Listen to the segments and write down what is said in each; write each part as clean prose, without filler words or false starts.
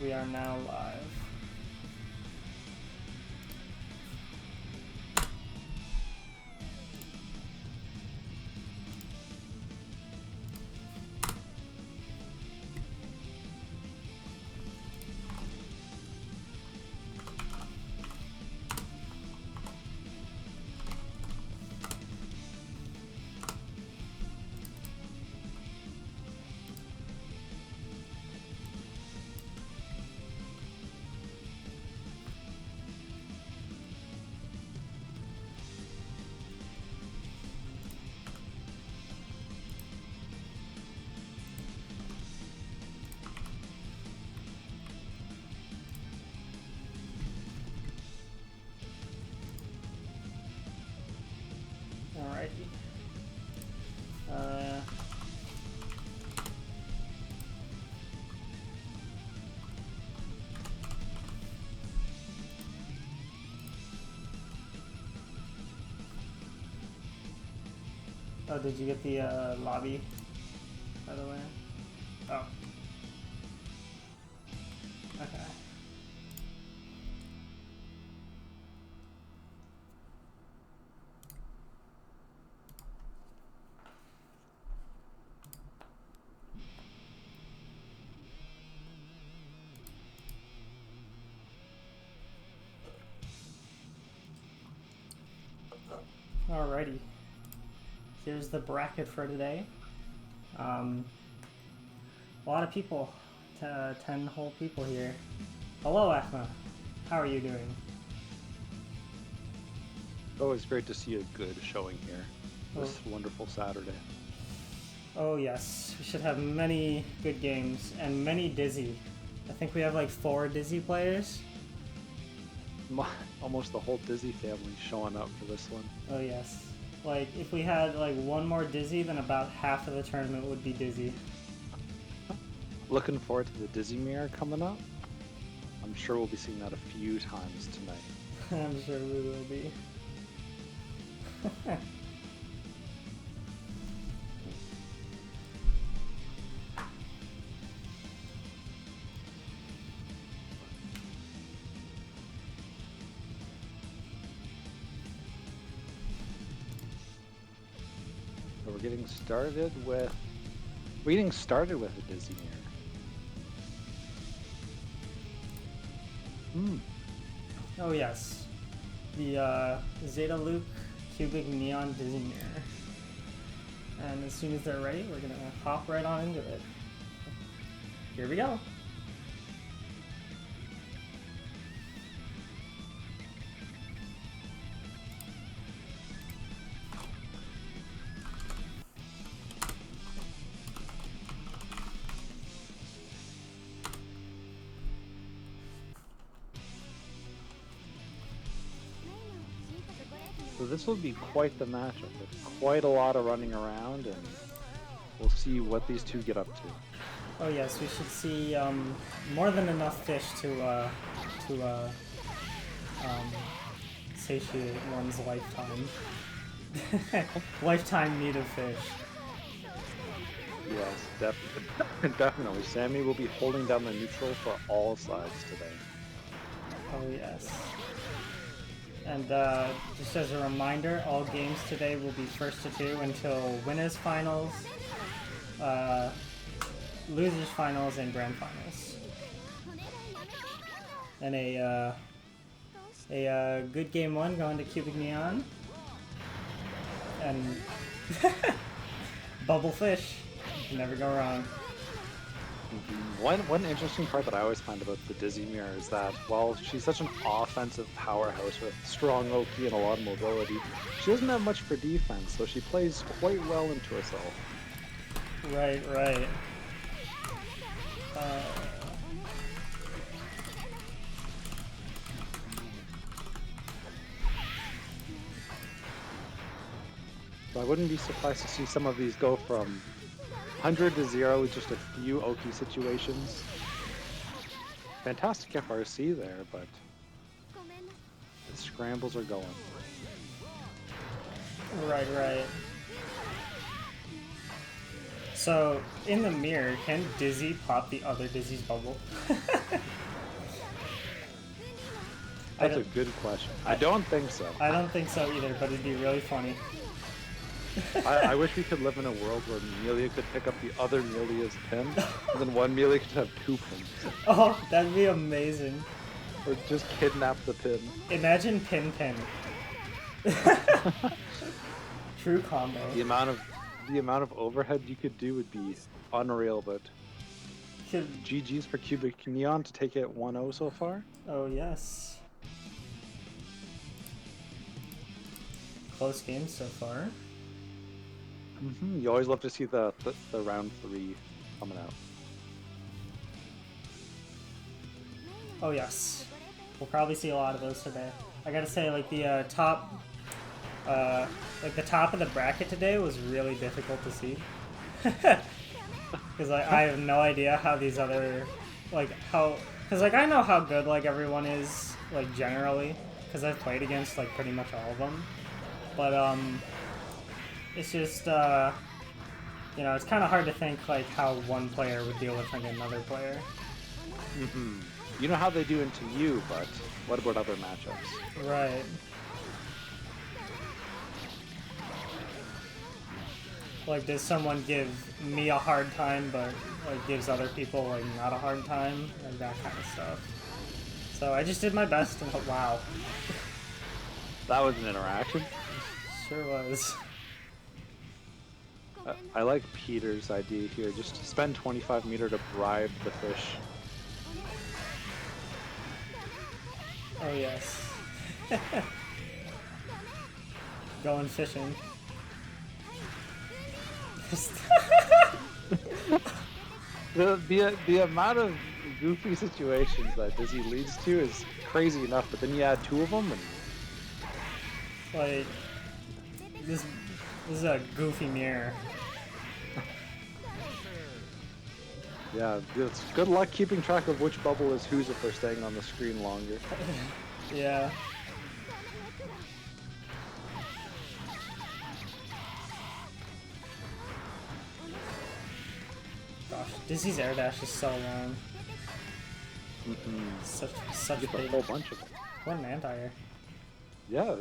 We are now live. Alrighty. Oh, did you get the lobby, by the way? Oh. Okay. Alrighty. Here's the bracket for today. A lot of people, 10 whole people here. Hello, Ahma. How are you doing? Always great to see a good showing here this wonderful Saturday. Oh yes, we should have many good games and many Dizzy. I think we have like 4 Dizzy players. Almost the whole Dizzy family showing up for this one. Oh yes. Like, if we had like one more Dizzy, then about half of the tournament would be Dizzy. Looking forward to the Dizzy Mirror coming up. I'm sure we'll be seeing that a few times tonight. I'm sure we will be. We're getting started with a Dizzy Mirror. Oh yes, the Zeta Luke CubikNeon Dizzy Mirror. And as soon as they're ready, we're gonna hop right on into it. Here we go. So this will be quite the matchup with quite a lot of running around, and we'll see what these two get up to. Oh yes, we should see more than enough fish to satiate one's lifetime. Lifetime need of fish. Yes, definitely. Sammy will be holding down the neutral for all sides today. Oh yes. And just as a reminder, all games today will be first to 2 until winners finals, losers finals, and grand finals. And a good game 1 going to CubikNeon. And bubble fish, never go wrong. One interesting part that I always find about the Dizzy Mirror is that while she's such an offensive powerhouse with strong Oki and a lot of mobility, she doesn't have much for defense, so she plays quite well into herself. Right. So I wouldn't be surprised to see some of these go from 100 to 0 with just a few Oki situations. Fantastic FRC there, but the scrambles are going. Right. So, in the mirror, can Dizzy pop the other Dizzy's bubble? That's a good question. I don't think so. I don't think so either, but it'd be really funny. I wish we could live in a world where Melia could pick up the other Melia's pin, and then one Melia could have 2 pins. Oh, that'd be amazing. Or just kidnap the pin. Imagine pin. True combo. The amount of overhead you could do would be unreal, but GG's for CubikNeon to take it 1-0 so far. Oh yes. Close game so far. You always love to see the round 3 coming out. Oh yes. We'll probably see a lot of those today. I gotta say, like the top of the bracket today was really difficult to see. Because I have no idea how these other, because I know how good like everyone is, like generally, because I've played against like pretty much all of them. But it's just you know, it's kind of hard to think like how one player would deal with like another player. You know how they do into you, but what about other matchups? Right. Like, does someone give me a hard time, but like gives other people like not a hard time, like that kind of stuff. So I just did my best, and wow. That was an interaction. Sure was. I like Peter's idea here, just to spend 25 meter to bribe the fish. Oh yes. Going fishing. The amount of goofy situations that Dizzy leads to is crazy enough, but then you add 2 of them and... Like, this is a goofy mirror. Yeah, it's good luck keeping track of which bubble is whose if they're staying on the screen longer. Yeah. Gosh, Dizzy's air dash is so long. Such You get a big. whole bunch of them. What an anti-air. Yeah,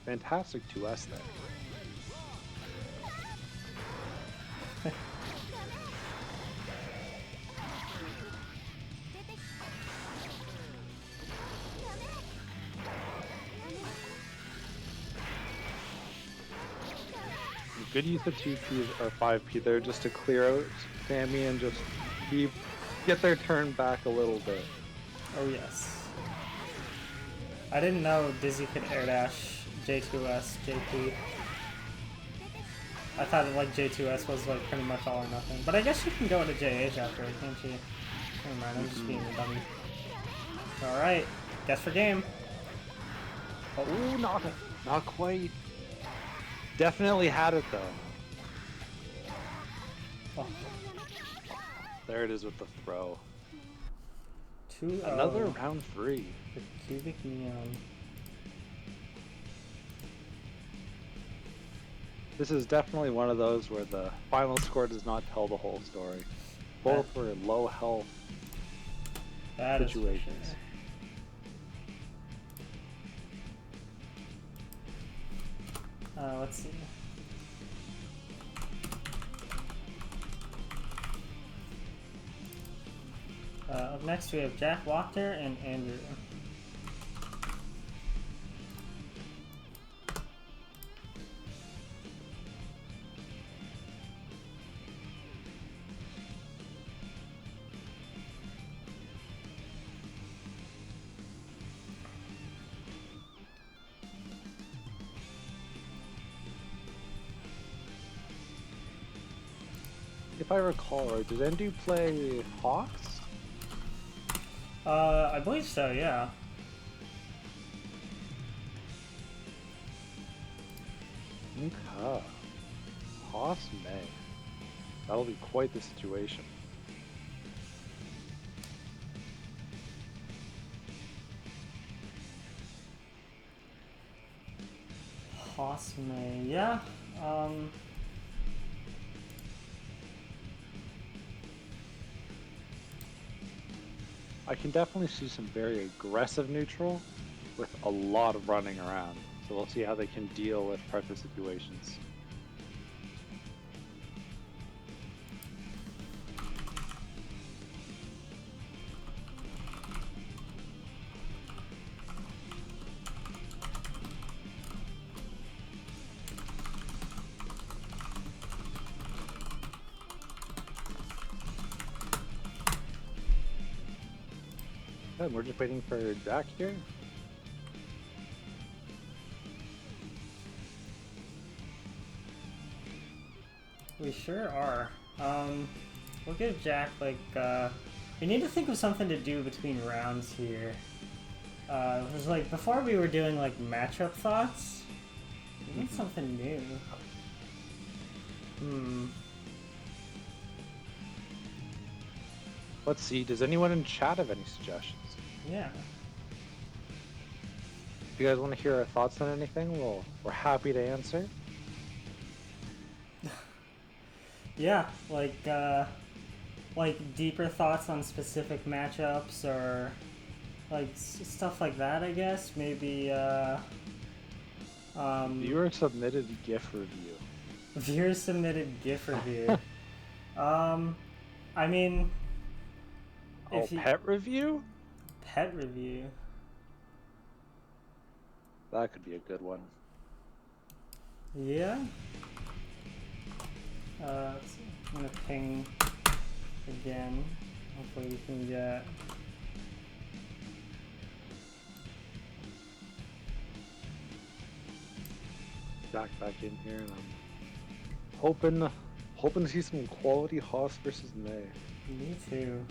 fantastic 2S there. Good use of 2P or 5P there just to clear out Sammy and just get their turn back a little bit. Oh yes. I didn't know Dizzy could air dash J2S, JP. I thought like J2S was like pretty much all or nothing. But I guess you can go into JH after, can't you? Never mind, I'm just being a dummy. Alright, guess for game. Oh, not quite. Definitely had it though. Oh. There it is with the throw. 2-0. Another round 3. For CubikNeon. This is definitely one of those where the final score does not tell the whole story. Both were in low health situations. Let's see. Up next we have JackWachter and Andew. If I recall right, did Andew play Hawks? I believe so, yeah. Okay. Hoss May. That'll be quite the situation. Hoss May, yeah. I can definitely see some very aggressive neutral with a lot of running around. So we'll see how they can deal with pressure situations. Good, we're just waiting for Jack here. We sure are. We'll give Jack, like, we need to think of something to do between rounds here. It was like, before we were doing, like, matchup thoughts. We need something new. Let's see, does anyone in chat have any suggestions? Yeah. If you guys want to hear our thoughts on anything, we're happy to answer. Yeah, like deeper thoughts on specific matchups or like stuff like that, I guess. Maybe, Viewer submitted GIF review. Viewer submitted GIF review. I mean... Pet review? Pet review. That could be a good one. Yeah. Let's see. I'm gonna ping again. Hopefully we can get... Back in here, and I'm hoping to see some quality Haas versus May. Me too.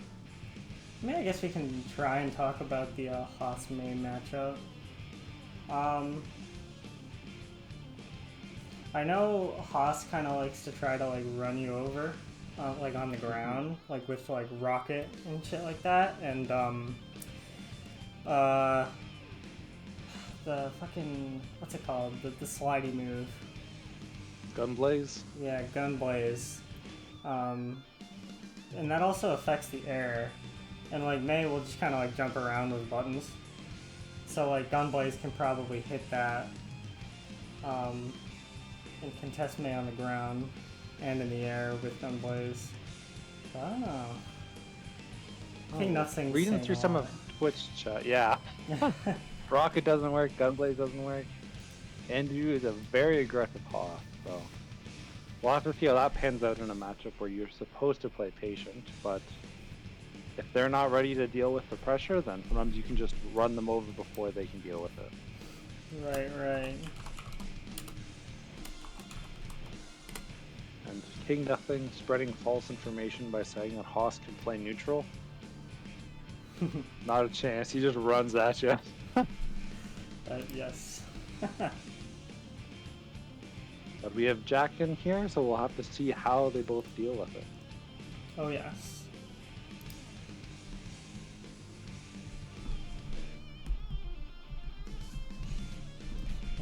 I mean, I guess we can try and talk about the Haas May matchup. I know Haas kind of likes to try to like run you over, like on the ground, like with like rocket and shit like that, and the fucking, what's it called? The slidey move. Gunblaze? Yeah, Gunblaze. And that also affects the air. And like May will just kind of like jump around with buttons. So like Gunblaze can probably hit that. And contest May on the ground and in the air with Gunblaze. Oh. KingNothing. Reading through some of Twitch chat, yeah. Rocket doesn't work, Gunblaze doesn't work. Andew is a very aggressive Haas, so we'll have to see how that pans out in a matchup where you're supposed to play patient, but if they're not ready to deal with the pressure, then sometimes you can just run them over before they can deal with it. Right. And KingNothing spreading false information by saying that Haas can play neutral. Not a chance, he just runs at you. Yes. But we have Jack in here, so we'll have to see how they both deal with it. Oh yes.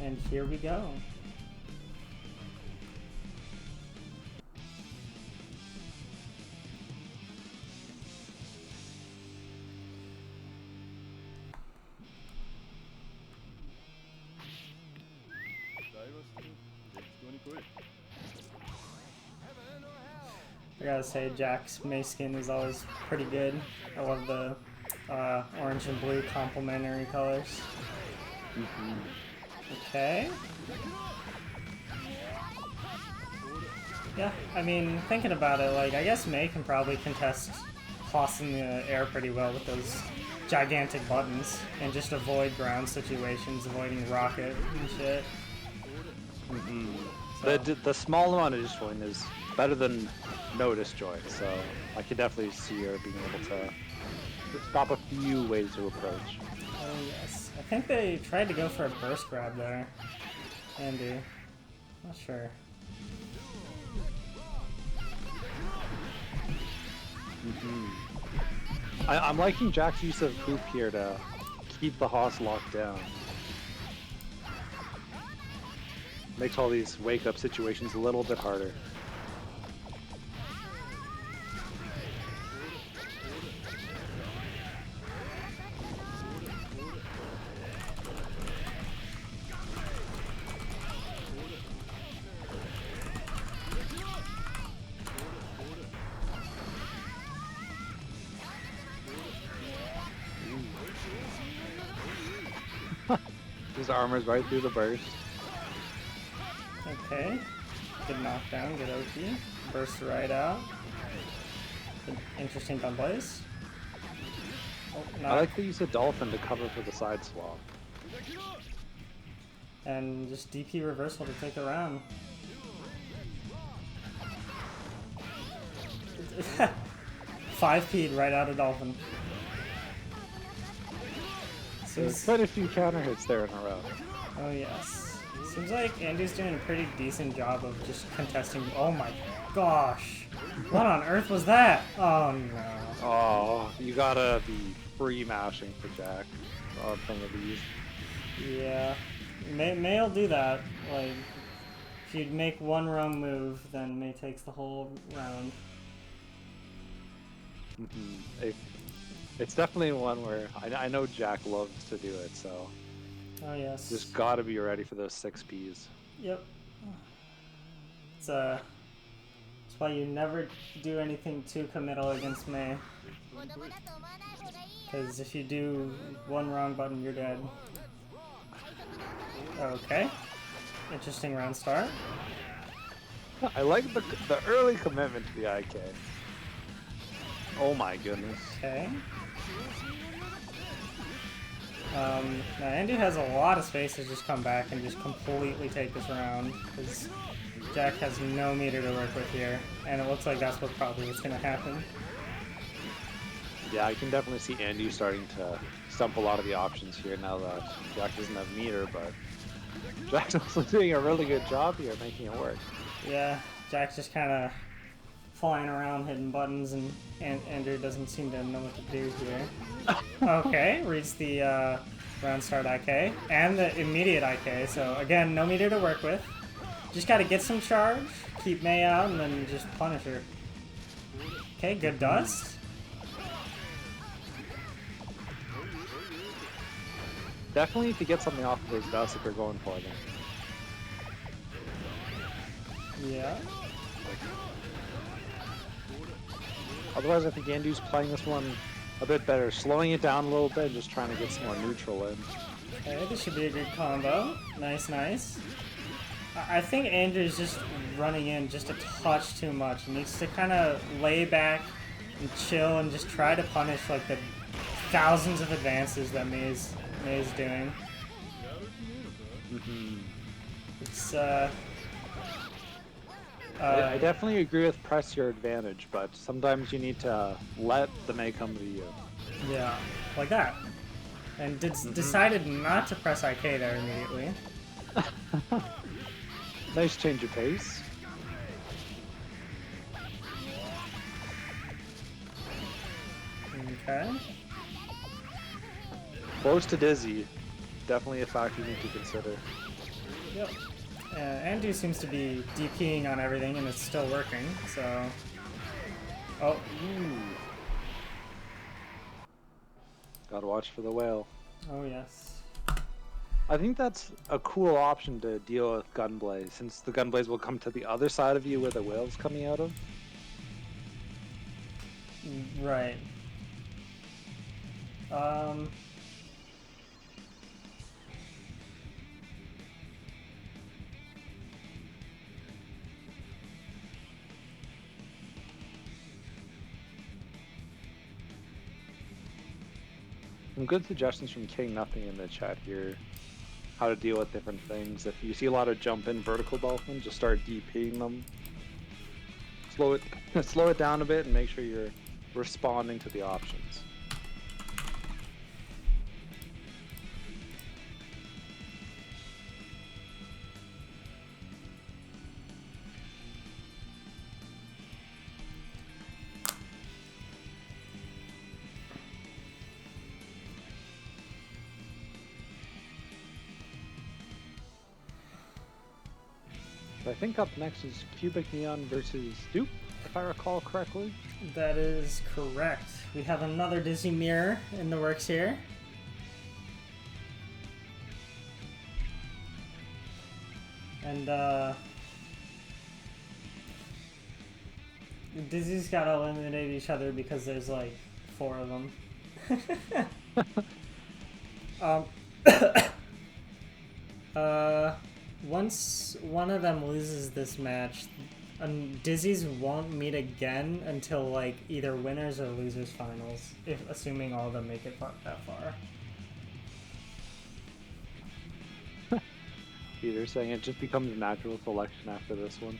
And here we go. I gotta say, Jack's May skin is always pretty good. I love the orange and blue complementary colors. Okay. Yeah, I mean, thinking about it, like, I guess May can probably contest Haas in the air pretty well with those gigantic buttons and just avoid ground situations, avoiding rocket and shit. So. The small amount of disjoint is better than no disjoint, so I could definitely see her being able to stop a few ways to approach. Oh yes, I think they tried to go for a burst grab there. Andew. Not sure. I'm liking Jack's use of Hoop here to keep the Haas locked down. Makes all these wake-up situations a little bit harder. His armor's right through the burst. Okay. Good knockdown, good OP. Burst right out. Interesting gun plays. Oh, I like the use of Dolphin to cover for the side swap. And just DP reversal to take the round. 5P'd right out of Dolphin. There's quite a few counter hits there in a row. Oh yes. Seems like Andew's doing a pretty decent job of just contesting. Oh my gosh. What on earth was that? Oh no. Oh, you gotta be free mashing for Jack on some of these. Yeah. May'll do that. Like, if you make one wrong move, then May takes the whole round. It's definitely one where I know Jack loves to do it, so Oh yes. just gotta be ready for those 6Ps. Yep. It's why you never do anything too committal against May. Because if you do one wrong button, you're dead. Okay. Interesting round start. I like the early commitment to the IK. Oh my goodness. Okay. Now Andew has a lot of space to just come back and just completely take this round, because Jack has no meter to work with here, and it looks like that's probably what's going to happen. Yeah, I can definitely see Andew starting to stump a lot of the options here now that Jack doesn't have meter, but Jack's also doing a really good job here making it work. Yeah, Jack's just kind of flying around hitting buttons, and Andew doesn't seem to know what to do here. Okay, reads the round start IK, and the immediate IK, so again, no meter to work with. Just gotta get some charge, keep May out, and then just punish her. Okay, good dust. Definitely need to get something off of those dusts if you're going for them. Yeah. Otherwise, I think Andew's playing this one a bit better, slowing it down a little bit and just trying to get some more neutral in. Okay, this should be a good combo. Nice, nice. I think Andew's just running in just a touch too much. He needs to kind of lay back and chill and just try to punish like the thousands of advances that May's doing. It's I definitely agree with press your advantage, but sometimes you need to let the May come to you. Yeah, like that. And decided not to press IK there immediately. Nice change of pace. Okay. Close to dizzy. Definitely a factor you need to consider. Yep. Andew seems to be DPing on everything, and it's still working, so... Oh. Gotta watch for the whale. Oh, yes. I think that's a cool option to deal with Gunblaze, since the Gunblaze will come to the other side of you where the whale's coming out of. Right. Some good suggestions from KingNothing in the chat here. How to deal with different things. If you see a lot of jump in vertical dolphin, just start DPing them. Slow it down a bit and make sure you're responding to the options. I think up next is CubikNeon versus Duke, if I recall correctly. That is correct. We have another Dizzy Mirror in the works here. And, Dizzy's gotta eliminate each other because there's like 4 of them. Once one of them loses this match, Dizzy's won't meet again until like either winners or losers finals, if assuming all of them make it that far. Peter saying it just becomes natural selection after this one.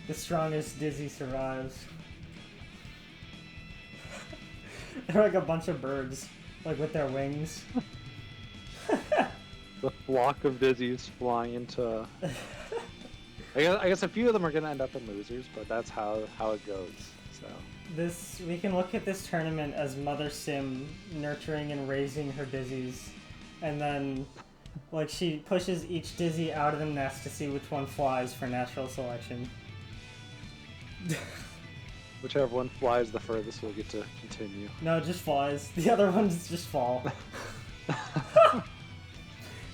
The strongest Dizzy survives. They're like a bunch of birds, like with their wings. The flock of Dizzies flying into... I guess a few of them are going to end up in losers, but that's how it goes. So we can look at this tournament as Mother Sim nurturing and raising her Dizzies, and then like she pushes each Dizzy out of the nest to see which one flies for natural selection. Whichever one flies the furthest will get to continue. No, it just flies. The other ones just fall.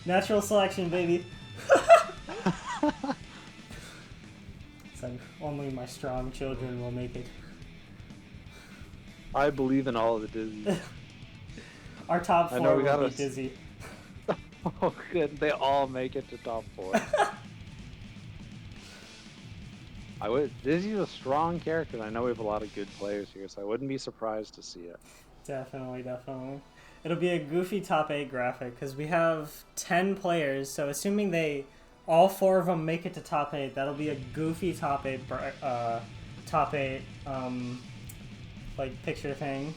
Natural selection, baby. It's like, only my strong children will make it. I believe in all of the Dizzies. Our top 4 will be Dizzy. Oh, good. They all make it to top 4. Dizzy's a strong character, and I know we have a lot of good players here, so I wouldn't be surprised to see it. Definitely, definitely. It'll be a goofy top 8 graphic, because we have 10 players, so assuming all 4 of them make it to top 8, that'll be a goofy top 8, like, picture thing.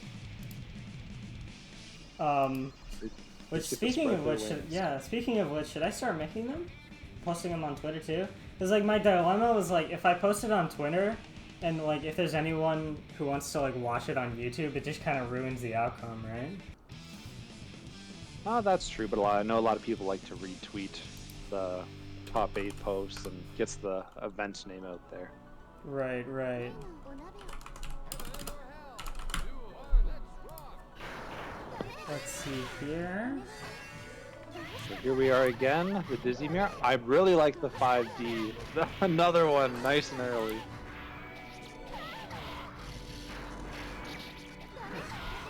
Which, speaking of which, should I start making them? Posting them on Twitter, too? Because, like, my dilemma was, like, if I post it on Twitter, and, like, if there's anyone who wants to, like, watch it on YouTube, it just kind of ruins the outcome, right? Oh, that's true, but I know a lot of people like to retweet the top 8 posts and gets the event name out there. Right, right. Let's see here. So here we are again, the Dizzy Mirror. I really like the 5D. Another one, nice and early.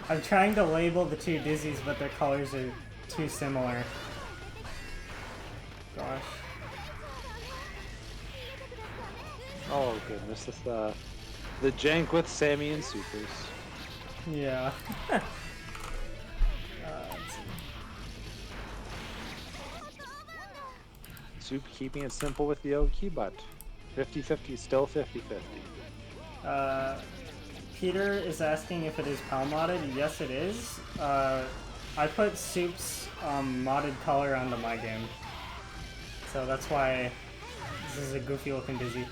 I'm trying to label the 2 Dizzies, but their colors are too similar. Gosh. Oh goodness, this the jank with Sammy and Supers. Yeah. Soup keeping it simple with the OK, but 50-50, still 50-50. Peter is asking if it is PAL modded. Yes, it is. I put Soup's modded color onto my game. So that's why this is a goofy looking Dizzy.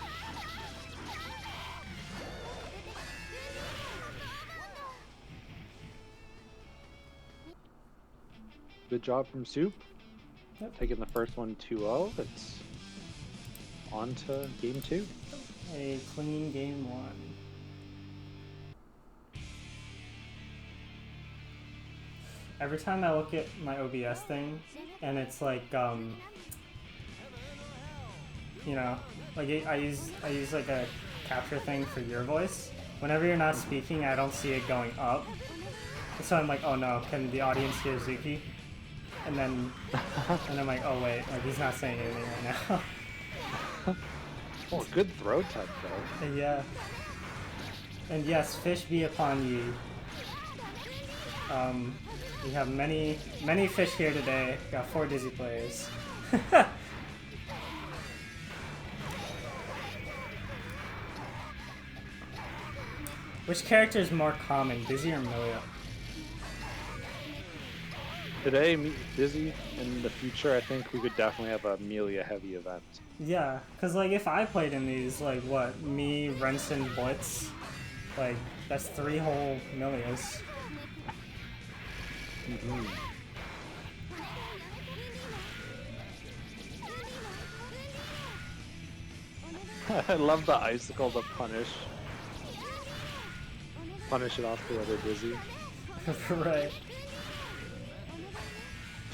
Good job from Soup. Yep. Taking the first one 2-0. It's on to game 2. A clean game 1. Every time I look at my OBS thing, and it's like, you know, like I use like a capture thing for your voice. Whenever you're not speaking, I don't see it going up. So I'm like, oh no, can the audience hear Zuki? And then I'm like, oh wait, like he's not saying anything right now. Oh, good throw touch though. Yeah. And yes, fish be upon ye. We have many fish here today. Got 4 Dizzy players. Which character is more common, Dizzy or Milia? Today, Dizzy. In the future, I think we could definitely have a Amelia heavy event. Yeah, because like if I played in these, like what, me, Renson, Blitz, like that's 3 whole Milias. Mm-hmm. I love the icicle to punish it off the other Dizzy. Right.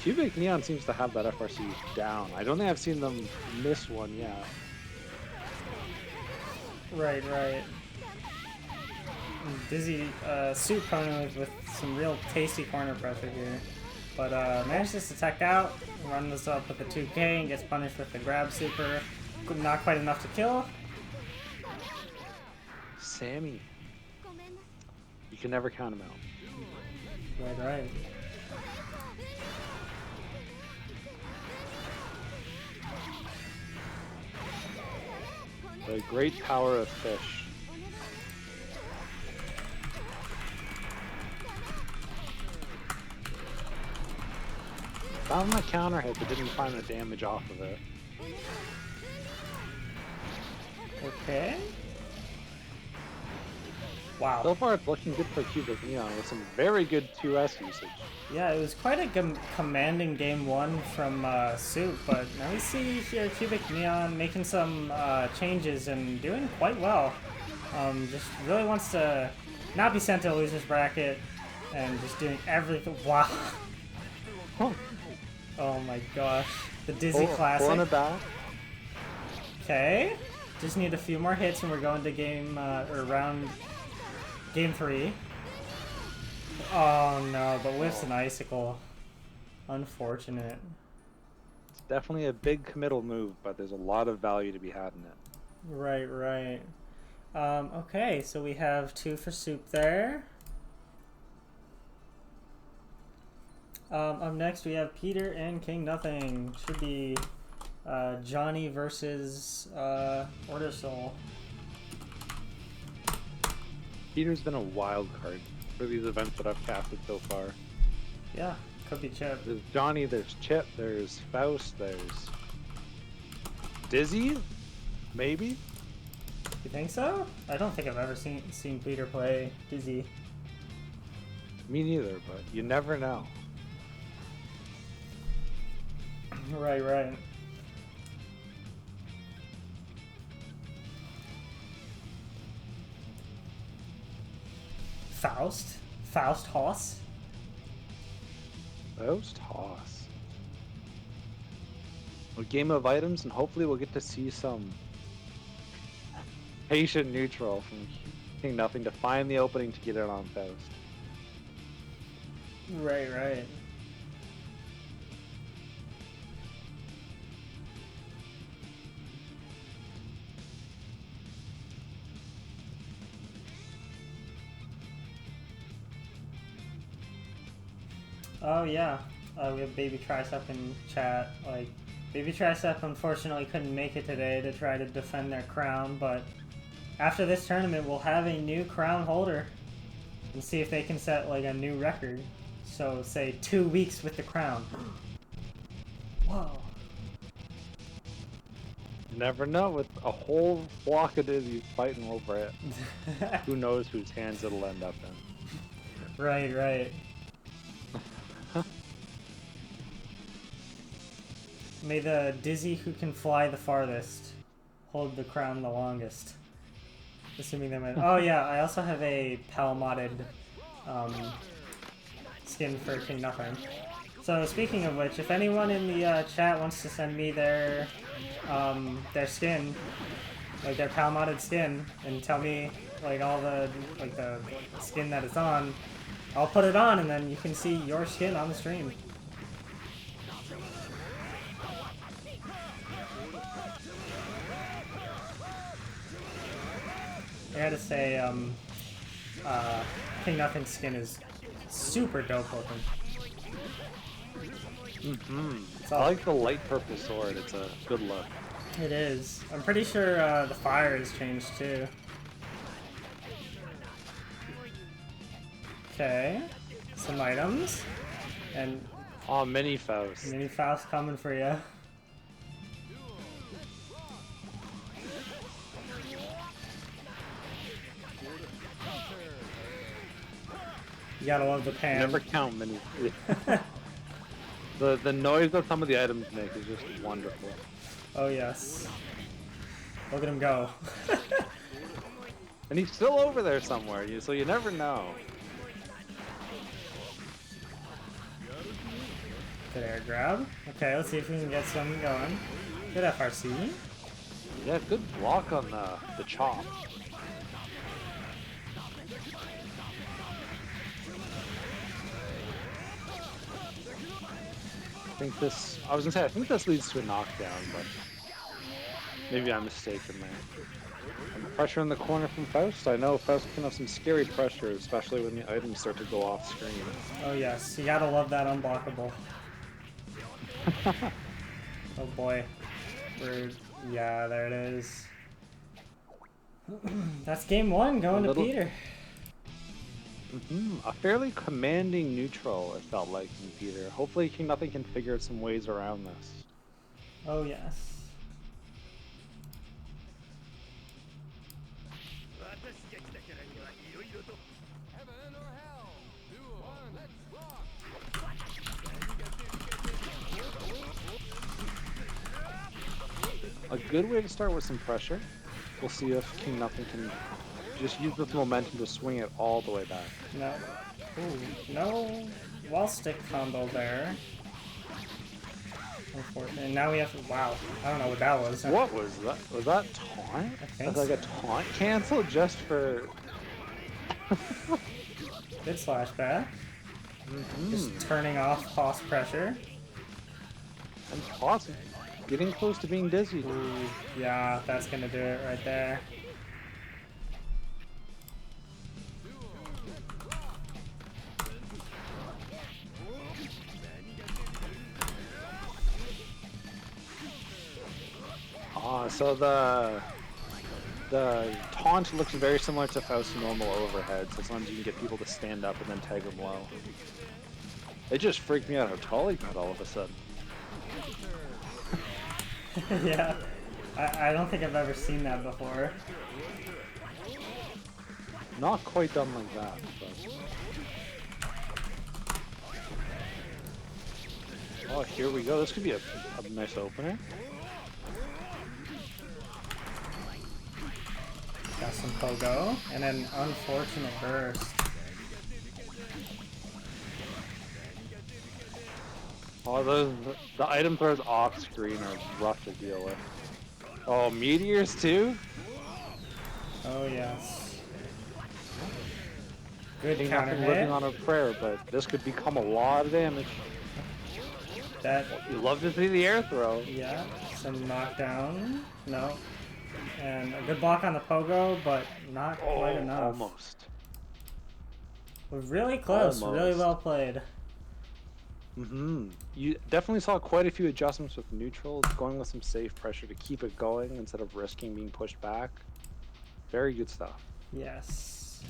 CubikNeon seems to have that FRC down. I don't think I've seen them miss one yet. Right, right. Dizzy, Soup coming with some real tasty corner pressure here. But manages to tech out, runs up with the 2K and gets punished with the grab super. Not quite enough to kill. Sammy. You can never count him out. Right. The great power of fish. Found my counter hit, but didn't find the damage off of it. Okay. Wow. So far, it's looking good for CubikNeon with some very good 2S usage. Yeah, it was quite a commanding game one from Soup, but now we see here CubikNeon making some changes and doing quite well. Just really wants to not be sent to a loser's bracket and just doing everything. Wow. Huh. Oh my gosh. The Dizzy Classic. Pulling it back. Okay. Just need a few more hits and we're going to game 3. Oh no, but whiffs an icicle. Unfortunate. It's definitely a big committal move, but there's a lot of value to be had in it. Right. Okay, so we have 2 for Soup there. Up next we have Peter and KingNothing. Should be Johnny versus Order Soul. Peter's been a wild card for these events that I've casted so far. Yeah, could be Chip. There's Johnny, there's Chip, there's Faust, there's Dizzy, maybe? You think so? I don't think I've ever seen Peter play Dizzy. Me neither, but you never know. Right. Faust Hoss. Faust Hoss. A game of items, and hopefully we'll get to see some patient neutral from KingNothing to find the opening to get it on Faust. Right. Oh yeah, we have Baby Tricep in chat. Like, Baby Tricep unfortunately couldn't make it today to try to defend their crown, but after this tournament we'll have a new crown holder and see if they can set like a new record. So say 2 weeks with the crown. Whoa. Never know, with a whole flock of Dizzies fighting over it. Who knows whose hands it'll end up in. Right. May the Dizzy who can fly the farthest hold the crown the longest. Assuming they might. Oh yeah, I also have a PAL modded skin for KingNothing. So speaking of which, if anyone in the chat wants to send me their skin, like their PAL modded skin, and tell me like all the skin that it's on, I'll put it on and then you can see your skin on the stream. I gotta say, KingNothing's skin is super dope looking. I like the light purple sword, it's a good look. It is. I'm pretty sure the fire has changed too. Okay, some items, and Oh, mini Faust. mini Faust coming for you. You gotta love the pan. Never count mini. The noise that some of the items make is just wonderful. Oh yes. Look at him go. And he's still over there somewhere, so you never know. Good air grab. Okay, let's see if we can get some going. Good FRC. Yeah, good block on the chop. think this... I was gonna say, I think this leads to a knockdown, but... Maybe I'm mistaken there. And the pressure in the corner from Faust. I know Faust can have some scary pressure, especially when the items start to go off screen. Oh yes, you gotta love that unblockable. Oh boy. Rude. Yeah, there it is. That's game one, going to Peter. A fairly commanding neutral, it felt like, in Peter. Hopefully KingNothing can figure out some ways around this. Oh yes. A good way to start with some pressure. We'll see if KingNothing can just use this momentum to swing it all the way back. No. Ooh, no wall stick combo there. Unfortunately. And now we have to, wow. I don't know what that was. What was that? Was that taunt? I think That's like so. a taunt cancel just for... Good slash back. Just turning off pause pressure. And pausing. Getting close to being dizzy. Ooh, yeah, that's gonna do it right there. So the taunt looks very similar to Faust's normal overhead, so sometimes you can get people to stand up and then tag them low. It just freaked me out how tall he got all of a sudden. Yeah, I don't think I've ever seen that before. Not quite done like that, but... Oh, here we go. This could be a nice opener. Got some pogo, and an unfortunate burst. Oh, the item throws off screen are rough to deal with. Oh, meteors too? Oh yes. Good King counter Nothing hit. living on a prayer, but this could become a lot of damage. That, You love to see the air throw. yeah, some knockdown. No. And a good block on the pogo, but not quite enough. Almost. We're really close. Almost. Really well played. You definitely saw quite a few adjustments with neutral, going with some safe pressure to keep it going instead of risking being pushed back. Very good stuff. Yes.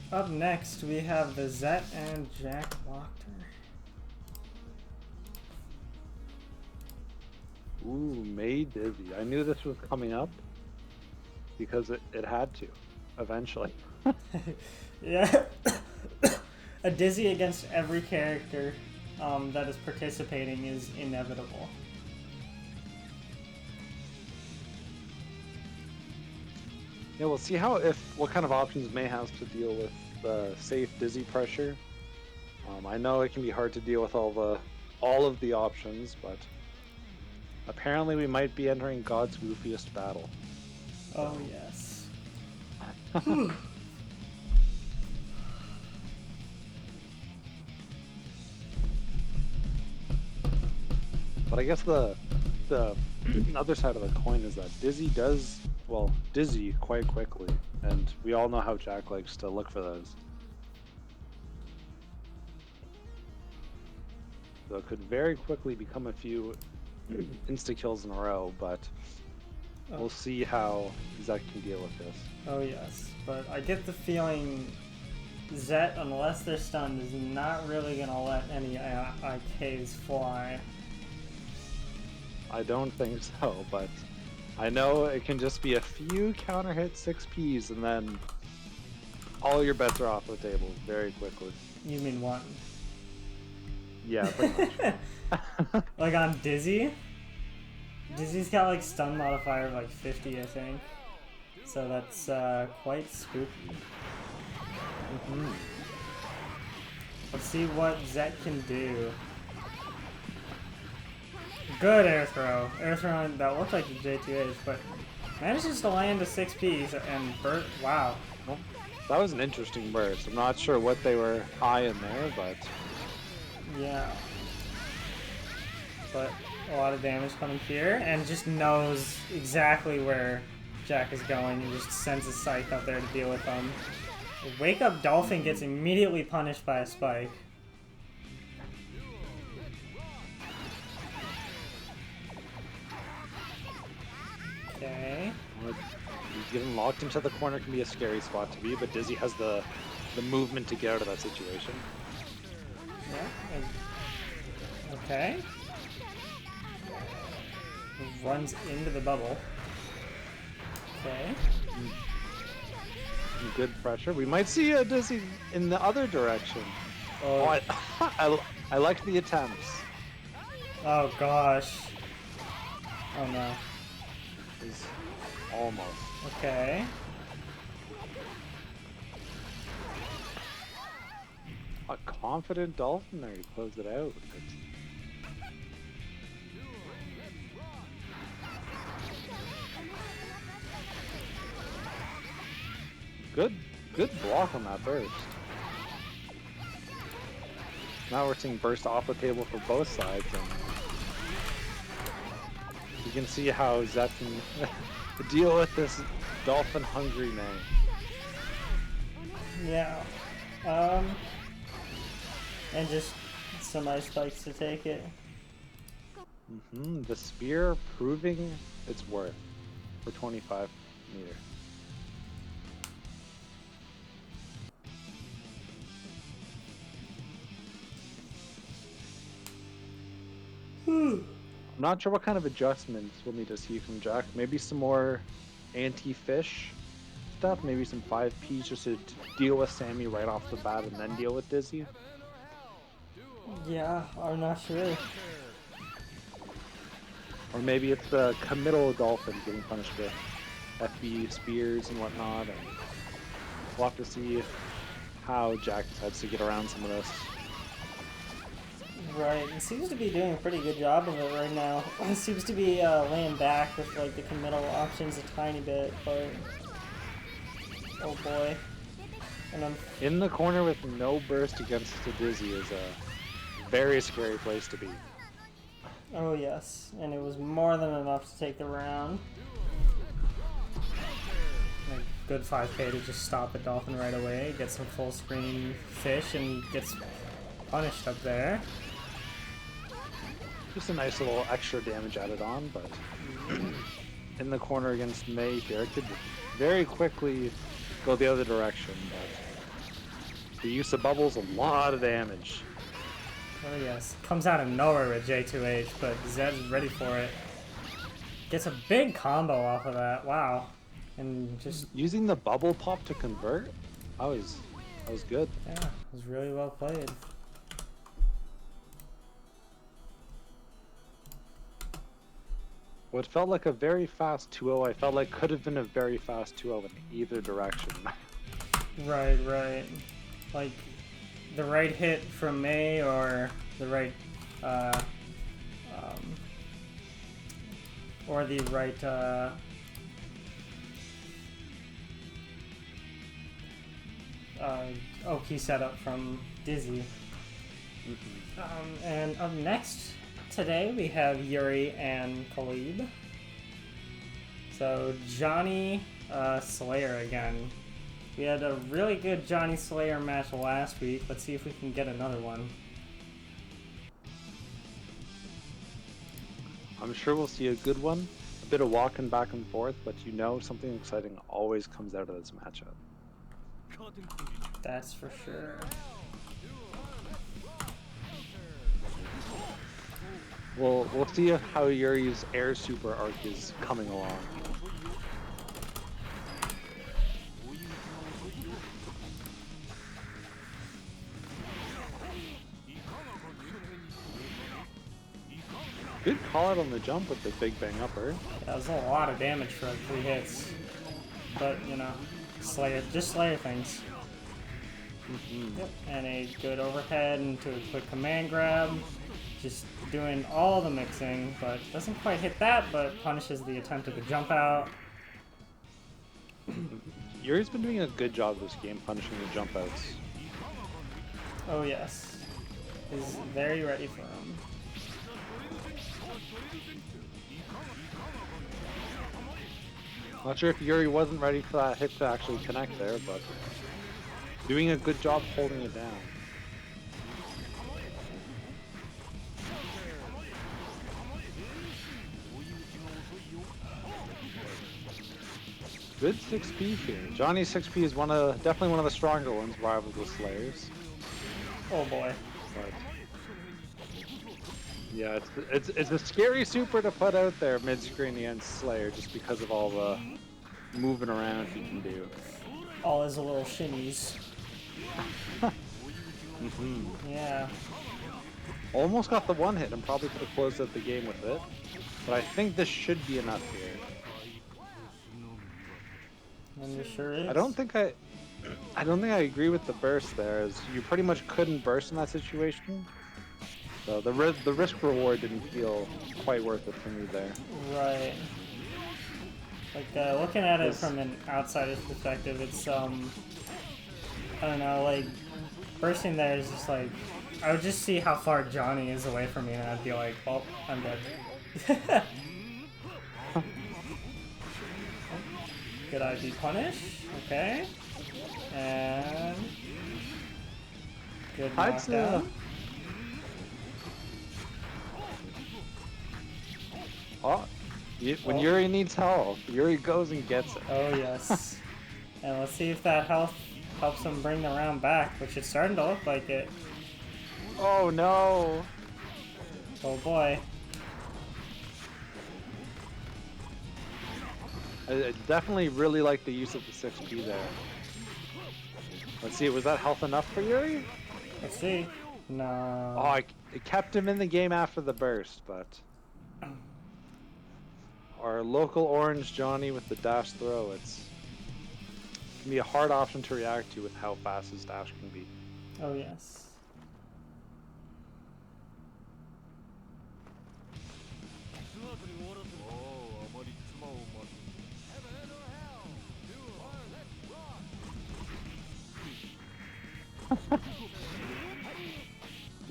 Up next, we have TheZett and JackWachter. Ooh, made dizzy. I knew this was coming up because it had to, eventually. Yeah. A dizzy against every character that is participating is inevitable. Yeah, we'll see what kind of options May has to deal with the safe dizzy pressure. I know it can be hard to deal with all of the options, but apparently we might be entering God's goofiest battle. Oh yes. But I guess the other side of the coin is that dizzy does, well, dizzy quite quickly, and we all know how Jack likes to look for those. So it could very quickly become a few insta-kills in a row, but we'll see how Zett can deal with this. Oh yes, but I get the feeling Zett, unless they're stunned, is not really gonna let any IKs fly. I don't think so, but I know it can just be a few counter hit 6Ps and then all your bets are off the table very quickly. You mean one? Yeah, pretty much. Like on Dizzy? Dizzy's got like stun modifier of like 50, I think. So that's quite spooky. Let's see what Zett can do. Good air throw. Air throw that looked like the J2H, but manages to land a 6Ps and wow. Well, that was an interesting burst. I'm not sure what they were eyeing there, but yeah. But a lot of damage coming here, and just knows exactly where Jack is going. He just sends his Scythe up there to deal with them. The Wake Up Dolphin gets immediately punished by a spike. Okay. Getting locked into the corner can be a scary spot to be, but Dizzy has the movement to get out of that situation. Yeah. Okay. Runs into the bubble. Okay. Good pressure. We might see a Dizzy in the other direction. Oh, I liked the attempts. oh gosh. Oh no. It's almost. Okay. A confident Dolphin there to close it out. Good block on that burst. Now we're seeing burst off the table for both sides, and you can see how ZeZ can deal with this Dolphin hungry man. Yeah. And just some ice spikes to take it. The spear proving its worth for 25 meter. I'm not sure what kind of adjustments we'll need to see from Jack. Maybe some more anti-fish stuff, maybe some 5Ps just to deal with Sammy right off the bat and then deal with Dizzy. Yeah, I'm not sure. Or maybe it's the committal Dolphin getting punished with FB spears and whatnot. And we'll have to see how Jack decides to get around some of this. Right, he seems to be doing a pretty good job of it right now. He seems to be laying back with like the committal options a tiny bit, but oh boy. And in the corner with no burst against the Dizzy is a very scary place to be. Oh yes, and it was more than enough to take the round. A good 5k to just stop the Dolphin right away, get some full screen fish, and gets punished up there. Just a nice little extra damage added on, but in the corner against May here, it could very quickly go the other direction, but the use of bubbles, a lot of damage. Oh yes, comes out of nowhere with J2H, but Zed's ready for it. Gets a big combo off of that, wow. And just using the bubble pop to convert, that was good. Yeah, it was really well played. What felt like a very fast 2-0, I felt like could have been a very fast 2-0 in either direction. Right, right. Like the right hit from May or the right, or the right, key setup from Dizzy. And up next today we have Yurrie and Caleeb. So Johnny Slayer again. We had a really good Johnny Slayer match last week. Let's see if we can get another one. I'm sure we'll see a good one. A bit of walking back and forth, but you know something exciting always comes out of this matchup. That's for sure. We'll see how Yurie's air super arc is coming along. Good call out on the jump with the big bang upper. That was a lot of damage for 3 hits. But, you know, Slayer, just Slayer things. Yep. And a good overhead into a quick command grab. just doing all the mixing, but doesn't quite hit that, but punishes the attempt at the jump out. Yurie's been doing a good job this game punishing the jump outs. Oh yes. Is very ready for him. Not sure if Yurrie wasn't ready for that hit to actually connect there, but doing a good job holding it down. Good 6P here. Johnny's 6P is definitely one of the stronger ones, rivaled with Slayer's. Oh boy. But yeah, it's a scary super to put out there mid-screen against Slayer just because of all the moving around he can do. All his little shimmies. Yeah. Almost got the one hit and probably could have closed out the game with it. But I think this should be enough here. And it sure is. I don't think I agree with the burst there, as you pretty much couldn't burst in that situation. So the risk reward didn't feel quite worth it for me there. Right. Like looking at it from an outsider's perspective, it's I don't know, like bursting there is just like I would just see how far Johnny is away from me, and I'd be like, well, I'm dead. Could I be punished? Okay. And good knockdown. When Yurrie needs help, Yurrie goes and gets it. Oh yes. And let's see if that health helps him bring the round back, which is starting to look like it. Oh no! Oh boy. I definitely really like the use of the 6P there. Let's see, was that health enough for Yurrie? Let's see. No. Oh, it kept him in the game after the burst, but our local orange Johnny with the dash throw, it can be a hard option to react to with how fast his dash can be. Oh yes.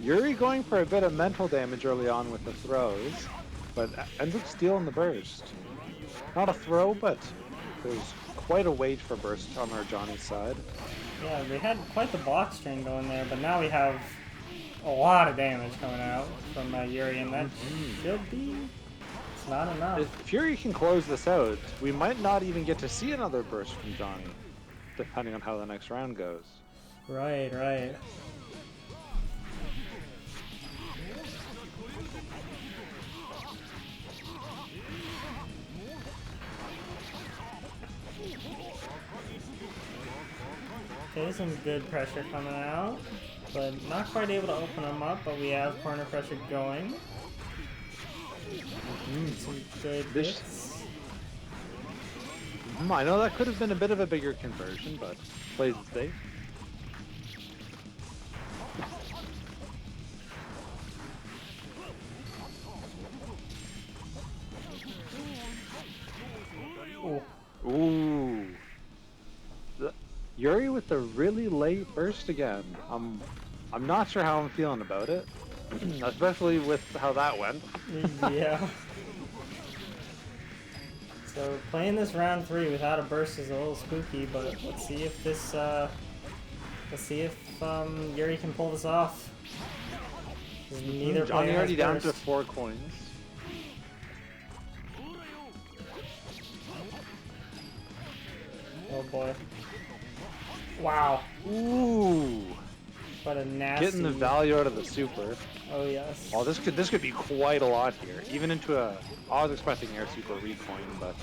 Yurrie going for a bit of mental damage early on with the throws, but ends up stealing the burst. Not a throw, but there's quite a wait for burst on our Johnny side. Yeah, we had quite the block string going there, but now we have a lot of damage coming out from Yurrie, and that should be... It's not enough. If Yurrie can close this out, we might not even get to see another burst from Johnny, depending on how the next round goes. Right, right. Okay, some good pressure coming out, but not quite able to open them up, but we have corner pressure going. Some good hits. I know that could have been a bit of a bigger conversion, but plays it safe. Ooh. Yurrie with the really late burst again. I'm not sure how I'm feeling about it, especially with how that went. Yeah. So playing this round 3 without a burst is a little spooky, but let's see if this Yurrie can pull this off. Neither Johnny player already has down burst. to 4 coins. Oh boy. Wow. Ooh. What a nasty... Getting the value out of the super. Oh yes. Oh, this could be quite a lot here. Even into a... I was expecting air super recoin, but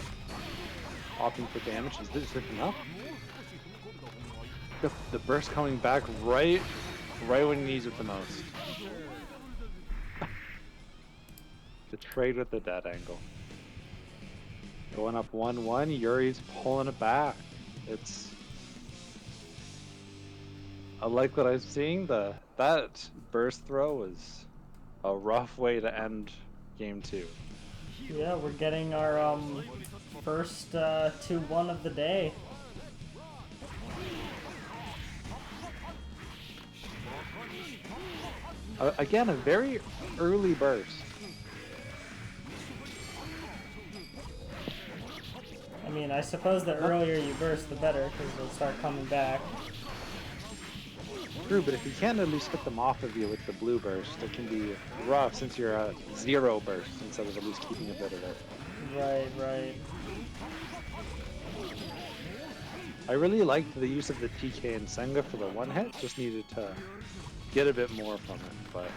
opting for damage. Is this enough? The burst coming back right when he needs it the most. The trade with the dead angle. Going up 1-1, Yurie's pulling it back. I like what I'm seeing. That burst throw is a rough way to end game 2. Yeah, we're getting our first 2-1 of the day. Again, a very early burst. I mean, I suppose the earlier you burst, the better, because they'll start coming back. True, but if you can at least get them off of you with the blue burst, it can be rough since you're a 0 burst instead of at least keeping a bit of it. Right, right. I really liked the use of the TK and Senga for the one hit, just needed to get a bit more from it, but...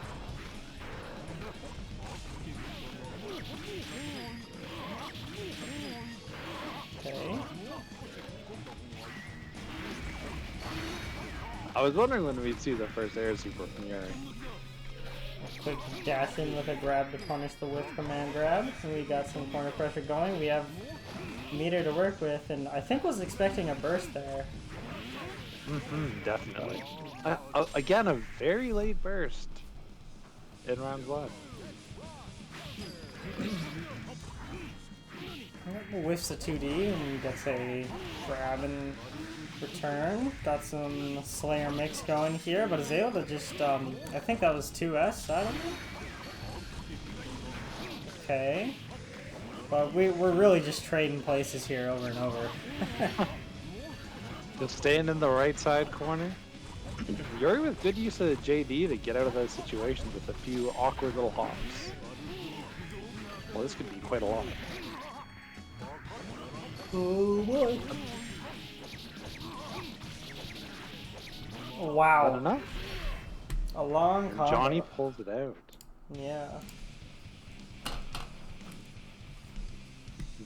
Okay. I was wondering when we'd see the first air super from Yurrie. A quick dash in with a grab to punish the whiff command grab. And we got some corner pressure going. We have meter to work with, and I think was expecting a burst there. Definitely. Again, a very late burst in round 1. Whiffs a 2D, and we get a grab and return. Got some Slayer mix going here, but is able to just, I think that was 2S, I don't know. Okay. But we're really just trading places here over and over. Just staying in the right side corner. Yurrie with good use of JD to get out of those situations with a few awkward little hops. Well, this could be quite a lot. Oh boy. I Wow. don't know. A long combo. Johnny pulls it out. Yeah.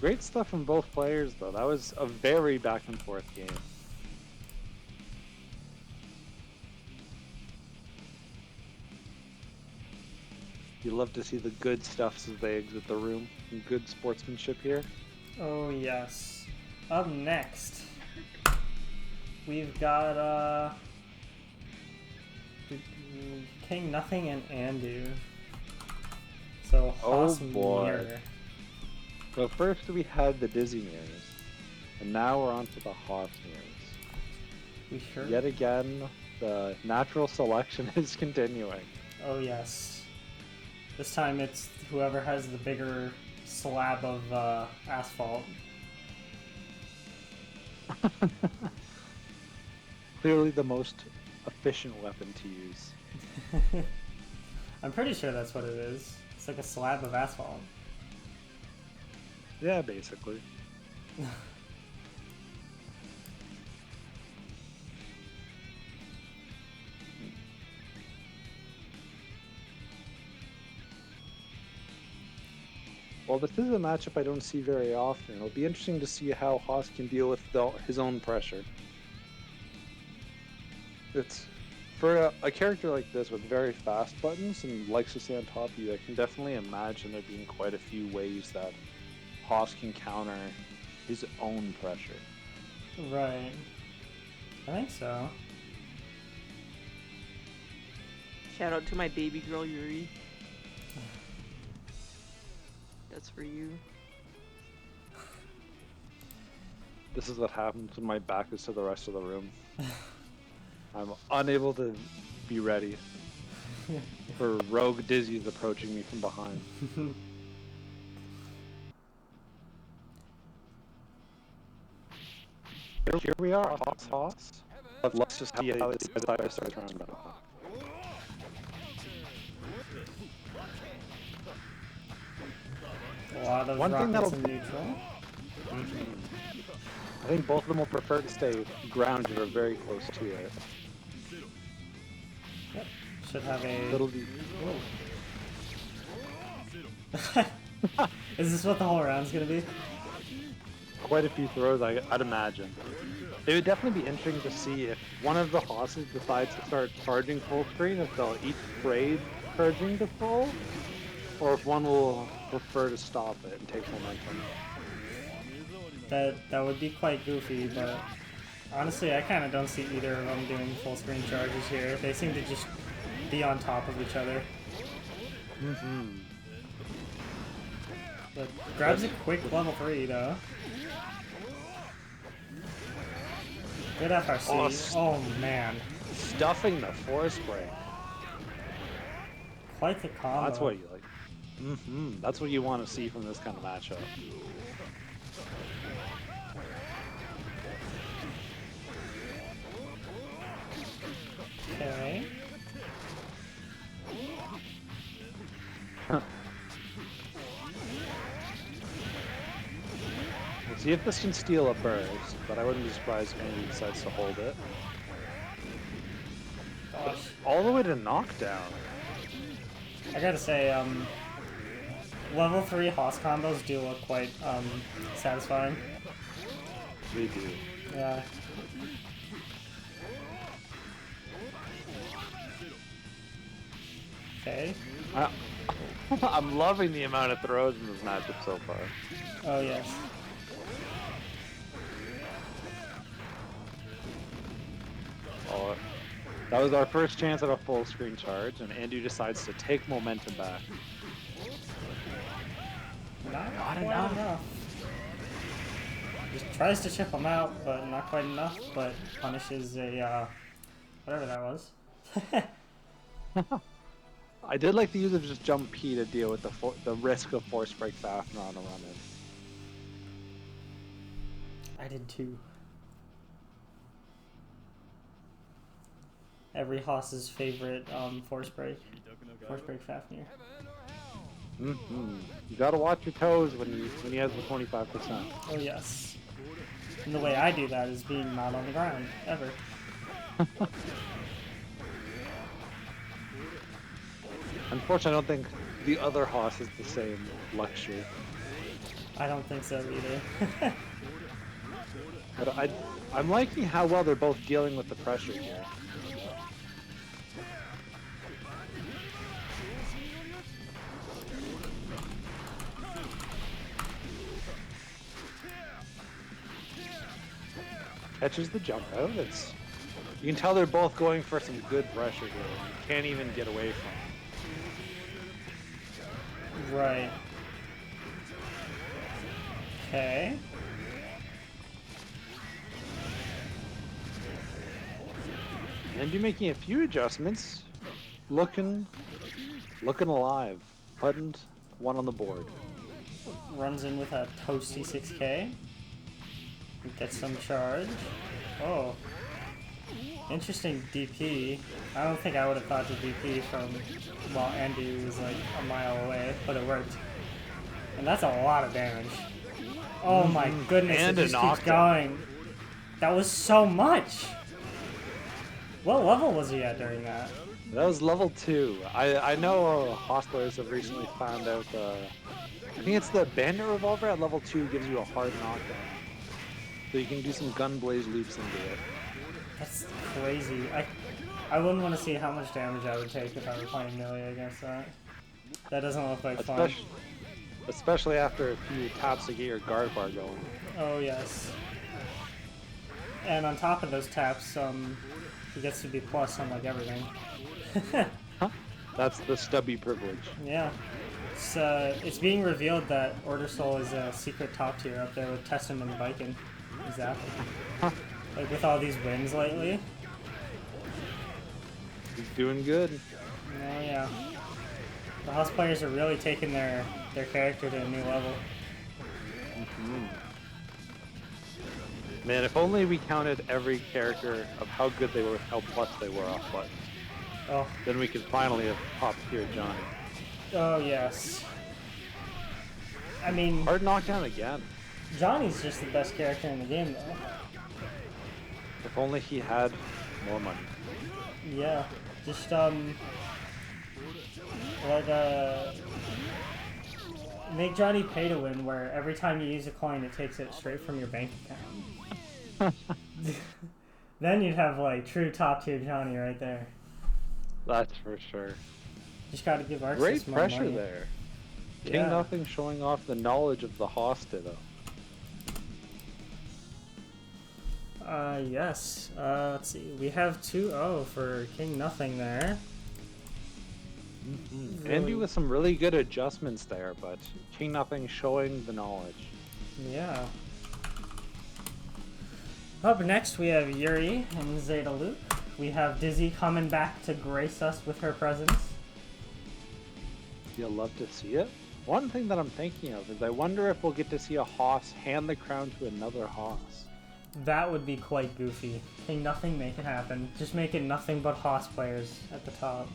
Great stuff from both players, though. That was a very back and forth game. You love to see the good stuffs as they exit the room. Some good sportsmanship here. Oh yes. Up next, we've got KingNothing and Andew. So Oh Haas boy. Mirror. So first we had the Dizzy Mirrors, and now we're on to the Haas Mirrors. We sure? Yet again, the natural selection is continuing. Oh yes. This time it's whoever has the bigger slab of asphalt. Clearly the most efficient weapon to use. I'm pretty sure that's what it is. It's like a slab of asphalt. Yeah, basically. Well, this is a matchup I don't see very often. It'll be interesting to see how Haas can deal with his own pressure. It's for a character like this with very fast buttons and likes to stay on top of you, I can definitely imagine there being quite a few ways that Haas can counter his own pressure. Right. I think so. Shout out to my baby girl Yurrie. That's for you. This is what happens when my back is to the rest of the room. I'm unable to be ready for rogue Dizzy's approaching me from behind. Here we are, Haas. Let's just see how this starts round out. A lot of One thing rockets that'll- in neutral. I think both of them will prefer to stay grounded or very close to it. Yep. Should have a... Little be Is this what the whole round's gonna be? quite a few throws, I'd imagine. It would definitely be interesting to see if one of the Hosses decides to start charging full screen, if they'll each trade charging to full, or if one will prefer to stop it and take momentum. That would be quite goofy, but honestly, I kind of don't see either of them doing full screen charges here. They seem to just be on top of each other. But grabs a quick level 3 though. Good FRC. Oh man. Stuffing the force break. Quite the combo. That's what you like. That's what you want to see from this kind of matchup. Okay. We'll see if this can steal a burst, but I wouldn't be surprised if Andy decides to hold it. Gosh. All the way to knockdown. I gotta say, level 3 Hoss combos do look quite, satisfying. They do. Yeah. Okay. I'm loving the amount of throws in this matchup so far. Oh, yes. Oh, that was our first chance at a full screen charge, and Andew decides to take momentum back. Not Not quite enough. enough. Just tries to chip him out, but not quite enough, but punishes a, whatever that was. I did like the use of just jump P to deal with the risk of force break Fafnir on a run in. I did too. Every Hoss's favorite force break Fafnir. You gotta watch your toes when he has the 25%. Oh yes. And the way I do that is being not on the ground ever. Unfortunately, I don't think the other Hoss has the same luxury. I don't think so either. But I'm liking how well they're both dealing with the pressure here. Catches the jump out. You can tell they're both going for some good pressure here. You can't even get away from it. Right. Okay. And you're making a few adjustments. Looking alive. Buttoned, one on the board. Runs in with a toasty 6K. Gets some charge. Oh. Interesting DP. I don't think I would have thought to DP from while Andew was like a mile away, but it worked. And that's a lot of damage. Oh my goodness, And it a just keeps knockdown. going. That was so much! What level was he at during that? That was level 2. I know hostlers have recently found out I think it's the Bandit Revolver at level 2 gives you a hard knockdown. So you can do some gun blaze loops into it. That's crazy. I wouldn't want to see how much damage I would take if I were playing melee against that. That doesn't look like fun. Especially after a few taps to get your guard bar going. Oh yes. And on top of those taps, he gets to be plus on like everything. That's the stubby privilege. Yeah. It's being revealed that Order Soul is a secret top tier up there with Tessin and Viking. Exactly. Like with all these wins lately. He's doing good. Oh yeah. The house players are really taking their character to a new level. Man, if only we counted every character of how good they were, how plus they were off buttons. Oh. Then we could finally have top tier Johnny. Oh yes. I mean, Hard knockdown again. Johnny's just the best character in the game though. If only he had more money. Yeah. Just make Johnny pay to win, where every time you use a coin, it takes it straight from your bank account. Then you'd have like true top tier Johnny right there. That's for sure. Just gotta give Arxis Great more pressure money. there. Yeah. KingNothing showing off the knowledge of the Hoss ditto. Yes. Let's see. We have 2-0 for KingNothing there. Andew with some really good adjustments there, but KingNothing showing the knowledge. Yeah. Up next, we have Yurrie and Zeta Luke. We have Dizzy coming back to grace us with her presence. You'll love to see it. One thing that I'm thinking of is I wonder if we'll get to see a Hoss hand the crown to another Hoss. That would be quite goofy. KingNothing, make it happen. Just make it nothing but Hoss players at the top.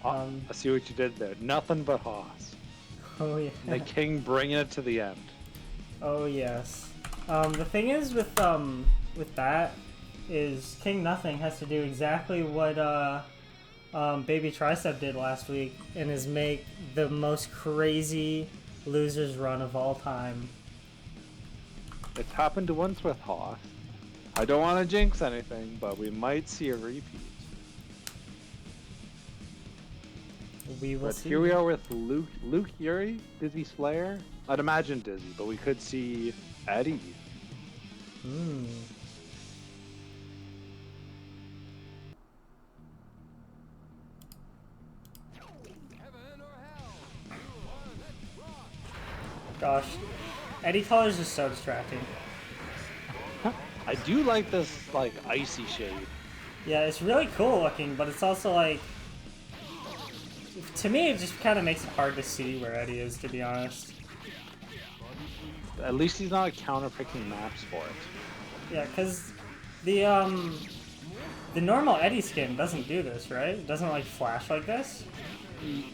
I see what you did there. Nothing but Hoss. Oh yeah. The king bringing it to the end. Oh yes. The thing is with that is KingNothing has to do exactly what Baby Tricep did last week, and is make the most crazy losers run of all time. It's happened once with Hoss. I don't want to jinx anything, but we might see a repeat. We will But see. here we are with Luke, Yurrie, Dizzy Slayer. I'd imagine Dizzy, but we could see Eddie. Hmm. Gosh, Eddie color is just so distracting. I do like this like icy shade. Yeah, it's really cool looking, but it's also like, to me, it just kind of makes it hard to see where Eddie is, to be honest. At least he's not counterpicking maps for it. Yeah, because the normal Eddie skin doesn't do this, right? It doesn't like flash like this.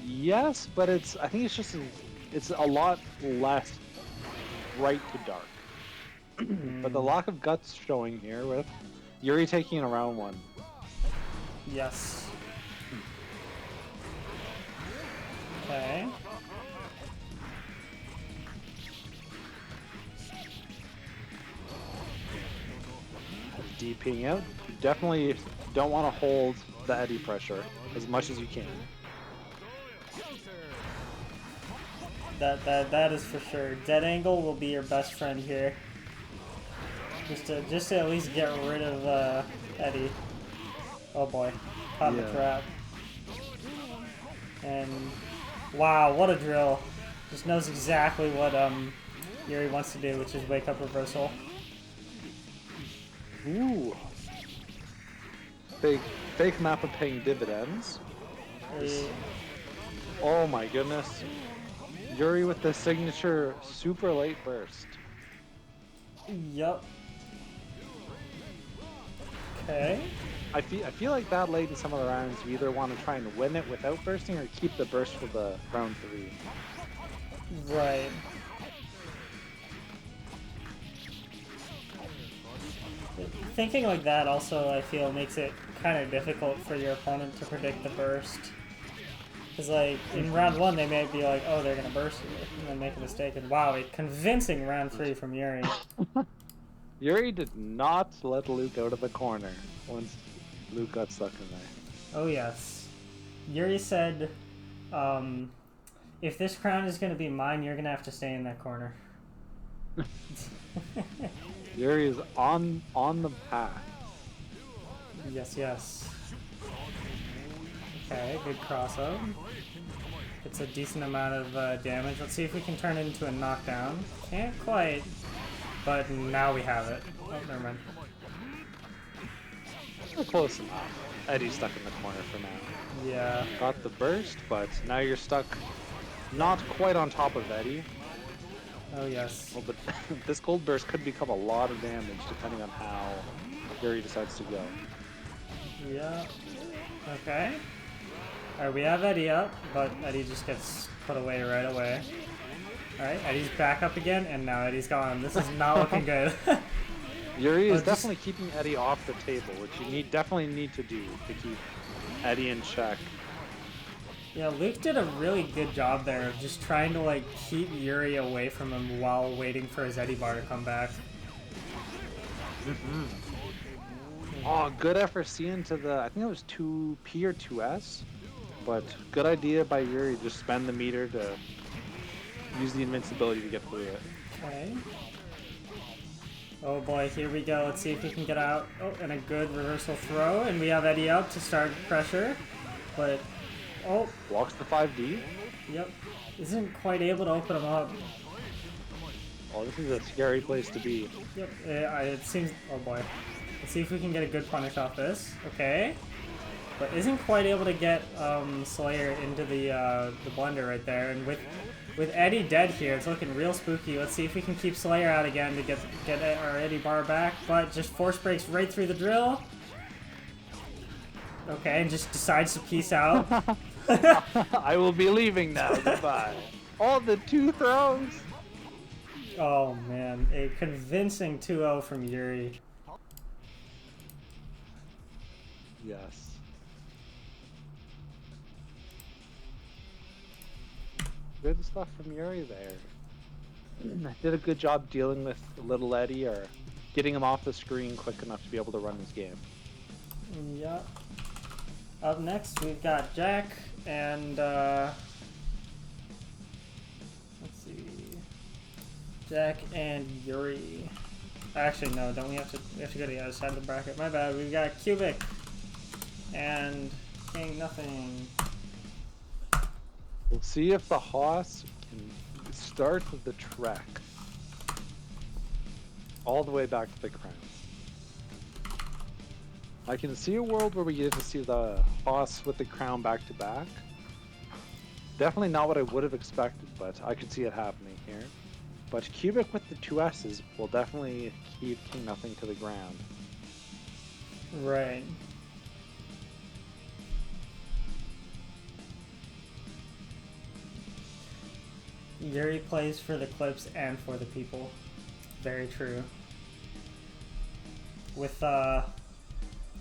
Yes, but I think it's just it's a lot less bright to dark. But the lack of guts showing here with Yurrie taking a round one. Yes. Okay. DPing out. You definitely don't want to hold the Eddie pressure as much as you can. That is for sure. Dead angle will be your best friend here. Just to at least get rid of Eddie. Oh boy, caught the trap. And wow, what a drill! Just knows exactly what Yurrie wants to do, which is wake up reversal. Ooh. Fake map of paying dividends. Oh my goodness. Yurrie with the signature super late burst. Yup. Okay. I feel like that late in some of the rounds you either want to try and win it without bursting or keep the burst for the round 3. Right. Thinking like that also, I feel, makes it kind of difficult for your opponent to predict the burst. Because, like, in round 1, they may be like, oh, they're going to burst you, and then make a mistake. And wow, a convincing round 3 from Yurrie. Yurrie did not let Luke out of the corner once Luke got stuck in there. Oh, yes. Yurrie said, if this crown is going to be mine, you're going to have to stay in that corner. Yurrie is on the path. Yes, yes. Okay, good cross up. It's a decent amount of damage. Let's see if we can turn it into a knockdown. Can't quite, but now we have it. Oh, never mind. We're close enough. Eddie's stuck in the corner for now. Yeah. Got the burst, but now you're stuck not quite on top of Eddie. Oh, yes. Well, but this gold burst could become a lot of damage depending on how Yurrie decides to go. Yeah. Okay. Alright, we have Eddie up, but Eddie just gets put away right away. Alright, Eddie's back up again, and now Eddie's gone. This is not looking good. Yurrie is definitely keeping Eddie off the table, which you definitely need to do to keep Eddie in check. Yeah, Luke did a really good job there of just trying to like keep Yurrie away from him while waiting for his Eddie bar to come back. Oh, good FRC into the, I think it was 2P or 2S, but good idea by Yurrie, just spend the meter to use the invincibility to get through it. Okay. Oh boy, here we go. Let's see if he can get out. Oh, and a good reversal throw, and we have Eddie up to start pressure, but Oh, Blocks the 5D. yep. Isn't quite able to open him up. Oh, this is a scary place to be. Yep, it seems... Oh boy. Let's see if we can get a good punish off this. Okay. But isn't quite able to get Slayer into the blender right there. And with Eddie dead here, it's looking real spooky. Let's see if we can keep Slayer out again to get our Eddie bar back. But just force breaks right through the drill. Okay, and just decides to peace out. I will be leaving now. Goodbye. All the 2 throws. Oh man, a convincing 2-0 from Yurrie. Yes. Good stuff from Yurrie there. Did a good job dealing with little Eddie or getting him off the screen quick enough to be able to run his game. Yep. Up next, we've got Jack and let's see, Jack and Yurrie. Actually, no, don't we have to go to the other side of the bracket? My bad. We've got Kubik and KingNothing. We'll see if the Haas can start the trek all the way back to the crown. I can see a world where we get to see the Haas with the crown back to back. Definitely not what I would have expected, but I could see it happening here. But Kubik with the 2 S's will definitely keep KingNothing to the ground. Right. Yurrie plays for the clips and for the people. Very true. With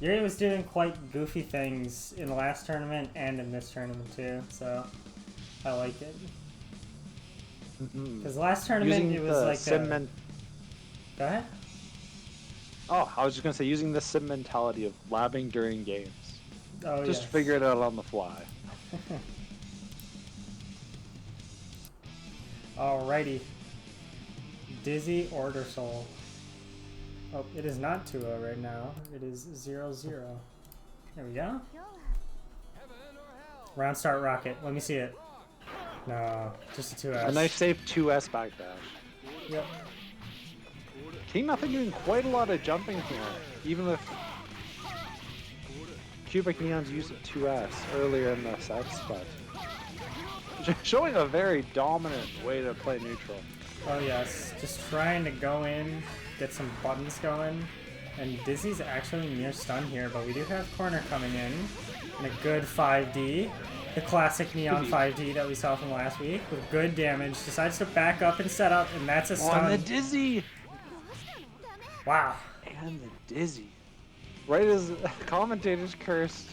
Yurrie was doing quite goofy things in the last tournament and in this tournament too, so I like it. Because last tournament it was like Go ahead. Oh, I was just gonna say using the sim mentality of labbing during games. Oh, Just yes. figure it out on the fly. Alrighty. Dizzy Order Soul. Oh, it is not 2-0 right now. It is 0-0. There we go. Round start rocket. Let me see it. No, just a 2S. A nice safe 2S backdash. Yep. KingNothing doing quite a lot of jumping here, even with CubikNeon's use of 2S earlier in the sets, but showing a very dominant way to play neutral. Oh yes, just trying to go in, get some buttons going. And Dizzy's actually near stun here, but we do have corner coming in. And a good 5D. The classic Neon 5D that we saw from last week with good damage. Decides to back up and set up, and that's a stun. On the Dizzy! Wow. And the Dizzy. Right as commentators cursed,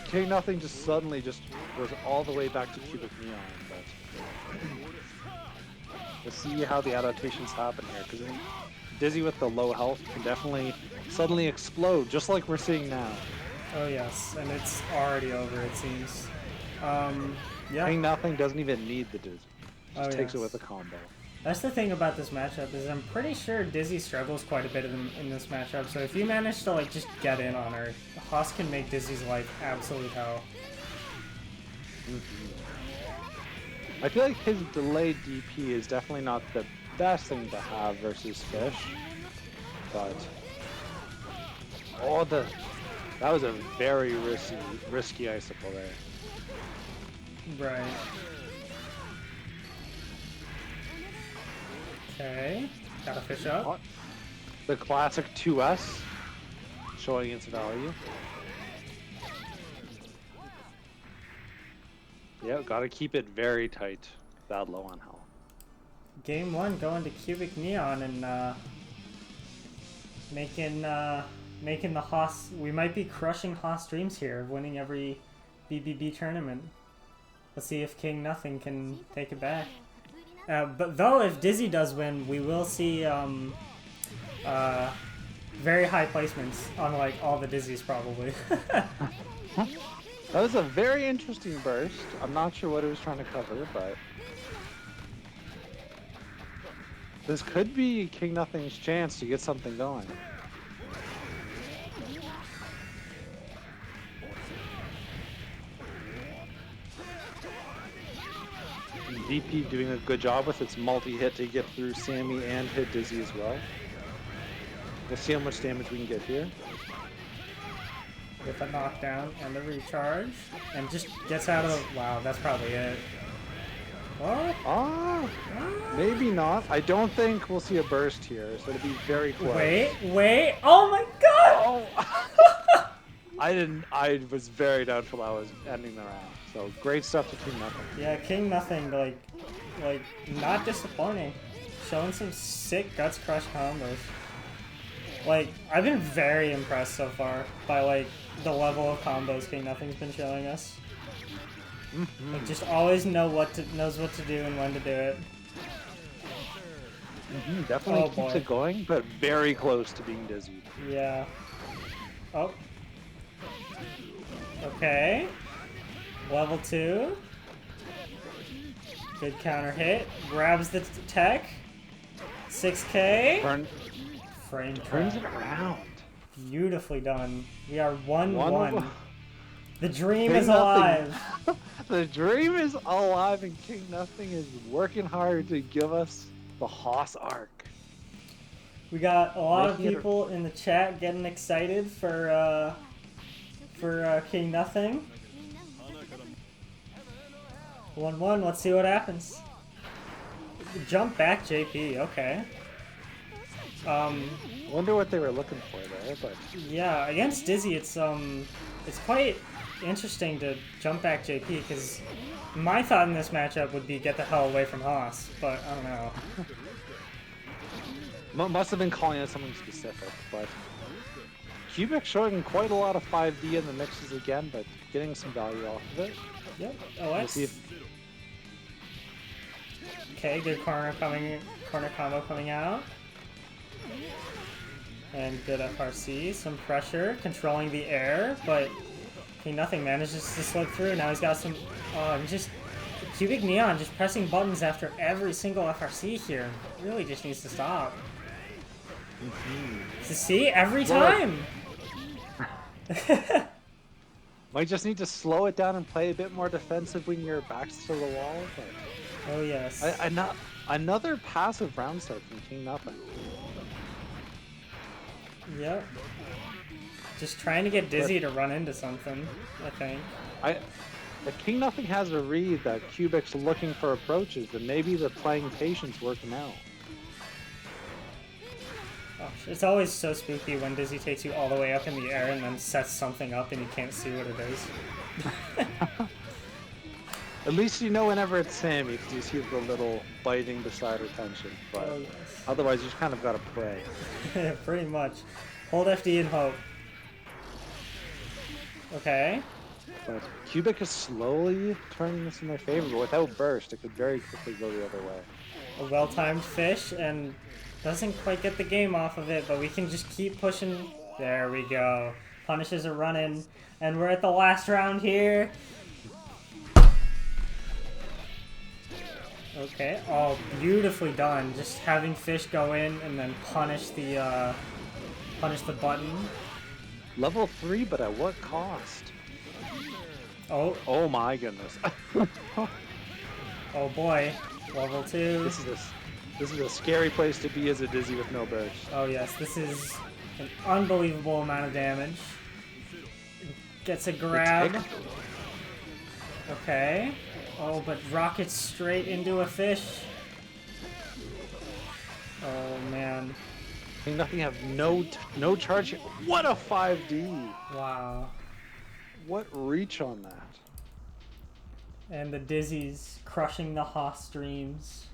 KingNothing just suddenly just goes all the way back to CubikNeon. But we'll see how the adaptations happen here, because Dizzy with the low health can definitely suddenly explode, just like we're seeing now. Oh yes, and it's already over, it seems. Yeah. KingNothing doesn't even need the Dizzy. Just takes it yes. with a combo. That's the thing about this matchup, is I'm pretty sure Dizzy struggles quite a bit in this matchup, so if you manage to like just get in on her, Haas can make Dizzy's life absolute hell. I feel like his delayed DP is definitely not the best thing to have versus Fish, but that was a very risky icicle there. Right. Okay, gotta fish up. The classic 2S showing its value. Yeah, gotta keep it very tight, that low on health. Game 1 going to CubikNeon and making the Haas. We might be crushing Haas dreams here, winning every BBB tournament. Let's see if KingNothing can take it back. But though, if Dizzy does win, we will see very high placements on like all the Dizzies probably. That was a very interesting burst. I'm not sure what it was trying to cover, but this could be KingNothing's chance to get something going. VP doing a good job with its multi-hit to get through Sammy and hit Dizzy as well. We'll see how much damage we can get here. With a knockdown and a recharge. And just gets out of the... Wow, that's probably it. What? Ah, maybe not. I don't think we'll see a burst here, so it'll be very close. Wait. Oh my god! Oh! I was very doubtful I was ending the round. So great stuff to KingNothing. Yeah, KingNothing, like, not disappointing. Showing some sick Guts Crush combos. Like, I've been very impressed so far by, like, the level of combos KingNothing's been showing us. Like, just always knows what to do and when to do it. Definitely keeps it going, but very close to being dizzy. Yeah. Oh. Okay. Level 2. Good counter hit. Grabs the tech. 6K. Frame Turns trap. it around. Beautifully done. We are 1-1. 1-1. The dream is alive. The dream is alive, and KingNothing is working hard to give us the Haas arc. We got a lot of people in the chat getting excited for KingNothing. 1-1. Let's see what happens. Jump back, JP. Okay. Wonder what they were looking for there, but Yeah, against Dizzy, it's quite interesting to jump back JP, because my thought in this matchup would be get the hell away from Haas, but I don't know. must have been calling it something specific. But Kubik showing quite a lot of 5D in the mixes again, but getting some value off of it. Yep. We'll see if Okay, good corner combo coming out. And good FRC, some pressure, controlling the air, but KingNothing manages to slip through. Now he's got some, just CubikNeon just pressing buttons after every single FRC here. Really just needs to stop. To see every time. Might just need to slow it down and play a bit more defensive when your back's to the wall. But Oh yes. another passive round start from KingNothing. Yep. Just trying to get Dizzy to run into something, I think. If KingNothing has a read that Kubik's looking for approaches, then maybe the playing patience working out. Gosh, it's always so spooky when Dizzy takes you all the way up in the air and then sets something up and you can't see what it is. At least you know whenever it's Sammy, because you see the little biting beside her tension. But Oh, yes. otherwise, you just kind of gotta pray. Pretty much. Hold FD and hope. Okay. But Kubik is slowly turning this in their favor, but without burst, it could very quickly go the other way. A well-timed fish, and doesn't quite get the game off of it, but we can just keep pushing. There we go. Punishes are running, and we're at the last round here. Okay. Oh, beautifully done. Just having fish go in and then punish the button. Level 3, but at what cost? Oh. Oh my goodness. Oh boy. Level 2. This is a scary place to be as a Dizzy with no burst. Oh yes, this is an unbelievable amount of damage. Gets a grab. Okay. Oh, but rockets straight into a fish. Oh man. KingNothing have no charge here. What a 5D! Wow. What reach on that? And the Dizzy's crushing the Haas dreams.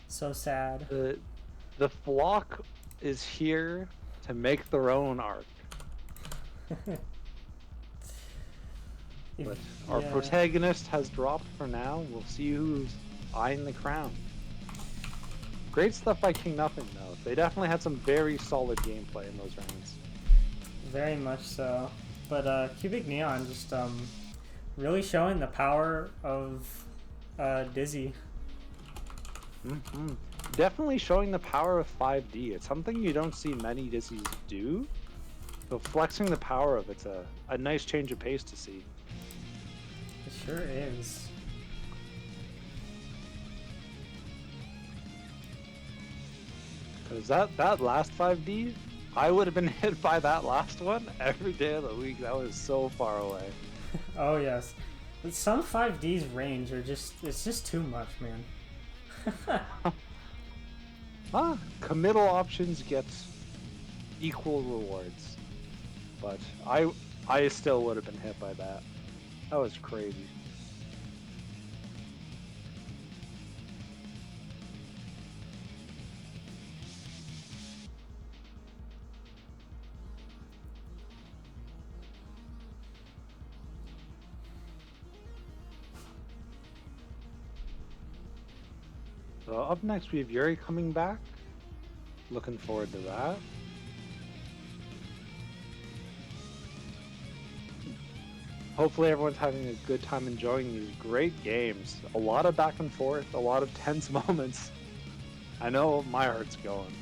So sad. The flock is here to make their own arc. But our protagonist has dropped for now. We'll see who's eyeing the crown. Great stuff by KingNothing, though. They definitely had some very solid gameplay in those rounds. Very much so. But CubikNeon just really showing the power of Dizzy. Definitely showing the power of 5D. It's something you don't see many Dizzies do. So flexing the power of it's a nice change of pace to see. It sure is. Because that last 5D, I would have been hit by that last one every day of the week. That was so far away. Oh yes. But some 5D's range are it's just too much, man. Committal options gets equal rewards. But I still would have been hit by that. That was crazy. So up next we have Yurrie coming back. Looking forward to that. Hopefully everyone's having a good time enjoying these great games. A lot of back and forth, a lot of tense moments. I know my heart's going.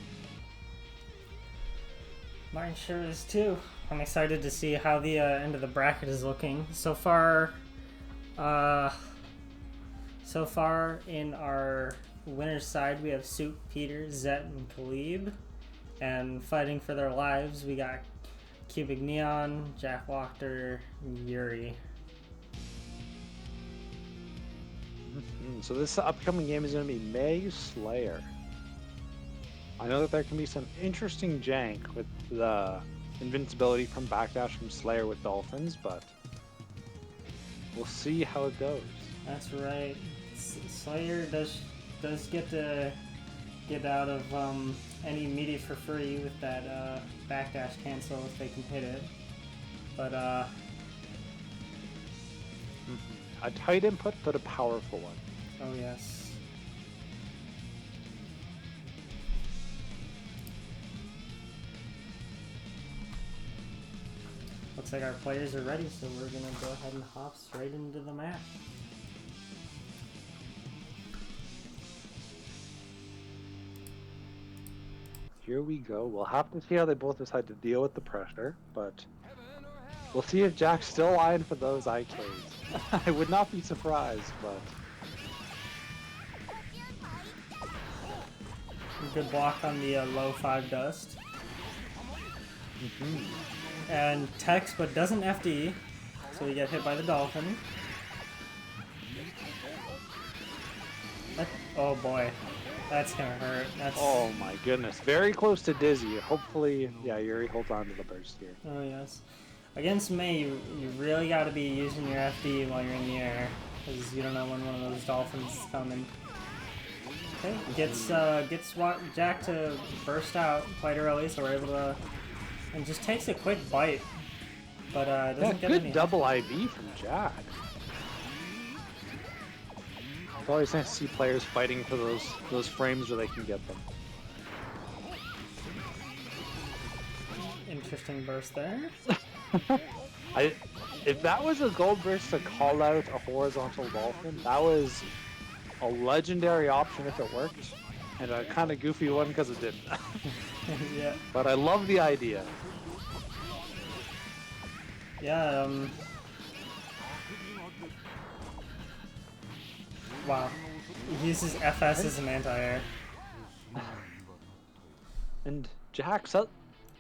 Mine sure is too. I'm excited to see how the end of the bracket is looking. So far in our winner's side, we have Soup, Peter, Zett, and Caleeb. And fighting for their lives, we got CubikNeon, JackWachter, and Yurrie. So this upcoming game is going to be May Slayer. I know that there can be some interesting jank with the invincibility from backdash from Slayer with Dolphins, but we'll see how it goes. That's right. Slayer does get to get out of any media for free with that backdash cancel if they can hit it. But a tight input, but a powerful one. Oh yes. Looks like our players are ready, so we're gonna go ahead and hop straight into the match. Here we go. We'll have to see how they both decide to deal with the pressure, but we'll see if Jack's still eyeing for those IKs. I would not be surprised, but... Good block on the low 5 dust. And Tex, but doesn't FD, so we get hit by the Dolphin. Oh boy, that's gonna hurt. Oh my goodness, very close to Dizzy. Hopefully, yeah, Yurrie holds on to the burst here. Oh yes. Against May, you really got to be using your FD while you're in the air, because you don't know when one of those Dolphins is coming. Okay, gets Jack to burst out quite early, so we're able to, and just takes a quick bite, but doesn't get good any. double IV from Jack. It's always nice to see players fighting for those frames where they can get them. Interesting burst there. If that was a gold burst to call out a horizontal Dolphin, that was a legendary option if it worked, and a kind of goofy one because it didn't. Yeah. But I love the idea. Yeah, wow. He uses FS as an anti-air. And Jack's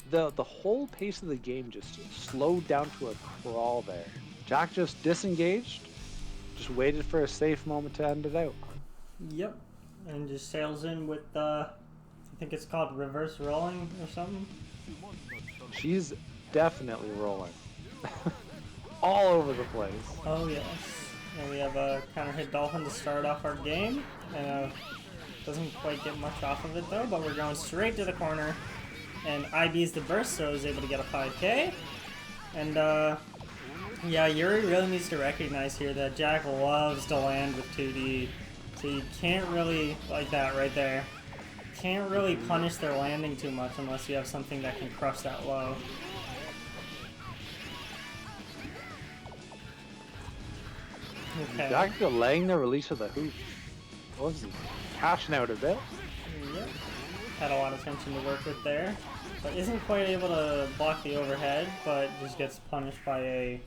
the whole pace of the game just slowed down to a crawl there. Jack just disengaged, just waited for a safe moment to end it out. Yep, and just sails in with I think it's called reverse rolling or something. She's definitely rolling. All over the place. Oh yes. And we have a counter hit Dolphin to start off our game. And doesn't quite get much off of it though, but we're going straight to the corner. And IB's the burst, so is able to get a 5k. And yeah, Yurrie really needs to recognize here that Jack loves to land with 2D. So you can't really, like that right there, can't really punish their landing too much unless you have something that can crush that low. Okay. Jack delaying the release of the hoop. Was cashing out a bit. Yep. Had a lot of tension to work with there, but isn't quite able to block the overhead, but just gets punished by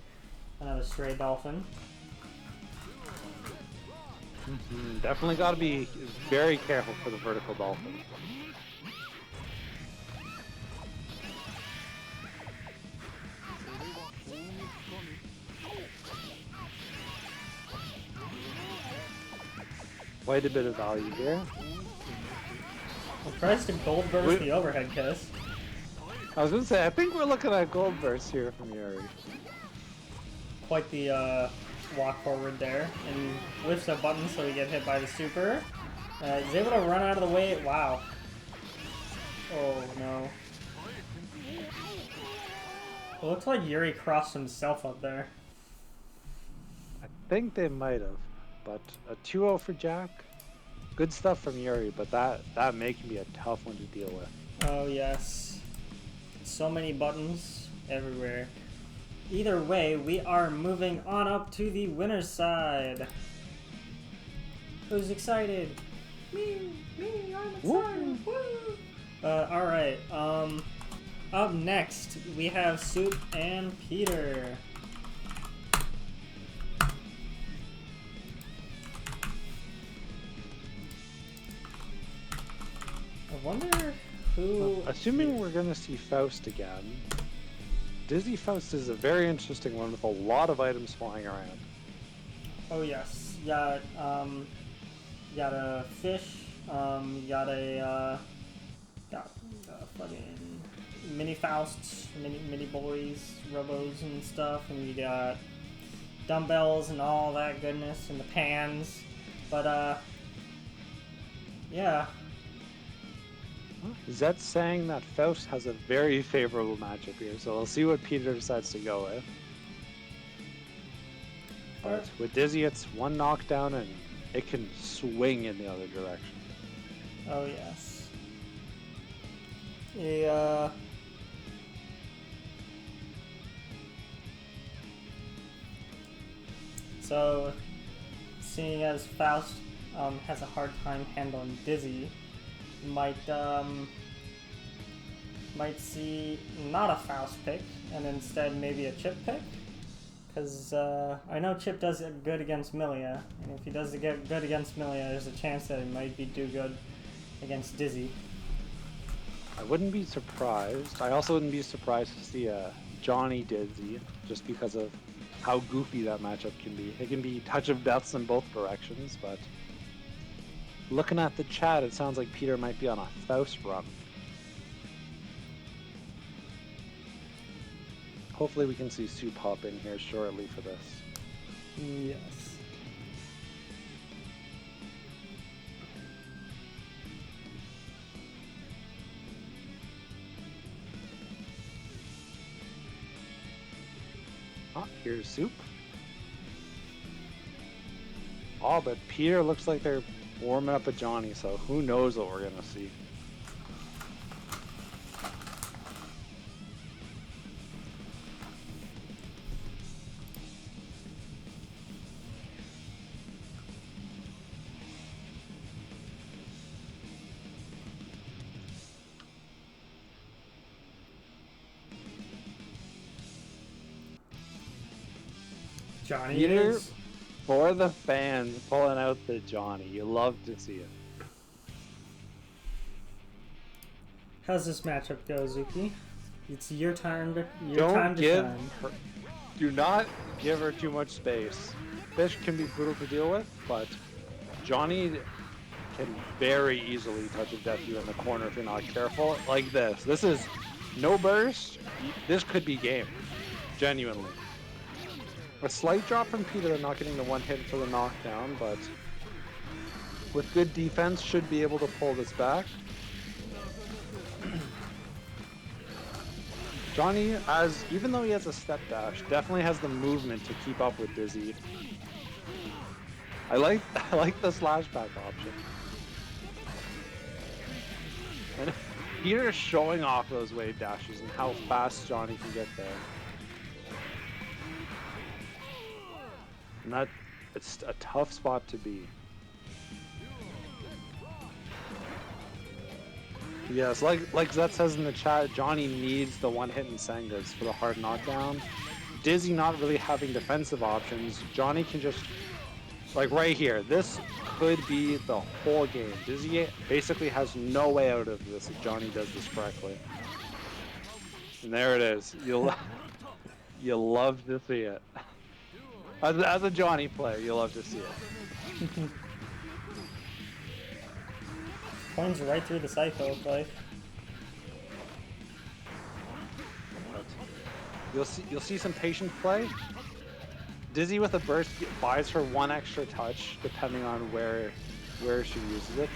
another stray Dolphin. Definitely got to be very careful for the vertical Dolphin. Quite a bit of value here. Well, tries to gold burst the overhead kiss. I was gonna say, I think we're looking at gold burst here from Yurrie. Quite the walk forward there, and whiffs a button so he gets hit by the super. He's able to run out of the way. Wow. Oh no. It looks like Yurrie crossed himself up there. I think they might have, but a 2-0 for Jack. Good stuff from Yurrie, but that may be a tough one to deal with. Oh yes. So many buttons everywhere. Either way, we are moving on up to the winner's side. Who's excited? Me, I'm excited. Woo! Alright, up next, we have Soup and Peter. I wonder who... Assuming we're going to see Faust again, Dizzy Faust is a very interesting one with a lot of items flying around. Oh yes, you got a fish, you got a, fucking mini Fausts, mini boys, robos and stuff, and you got dumbbells and all that goodness, and the pans, but yeah. Zett's saying that Faust has a very favorable matchup here, so we'll see what Peter decides to go with. But with Dizzy, it's one knockdown and it can swing in the other direction. Oh yes. Yeah. So, seeing as Faust has a hard time handling Dizzy, might see not a Faust pick, and instead maybe a Chip pick, because I know Chip does it good against Milia, and if he does get good against Milia, there's a chance that he might do good against Dizzy. I wouldn't be surprised. I also wouldn't be surprised to see a Johnny Dizzy, just because of how goofy that matchup can be. It can be touch of deaths in both directions, but looking at the chat, it sounds like Peter might be on a Faust run. Hopefully we can see Soup hop in here shortly for this. Yes. Ah, here's Soup. Oh, but Peter looks like they're warming up a Johnny, so who knows what we're gonna see. Johnny Peter, is. for the fans, pulling out the Johnny. You love to see it. How's this matchup go, Zuki? It's your time to Don't give shine. her, do not give her too much space. Fish can be brutal to deal with, but Johnny can very easily touch a death you in the corner if you're not careful. Like this. This is no burst. This could be game. Genuinely. A slight drop from Peter, not getting the one hit for the knockdown, but with good defense should be able to pull this back. Johnny, even though he has a step dash, definitely has the movement to keep up with Dizzy. I like the slash back option. And Peter's showing off those wave dashes and how fast Johnny can get there. And it's a tough spot to be. Yes, like Zet says in the chat, Johnny needs the one-hit and Sengas for the hard knockdown. Dizzy not really having defensive options. Johnny can just, like right here, this could be the whole game. Dizzy basically has no way out of this if Johnny does this correctly. And there it is. You'll love to see it. As a Johnny player, you'll love to see it. Coins right through the cycle, it's like. You'll see some patient play. Dizzy with a burst buys her one extra touch depending on where she uses it,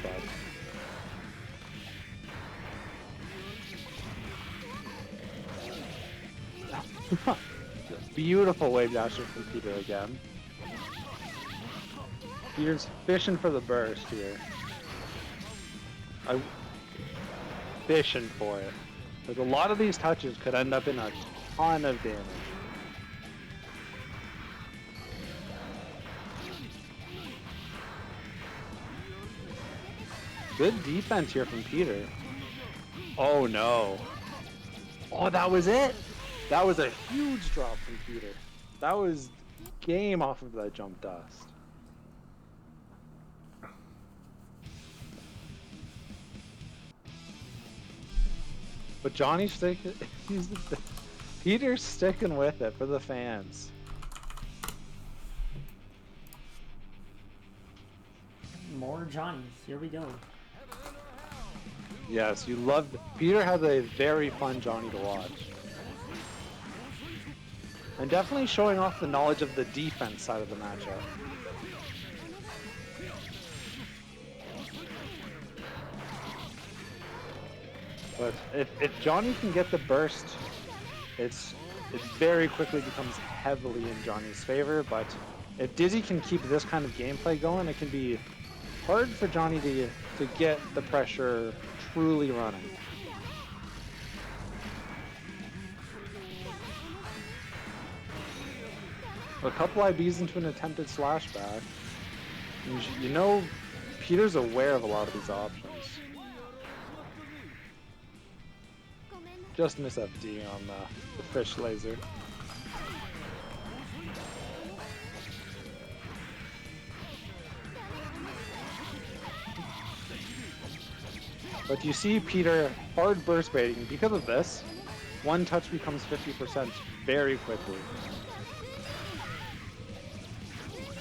but beautiful wave dasher from Peter again. Peter's fishing for the burst here. Fishing for it. Because a lot of these touches could end up in a ton of damage. Good defense here from Peter. Oh no. Oh, that was it? That was a huge drop from Peter. That was game off of that jump dust. But Johnny's sticking. Peter's sticking with it for the fans. More Johnnies. Here we go. Yes, you love. Peter has a very fun Johnny to watch. And definitely showing off the knowledge of the defense side of the matchup. But if Johnny can get the burst, it very quickly becomes heavily in Johnny's favor. But if Dizzy can keep this kind of gameplay going, it can be hard for Johnny to get the pressure truly running. A couple IBs into an attempted slashback. You know, Peter's aware of a lot of these options. Just miss FD on the fish laser. But you see Peter hard burst baiting. Because of this, one touch becomes 50% very quickly.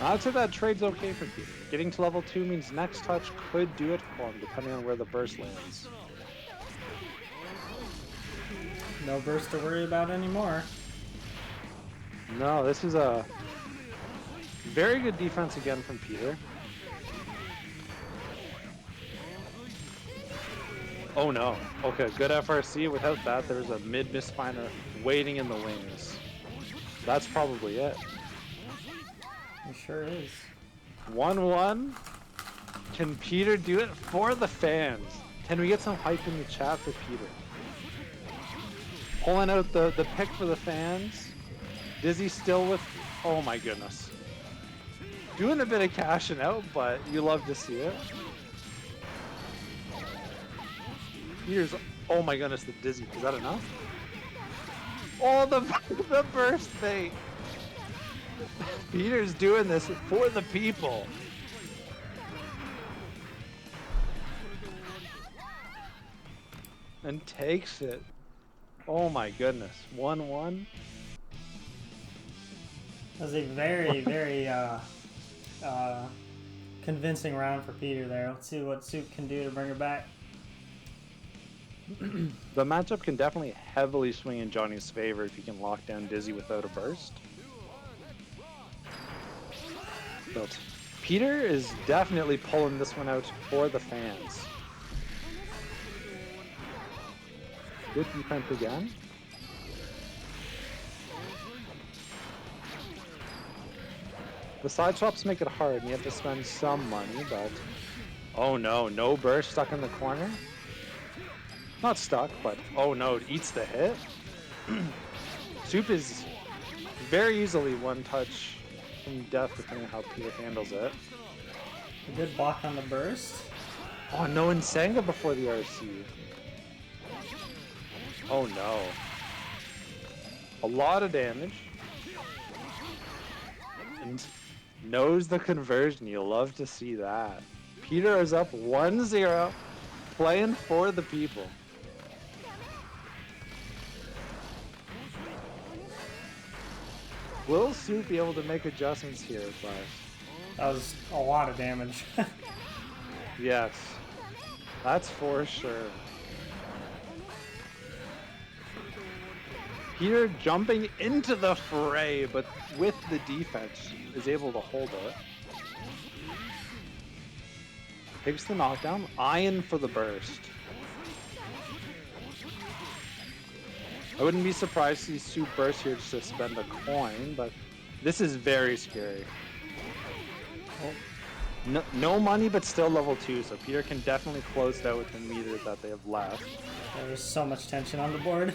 I'd say that trade's okay for Peter. Getting to level 2 means next touch could do it for him, depending on where the burst lands. No burst to worry about anymore. No, this is a very good defense again from Peter. Oh no. Okay, good FRC. Without that, there's a mid misspiner waiting in the wings. That's probably it. It sure is. 1-1. Can Peter do it for the fans? Can we get some hype in the chat for Peter? Pulling out the pick for the fans. Dizzy still with... Oh my goodness. Doing a bit of cashing out, but you love to see it. Peter's... Oh my goodness, the Dizzy. Is that enough? Oh, the burst bait. Peter's doing this for the people. And takes it. Oh my goodness. 1-1. That was a very, very convincing round for Peter there. Let's see what Soup can do to bring her back. The matchup can definitely heavily swing in Johnny's favor if he can lock down Dizzy without a burst. But Peter is definitely pulling this one out for the fans. Good defense again. The side swaps make it hard and you have to spend some money, but... Oh no, no burst stuck in the corner. Not stuck, but oh no, it eats the hit. Soup is very easily one touch from death depending on how Peter handles it. A good block on the burst. Oh no, Nsanga before the RC. Oh no. A lot of damage. And knows the conversion. You'll love to see that. Peter is up 1-0, playing for the people. Will Soup be able to make adjustments here, but... That was a lot of damage. Yes. That's for sure. Peter jumping into the fray, but with the defense is able to hold it. Takes the knockdown, eyeing for the burst. I wouldn't be surprised to see Soup burst here just to spend a coin, but this is very scary. Oh. No money, but still level 2, so Peter can definitely close it out with the meters that they have left. There's so much tension on the board.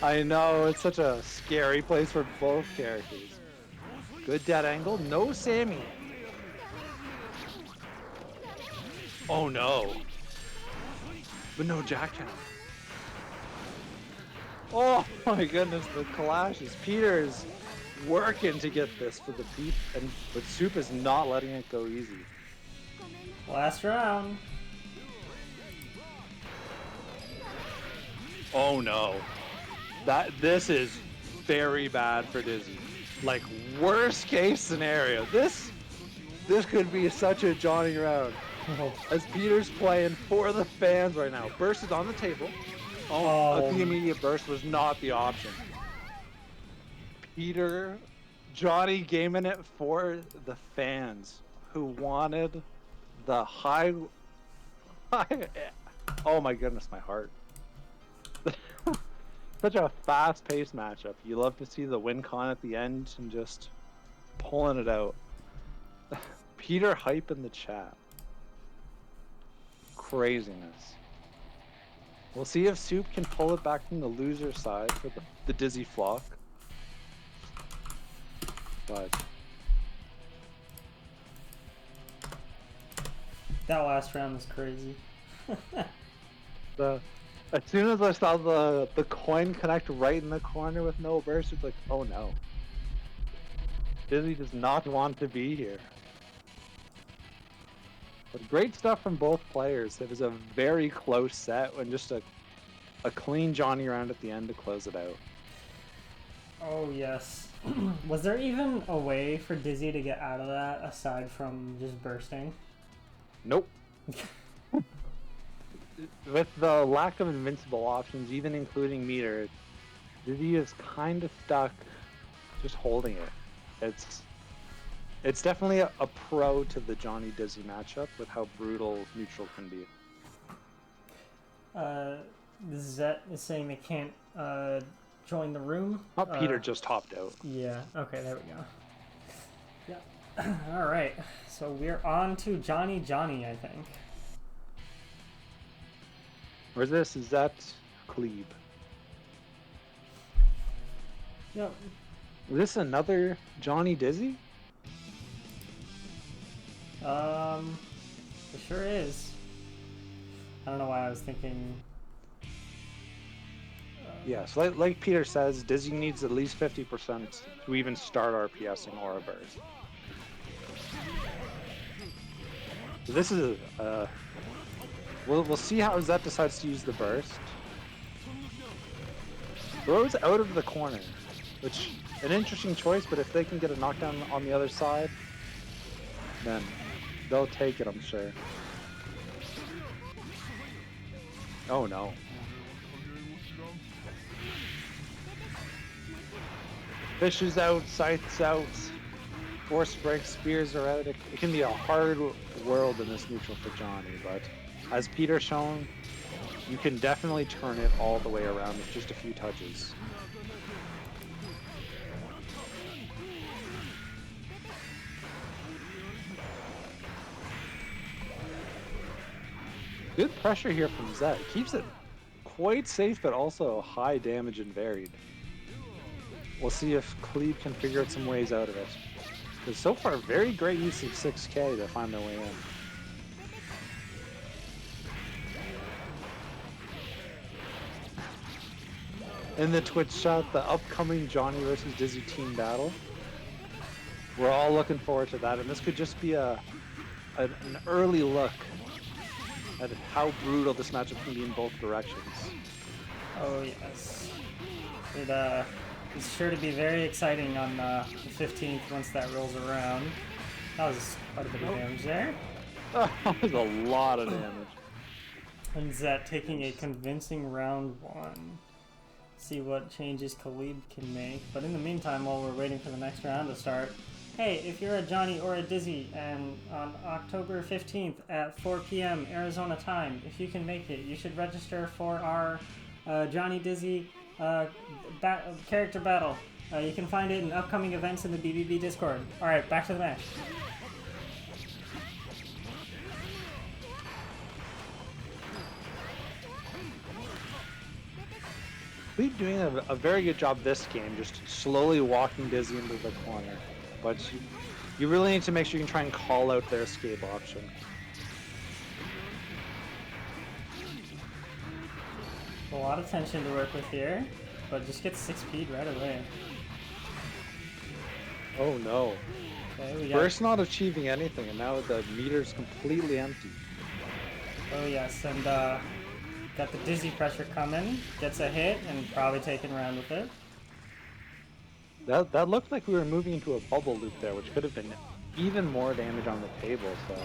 I know, it's such a scary place for both characters. Good dead angle, no Sammy. Oh no. But no Jackhammer. Oh my goodness, the clashes. Peter is working to get this for the beat, but Soup is not letting it go easy. Last round. Oh no. This is very bad for Dizzy. Like, worst case scenario. This could be such a Johnny round. Oh. As Peter's playing for the fans right now. Burst is on the table. Oh, the immediate burst was not the option. Peter, Johnny gaming it for the fans who wanted the high. Oh my goodness, my heart. Such a fast-paced matchup. You love to see the win con at the end and just pulling it out. Peter hype in the chat. Craziness. We'll see if Soup can pull it back from the loser side for the Dizzy flock. But that last round was crazy. As soon as I saw the coin connect right in the corner with no burst, it's like, oh no. Dizzy does not want to be here. But great stuff from both players. It was a very close set and just a clean Johnny round at the end to close it out. Oh yes. Was there even a way for Dizzy to get out of that aside from just bursting? Nope. With the lack of invincible options, even including meter, Dizzy is kind of stuck just holding it. It's definitely a pro to the Johnny Dizzy matchup with how brutal neutral can be. TheZett is saying they can't join the room. Oh, Peter just hopped out. Yeah, okay, there we go. Yeah. Alright, so we're on to Johnny, I think. Where's this? Is that Caleeb? Yep. Is this another Johnny Dizzy? It sure is. I don't know why I was thinking. Yes, like Peter says, Dizzy needs at least 50% to even start RPSing or a burst. So this is we'll see how Zett decides to use the burst. Throws out of the corner, which an interesting choice, but if they can get a knockdown on the other side, then they'll take it, I'm sure. Oh no. Fishes out, scythes out, force break, spears are out. It can be a hard world in this neutral for Johnny, but as Peter's shown, you can definitely turn it all the way around with just a few touches. Good pressure here from Zett. Keeps it quite safe, but also high damage and varied. We'll see if Caleeb can figure out some ways out of it. Because so far, very great use of 6K to find their way in. In the Twitch chat, the upcoming Johnny versus Dizzy team battle. We're all looking forward to that, and this could just be an early look at how brutal this matchup can be in both directions. Oh yes. It's sure to be very exciting on the 15th once that rolls around. That was quite a bit of damage there. That was a lot of damage. And Zett taking a convincing round 1. See what changes Caleeb can make. But in the meantime, while we're waiting for the next round to start, hey, if you're a Johnny or a Dizzy, and on October 15th at 4 p.m. Arizona time, if you can make it, you should register for our Johnny Dizzy character battle. You can find it in upcoming events in the BBB Discord. Alright, back to the match. We're doing a very good job this game, just slowly walking Dizzy into the corner. But you really need to make sure you can try and call out their escape option. A lot of tension to work with here, but just get 6P'd right away. Oh no. Okay, we got... First not achieving anything, and now the meter's completely empty. Oh yes, and got the Dizzy pressure coming, gets a hit, and probably taken around with it. That looked like we were moving into a bubble loop there, which could have been even more damage on the table, so...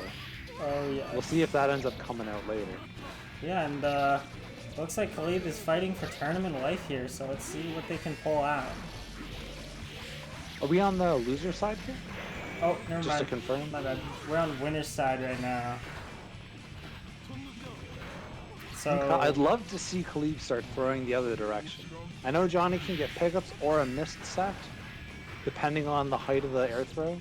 Oh yeah. We'll see if that ends up coming out later. Yeah, and looks like Caleeb is fighting for tournament life here, so let's see what they can pull out. Are we on the loser side here? Oh, never mind. Just to confirm? My bad. We're on winner's side right now. So I'd love to see Caleeb start throwing the other direction. I know Johnny can get pickups or a missed set, depending on the height of the air throw.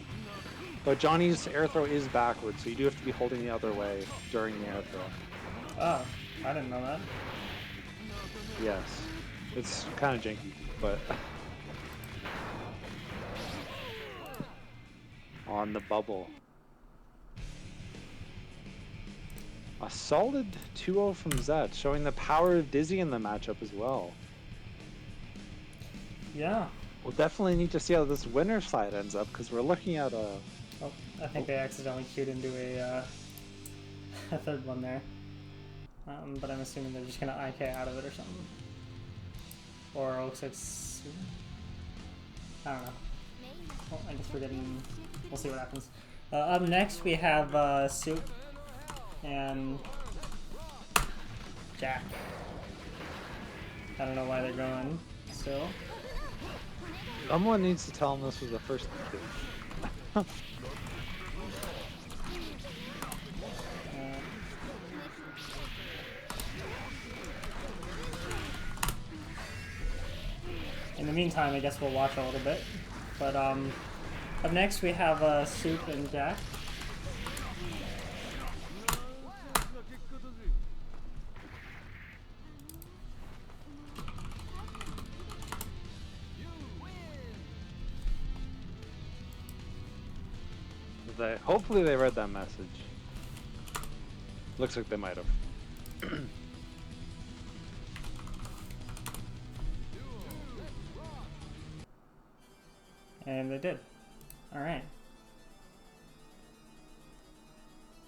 But Johnny's air throw is backwards, so you do have to be holding the other way during the air throw. Oh, I didn't know that. Yes. It's kind of janky, but... on the bubble. A solid 2-0 from Zett, showing the power of Dizzy in the matchup as well. Yeah. We'll definitely need to see how this winner side ends up, because we're looking at a... Oh, I think they accidentally queued into a third one there. But I'm assuming they're just going to IK out of it or something. Or it looks like... I don't know. Well, I guess we're getting... We'll see what happens. Up next we have Soup and Jack. I don't know why they're going still. Someone needs to tell them this was the first two. In the meantime, I guess we'll watch a little bit. But up next we have Soup and Jack. Hopefully they read that message. Looks like they might have. And they did. Alright.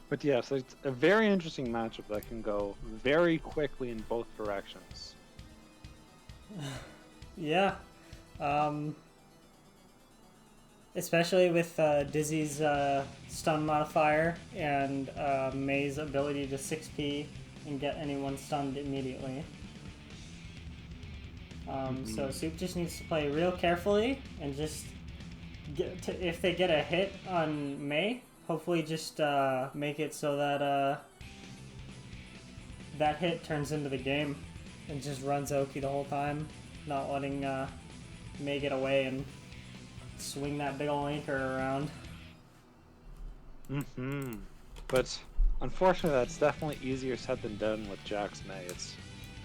But yes, it's a very interesting matchup that can go very quickly in both directions. Yeah. Especially with Dizzy's stun modifier and May's ability to 6P and get anyone stunned immediately. So Soup just needs to play real carefully and just get to, if they get a hit on May, hopefully just make it so that that hit turns into the game and just runs Oki the whole time, not letting May get away and swing that big ol' anchor around. But unfortunately, that's definitely easier said than done with Jack's May. It's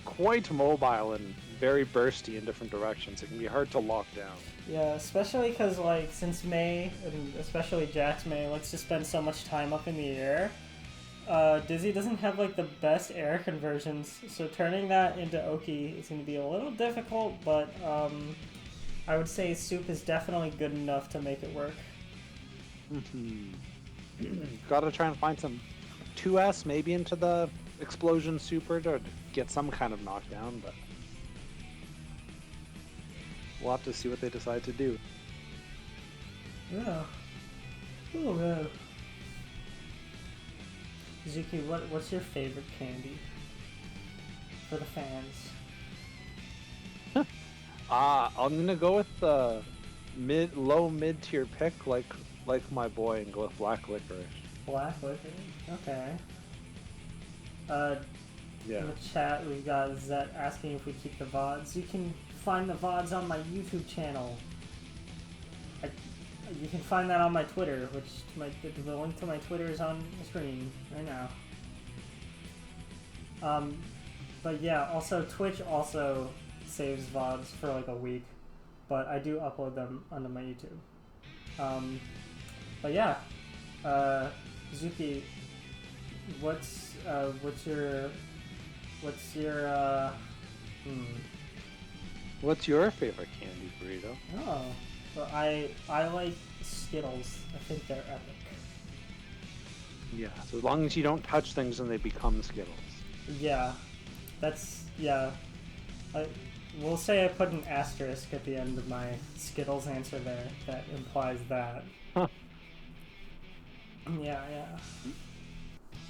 quite mobile and very bursty in different directions. It can be hard to lock down. Yeah, especially because, like, since May, and especially Jack's May, likes to spend so much time up in the air, Dizzy doesn't have, like, the best air conversions, so turning that into Oki is going to be a little difficult, but I would say Soup is definitely good enough to make it work. Gotta try and find some 2S maybe into the explosion super to get some kind of knockdown, but we'll have to see what they decide to do. Yeah. Oh man. Zuki, what's your favorite candy for the fans? I'm gonna go with the low mid tier pick, like my boy, and go with black licorice. Black licorice. Okay. Yeah. In the chat, we've got ZackWachter asking if we keep the VODs. You can find the VODs on my YouTube channel. You can find that on my Twitter, which the link to my Twitter is on the screen right now. But yeah, also Twitch also saves VODs for like a week, but I do upload them onto my YouTube. But yeah, Zuki, what's your favorite candy, Burrito? Oh, well, I like Skittles. I think they're epic. Yeah, so as long as you don't touch things and they become Skittles. Yeah, we'll say I put an asterisk at the end of my Skittles answer there. That implies that. Huh. Yeah.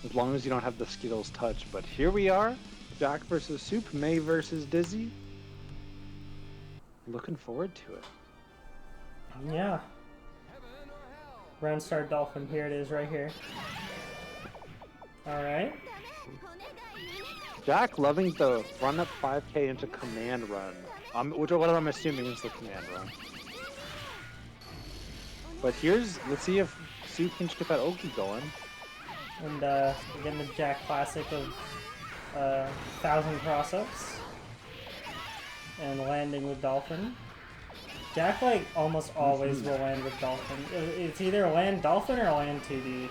As long as you don't have the Skittles touch. But here we are, Jack versus Soup, May versus Dizzy. Looking forward to it. Yeah. Round Star Dolphin, here it is right here. Alright. Jack loving the run up 5k into command run. Which what I'm assuming is the command run. But let's see if Soup can get that Oki going. And again, the Jack classic of 1,000 cross-ups. And landing with Dolphin. Jack, like, almost always will land with Dolphin. It's either land Dolphin or land 2D.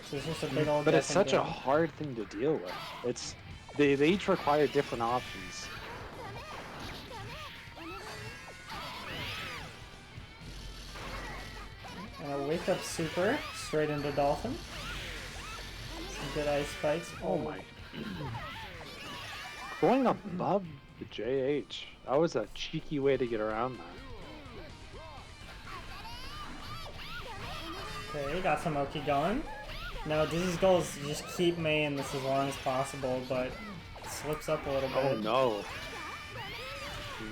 So it's just a big old But it's such game. a hard thing to deal with. They each require different options. And a wake up super straight into Dolphin. Some good ice spikes. Oh my. Going above the JH. That was a cheeky way to get around that. Okay, got some Oki going. Now Dizzy's goal is to just keep May in this as long as possible, but it slips up a little bit. Oh no.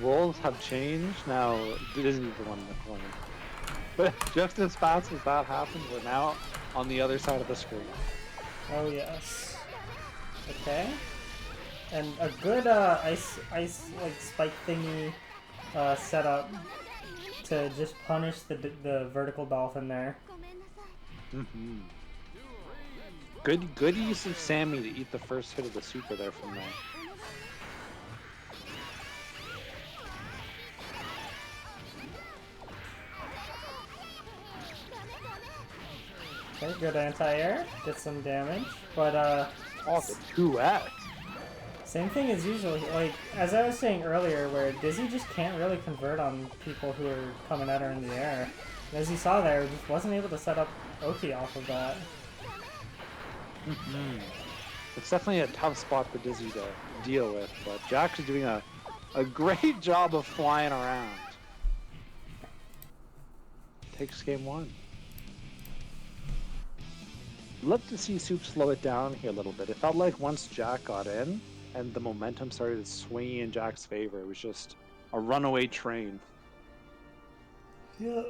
Roles have changed. Now Dizzy's the one in the corner. But just as fast as that happened, we're now on the other side of the screen. Oh yes. Okay. And a good ice like spike thingy setup to just punish the vertical dolphin there. Mm-hmm. Good use of Sammy to eat the first hit of the super there from there. Okay, good anti-air, get some damage, but Oh, the 2x. same thing as usual. Like as I was saying earlier, where Dizzy just can't really convert on people who are coming at her in the air. And as you saw there, just wasn't able to set up Oki off of that. Mm-hmm. It's definitely a tough spot for Dizzy to deal with, but Jack is doing a great job of flying around. Takes game one. Love to see Soup slow it down here a little bit. It felt like once Jack got in and the momentum started swinging in Jack's favor, it was just a runaway train. Yeah.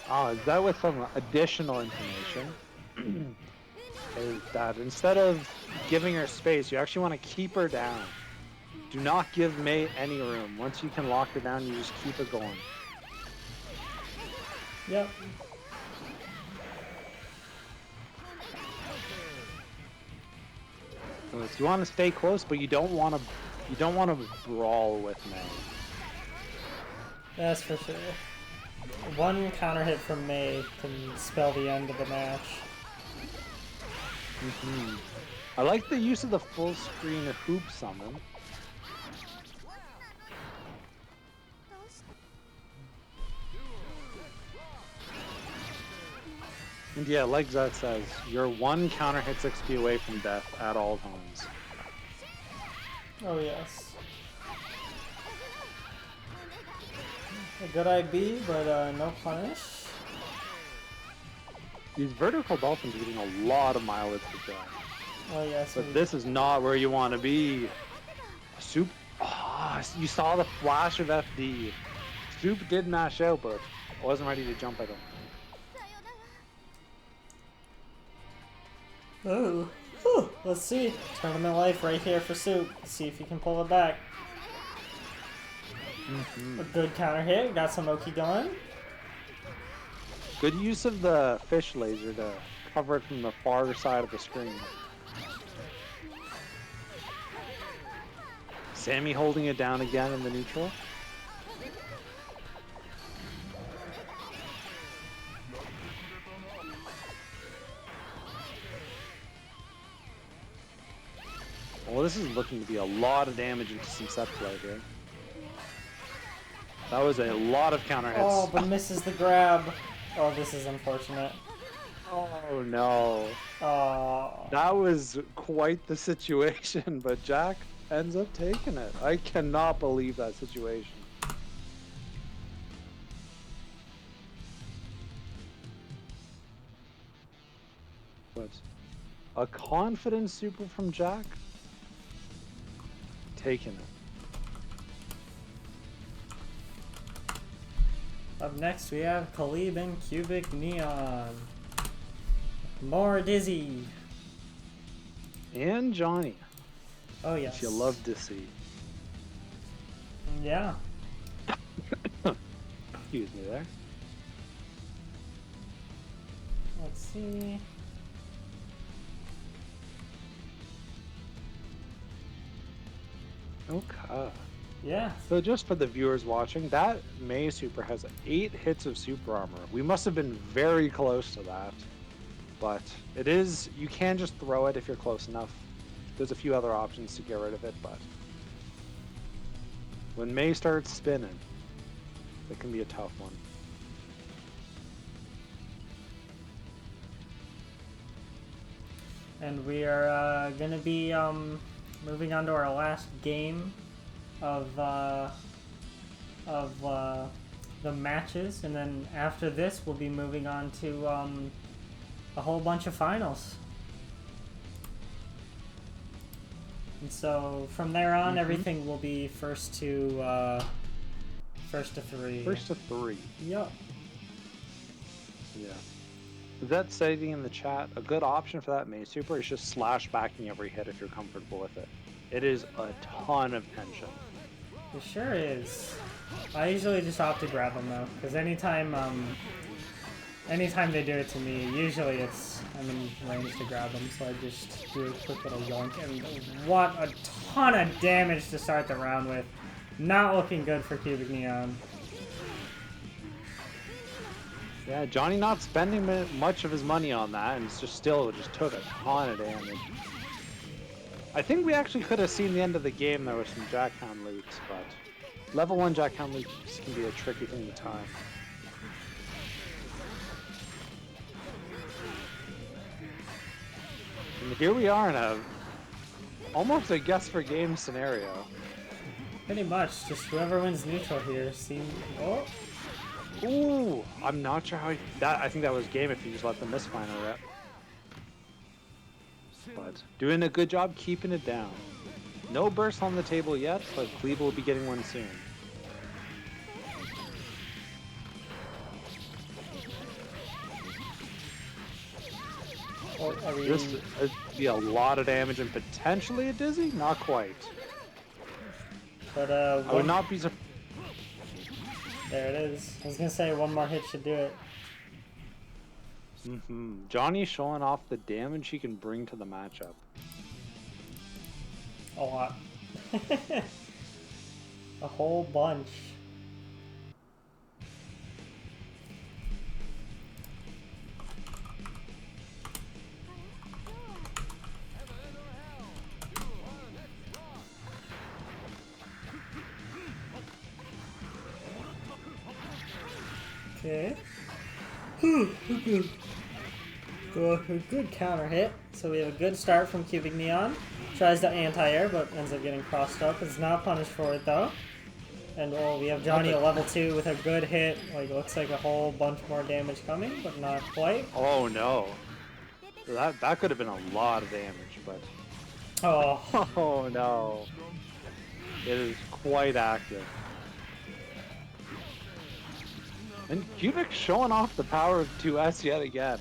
Oh, is that with some additional information? Is that instead of giving her space, you actually want to keep her down. Do not give May any room. Once you can lock her down, you just keep her going. Yep. So you want to stay close, but you don't want to brawl with May. That's for sure. One counter hit from May can spell the end of the match. Mm-hmm. I like the use of the full screen hoop summon. And yeah, like Zett says, you're one counter hit XP away from death at all times. Oh yes. A good IB, but no punish. These vertical dolphins are getting a lot of mileage for Jack. Oh yes. But this is not where you want to be. Soup. Oh, you saw the flash of FD. Soup did mash out, but wasn't ready to jump at him. Ooh. Whew. Let's see. Tournament life right here for Soup. See if he can pull it back. A good counter hit. Got some Oki going. Good use of the fish laser to cover it from the far side of the screen. Sammy holding it down again in the neutral. Well, this is looking to be a lot of damage into some set play here. That was a lot of counter hits. Oh, but misses the grab. Oh, this is unfortunate. Oh no. Oh. That was quite the situation, but Jack ends up taking it. I cannot believe that situation. But a confident super from Jack. Taking it. Up next, we have Caleeb and CubikNeon. More Dizzy. And Johnny. Oh, yes. Which you love to see. Yeah. Excuse me there. Let's see. Okay. Yeah. So just for the viewers watching, that May Super has 8 hits of super armor. We must have been very close to that. But it is, you can just throw it if you're close enough. There's a few other options to get rid of it, but when May starts spinning, it can be a tough one. And we are going to be moving on to our last game of the matches, and then after this we'll be moving on to a whole bunch of finals. And so from there on, everything will be first to 3. First to 3. Yup. Yeah. That saying in the chat, a good option for that May Super is just slash backing every hit if you're comfortable with it. It is a ton of tension. It sure is. I usually just opt to grab them though, because anytime they do it to me, usually I'm in range to grab them, so I just do a quick little yoink, and what a ton of damage to start the round with. Not looking good for CubikNeon. Yeah, Johnny not spending much of his money on that, and it's just still just took a ton of damage. I think we actually could have seen the end of the game. There was some Jackhound loops, but level 1 Jackhound loops can be a tricky thing to time. And here we are in almost a guess for game scenario. Pretty much, just whoever wins neutral here seems. Oh. Ooh, I'm not sure how I think that was game if you just let the misfinder rip. But doing a good job keeping it down. No burst on the table yet, but Caleeb will be getting one soon. Oh, This would be a lot of damage and potentially a dizzy? Not quite. But I would not be surprised. there it is. I was gonna say one more hit should do it. Johnny's showing off the damage he can bring to the matchup. A lot. A whole bunch. Okay. A good counter hit. So we have a good start from CubikNeon. Tries to anti-air, but ends up getting crossed up. It's not punished for it though. And oh, we have Johnny at level 2 with a good hit. Like, looks like a whole bunch more damage coming, but not quite. Oh no. That could have been a lot of damage, but Oh, oh no. It is quite active. And Kubik showing off the power of 2S yet again.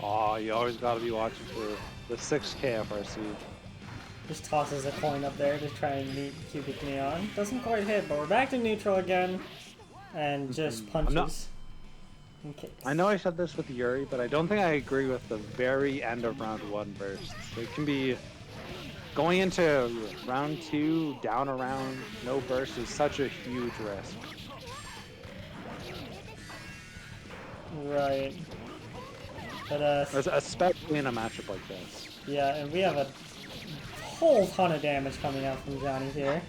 Oh, you always gotta be watching for the 6K FRC. just tosses a coin up there to try and meet CubikNeon. Doesn't quite hit, but we're back to neutral again. And just punches. And kicks. I know I said this with Yurrie, but I don't think I agree with the very end of round 1 bursts. It can be going into round 2, down around, no burst is such a huge risk. Right. But Especially in a matchup like this. yeah, and we have a whole ton of damage coming out from Johnny here.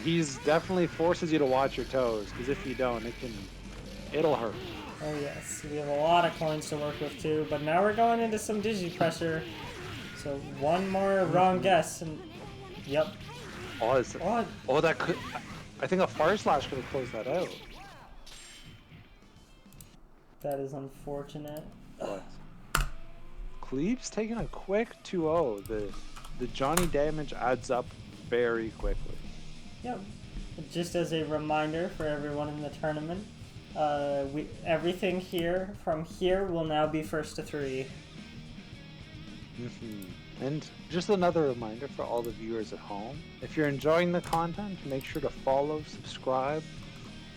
He's definitely forces you to watch your toes, because if you don't, it'll hurt. Oh yes, we have a lot of coins to work with too, but now we're going into some digi pressure. So one more wrong guess and yep. Oh, that could. I think a Fire Slash could have closed that out. That is unfortunate. But Caleeb's taking a quick 2-0. The Johnny damage adds up very quickly. Yep. Just as a reminder for everyone in the tournament, everything here from here will now be first to 3. And just another reminder for all the viewers at home, if you're enjoying the content, make sure to follow, subscribe,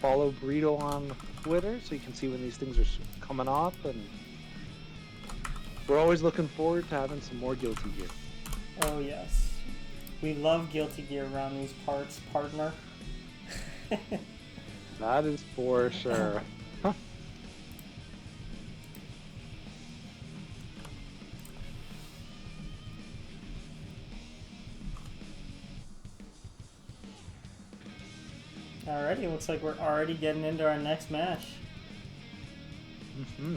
follow Burrito on Twitter so you can see when these things are coming up, and we're always looking forward to having some more Guilty Gear. Oh yes. We love Guilty Gear around these parts, partner. That is for sure. Alrighty, looks like we're already getting into our next match.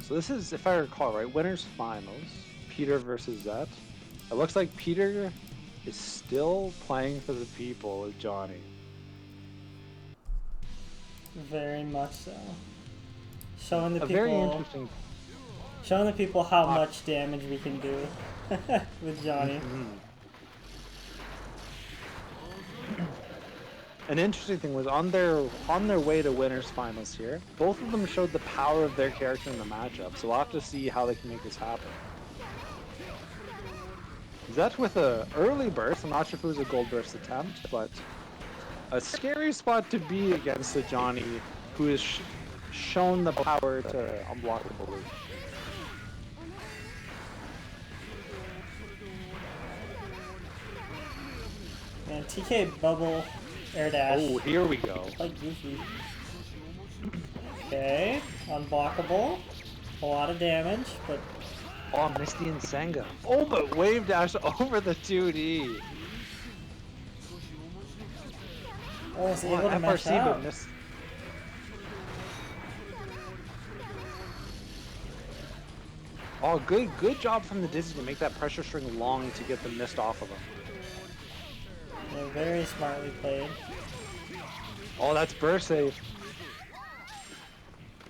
So this is, if I recall right, winners finals, Peter versus Zett. It looks like Peter is still playing for the people with Johnny. Very much so. Showing the people, very interesting. showing the people how much damage we can do with Johnny. An interesting thing was on their way to winners finals here, both of them showed the power of their character in the matchup, so we'll have to see how they can make this happen. Zett with a early burst, I'm not sure if it was a gold burst attempt, but a scary spot to be against the Johnny, who has shown the power to unblock the bully. And TK bubble air dash. Oh, here we go. Quite goofy. Okay, unblockable. A lot of damage, but Oh, Misty and Senga. Oh, but wave dash over the 2D. oh, it's able to match out. but missed. Oh, good job from the Dizzy to make that pressure string long to get the mist off of him. Yeah, very smartly played. Oh, that's burst safe.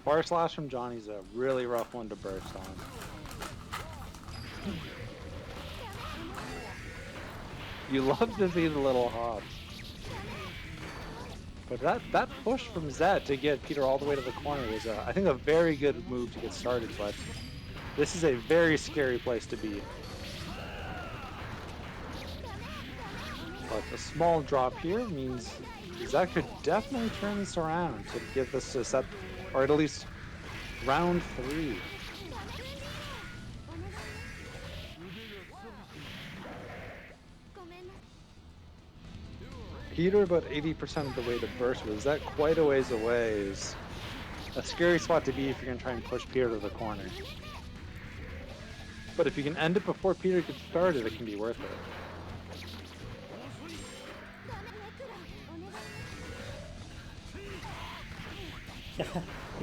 Fire Slash from Johnny's a really rough one to burst on. You love to see the little hops. But that push from Zett to get Peter all the way to the corner was, I think, a very good move to get started, but this is a very scary place to be. But a small drop here means Zett could definitely turn this around to get this to set, or at least round 3. Peter about 80% of the way to burst, but Zett quite a ways away is a scary spot to be if you're going to try and push Peter to the corner. But if you can end it before Peter gets started, it can be worth it.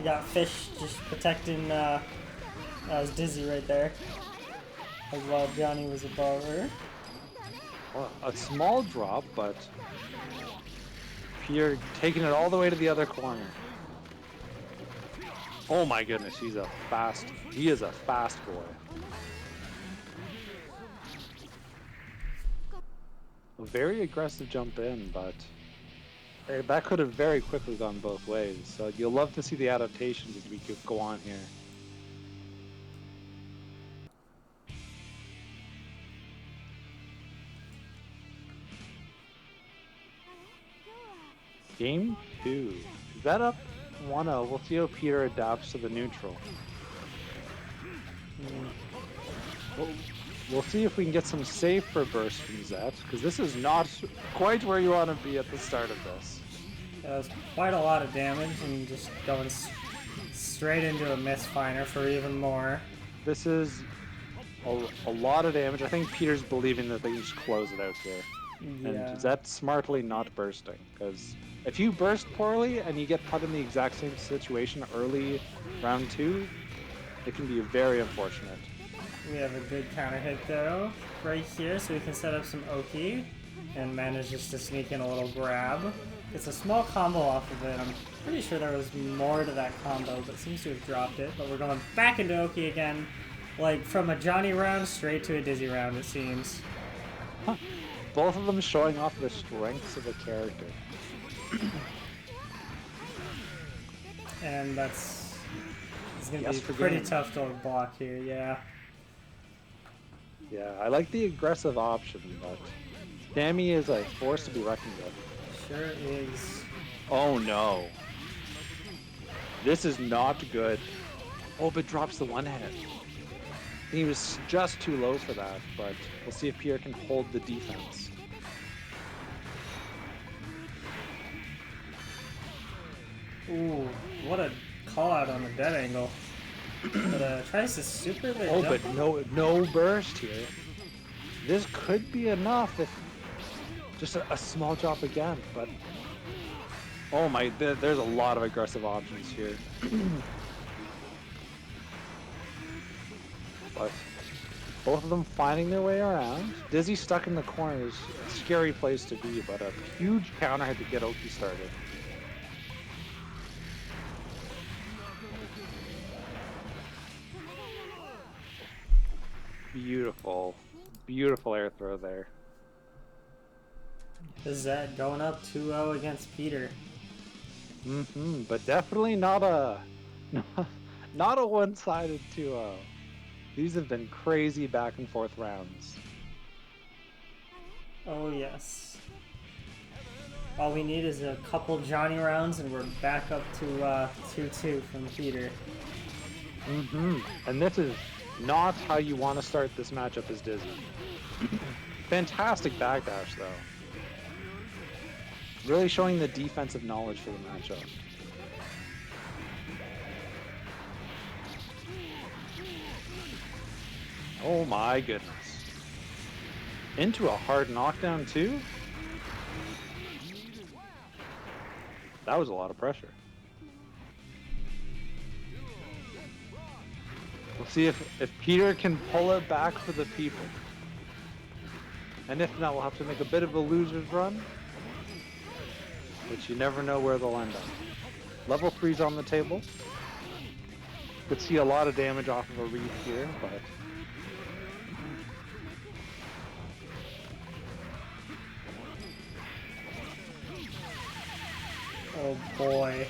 We got Fish just protecting his Dizzy right there. As well, Johnny was above her. Well, a small drop, but Peter taking it all the way to the other corner. Oh my goodness, he is a fast boy. A very aggressive jump in, but that could have very quickly gone both ways. So you'll love to see the adaptations as we could go on here. Game 2. Is that up 1-0? We'll see how Peter adapts to the neutral. We'll see if we can get some safer bursts from Zett, because this is not quite where you want to be at the start of this. That was quite a lot of damage and just going straight into a misfiner for even more. This is a lot of damage. I think Peter's believing that they can just close it out here. Yeah. And Zett smartly not bursting, because if you burst poorly and you get put in the exact same situation early round 2, it can be very unfortunate. We have a good counter hit though, right here, so we can set up some Oki and manage just to sneak in a little grab. It's a small combo off of it. I'm pretty sure there was more to that combo, but seems to have dropped it. But we're going back into Oki again, like from a Johnny round straight to a Dizzy round, it seems. Huh. Both of them showing off the strengths of a character. And it's gonna be pretty tough to block here, yeah. Yeah, I like the aggressive option, but Sammy is a force to be reckoned with. Sure is. Oh no. This is not good. Oh, but drops the one hit. He was just too low for that, but we'll see if Pierre can hold the defense. Ooh, what a call out on the dead angle. But tries to super the Oh, jump. but no burst here. This could be enough if just a small drop again, but oh my, there's a lot of aggressive options here. But both of them finding their way around. Dizzy stuck in the corner is a scary place to be, but a huge counter hit to get Oki started. Beautiful, beautiful air throw there. TheZett going up 2-0 against Peter. But definitely not a one-sided 2-0. These have been crazy back and forth rounds. Oh yes. All we need is a couple Johnny rounds and we're back up to 2-2 from Peter. And this is not how you want to start this matchup as Dizzy. Fantastic backdash though. Really showing the defensive knowledge for the matchup. Oh my goodness. Into a hard knockdown too? That was a lot of pressure. We'll see if Peter can pull it back for the people. And if not, we'll have to make a bit of a loser's run. But you never know where they'll end up. Level 3's on the table. Could see a lot of damage off of a read here, but Oh boy.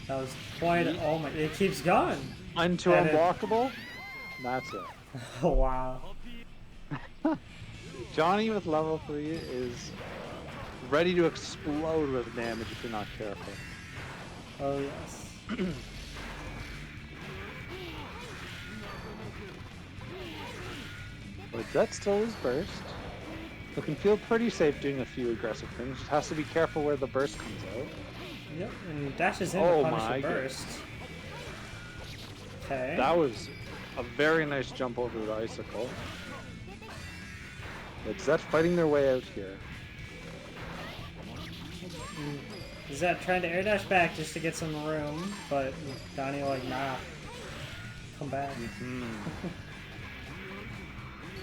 That was quite oh my, it keeps going. Unto unblockable? That's it. Oh wow. Johnny with level 3 is ready to explode with damage if you're not careful. Oh yes. But that still is burst. So can feel pretty safe doing a few aggressive things. Just has to be careful where the burst comes out. Yep, and dashes in Oh to punish my a burst. Okay. That was a very nice jump over the icicle. But Zett fighting their way out here. TheZett trying to air dash back just to get some room, but Donnie like, nah. Come back.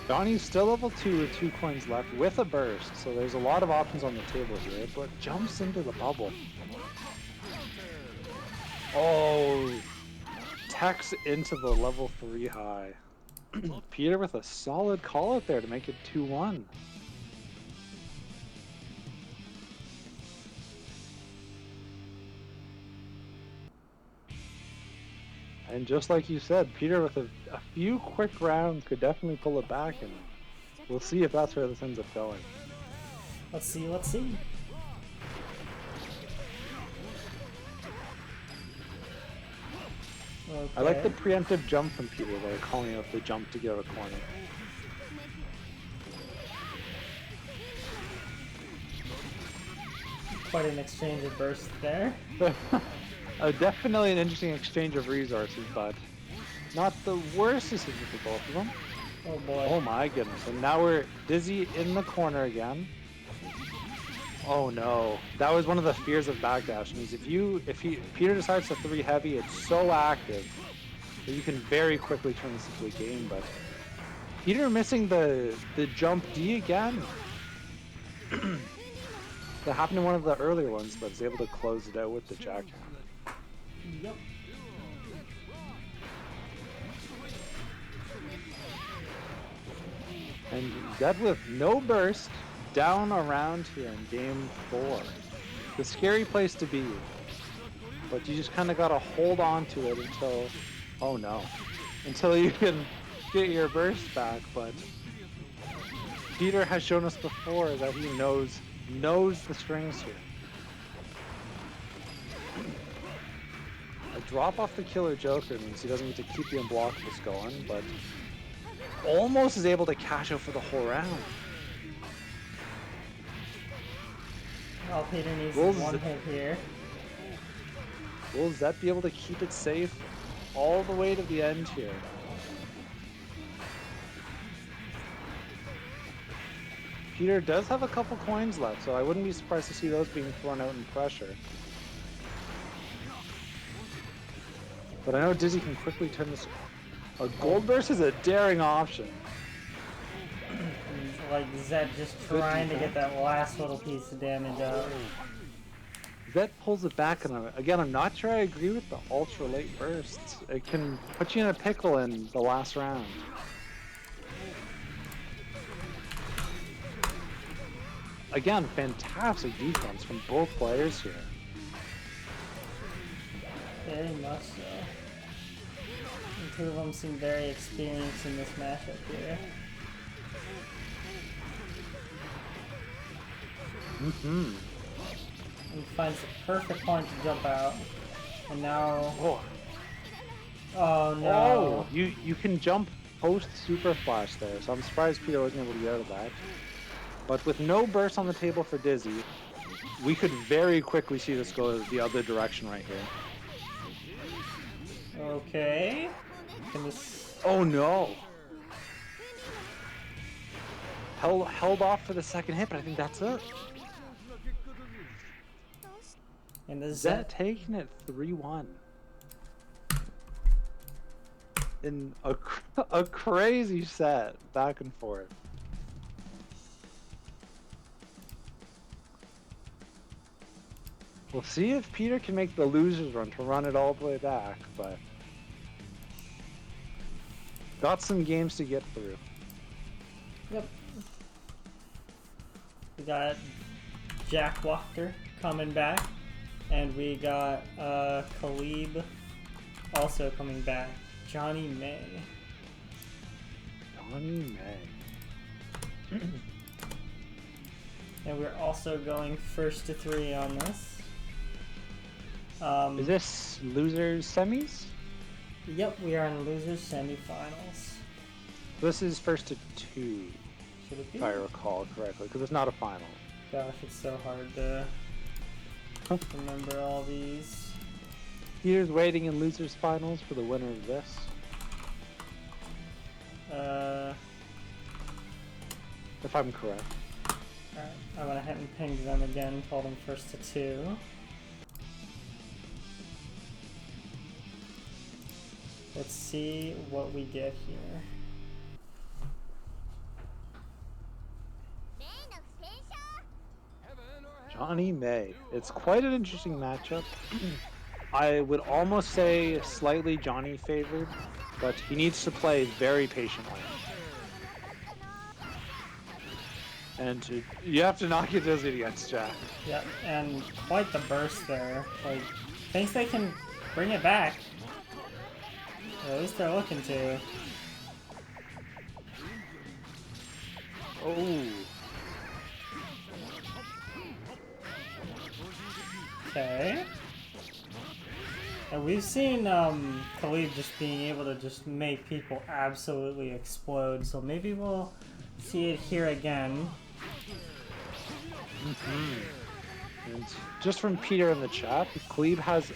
Donnie's still level 2 with 2 coins left with a burst, so there's a lot of options on the table here, but jumps into the bubble. Oh, techs into the level 3 high. Peter with a solid call out there to make it 2-1. And just like you said, Peter with a few quick rounds could definitely pull it back, and we'll see if that's where this ends up going. Let's see, let's see. Okay. I like the preemptive jump from Peter there, calling out the jump to get out of corner. Quite an exchange of bursts there. Definitely an interesting exchange of resources, but not the worst decision for both of them. Oh boy. Oh my goodness. And now we're Dizzy in the corner again. Oh no. That was one of the fears of backdashing, is if Peter decides to 3 heavy, it's so active that you can very quickly turn this into a game, but Peter missing the jump D again. That happened in one of the earlier ones, but is able to close it out with the jackhammer. Yep. And that with no burst, down around here in game 4. The scary place to be. But you just kind of got to hold on to it until, oh no, until you can get your burst back. But Peter has shown us before that he knows the strings here. A drop off the Killer Joker means he doesn't get to keep the unblockables going, but almost is able to cash out for the whole round. All Peter needs Will is one hit here. Will TheZett be able to keep it safe all the way to the end here? Peter does have a couple coins left, so I wouldn't be surprised to see those being thrown out in pressure. But I know Dizzy can quickly turn this. A gold burst is a daring option. Like Zed just trying to get that last little piece of damage out. Zed pulls it back, and again, I'm not sure I agree with the ultra late bursts. It can put you in a pickle in the last round. Again, fantastic defense from both players here. Very much so. The two of them seem very experienced in this matchup here. Mm-hmm. And finds the perfect point to jump out. And now... Oh no. Oh, you can jump post super flash there, so I'm surprised Peter wasn't able to get out of that. But with no burst on the table for Dizzy, we could very quickly see this go the other direction right here. Okay. Can this... Oh no! Held off for the second hit, but I think that's it. And the TheZett taking it 3-1. In a crazy set, back and forth. We'll see if Peter can make the loser's run to run it all the way back, but got some games to get through. Yep. We got JackWachter coming back, and we got Caleeb also coming back. Johnny May. Johnny May. And we're also going first to 3 on this. Is this losers semis? Yep, we are in losers semifinals. This is first to 2, Should it be? if I recall correctly, because it's not a final. Gosh, it's so hard to remember all these. Peter's waiting in losers finals for the winner of this. If I'm correct. Alright, I went ahead and pinged them again, told them first to 2. Let's see what we get here. Johnny May. It's quite an interesting matchup. I would almost say slightly Johnny favored, but he needs to play very patiently. And you have to knock your dizzy against Jack. Yep, and quite the burst there. Like, thinks they can bring it back. Or at least they're looking to. Oh. Okay. And we've seen Caleeb just being able to just make people absolutely explode, so maybe we'll see it here again. And just from Peter in the chat, Caleeb has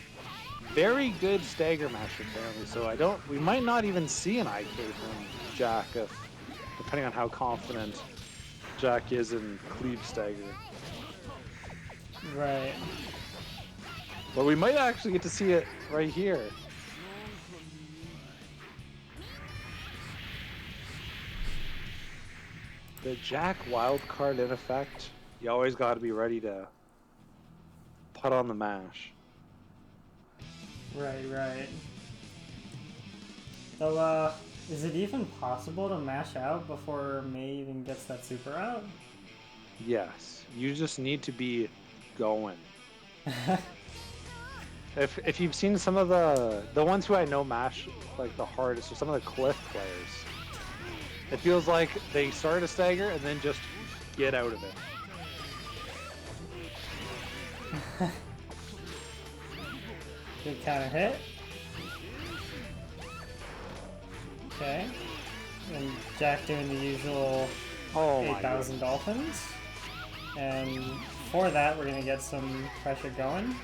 very good stagger master apparently, so we might not even see an IK from Jack depending on how confident Jack is in Caleeb stagger. Right. But we might actually get to see it right here. The Jack wildcard in effect, you always got to be ready to put on the mash. Right. So, is it even possible to mash out before May even gets that super out? Yes, you just need to be going. If you've seen some of the ones who I know mash like the hardest, or some of the cliff players, it feels like they start a stagger and then just get out of it. Good counter hit. Okay. And Jack doing the usual 8,000 dolphins. And for that, we're going to get some pressure going.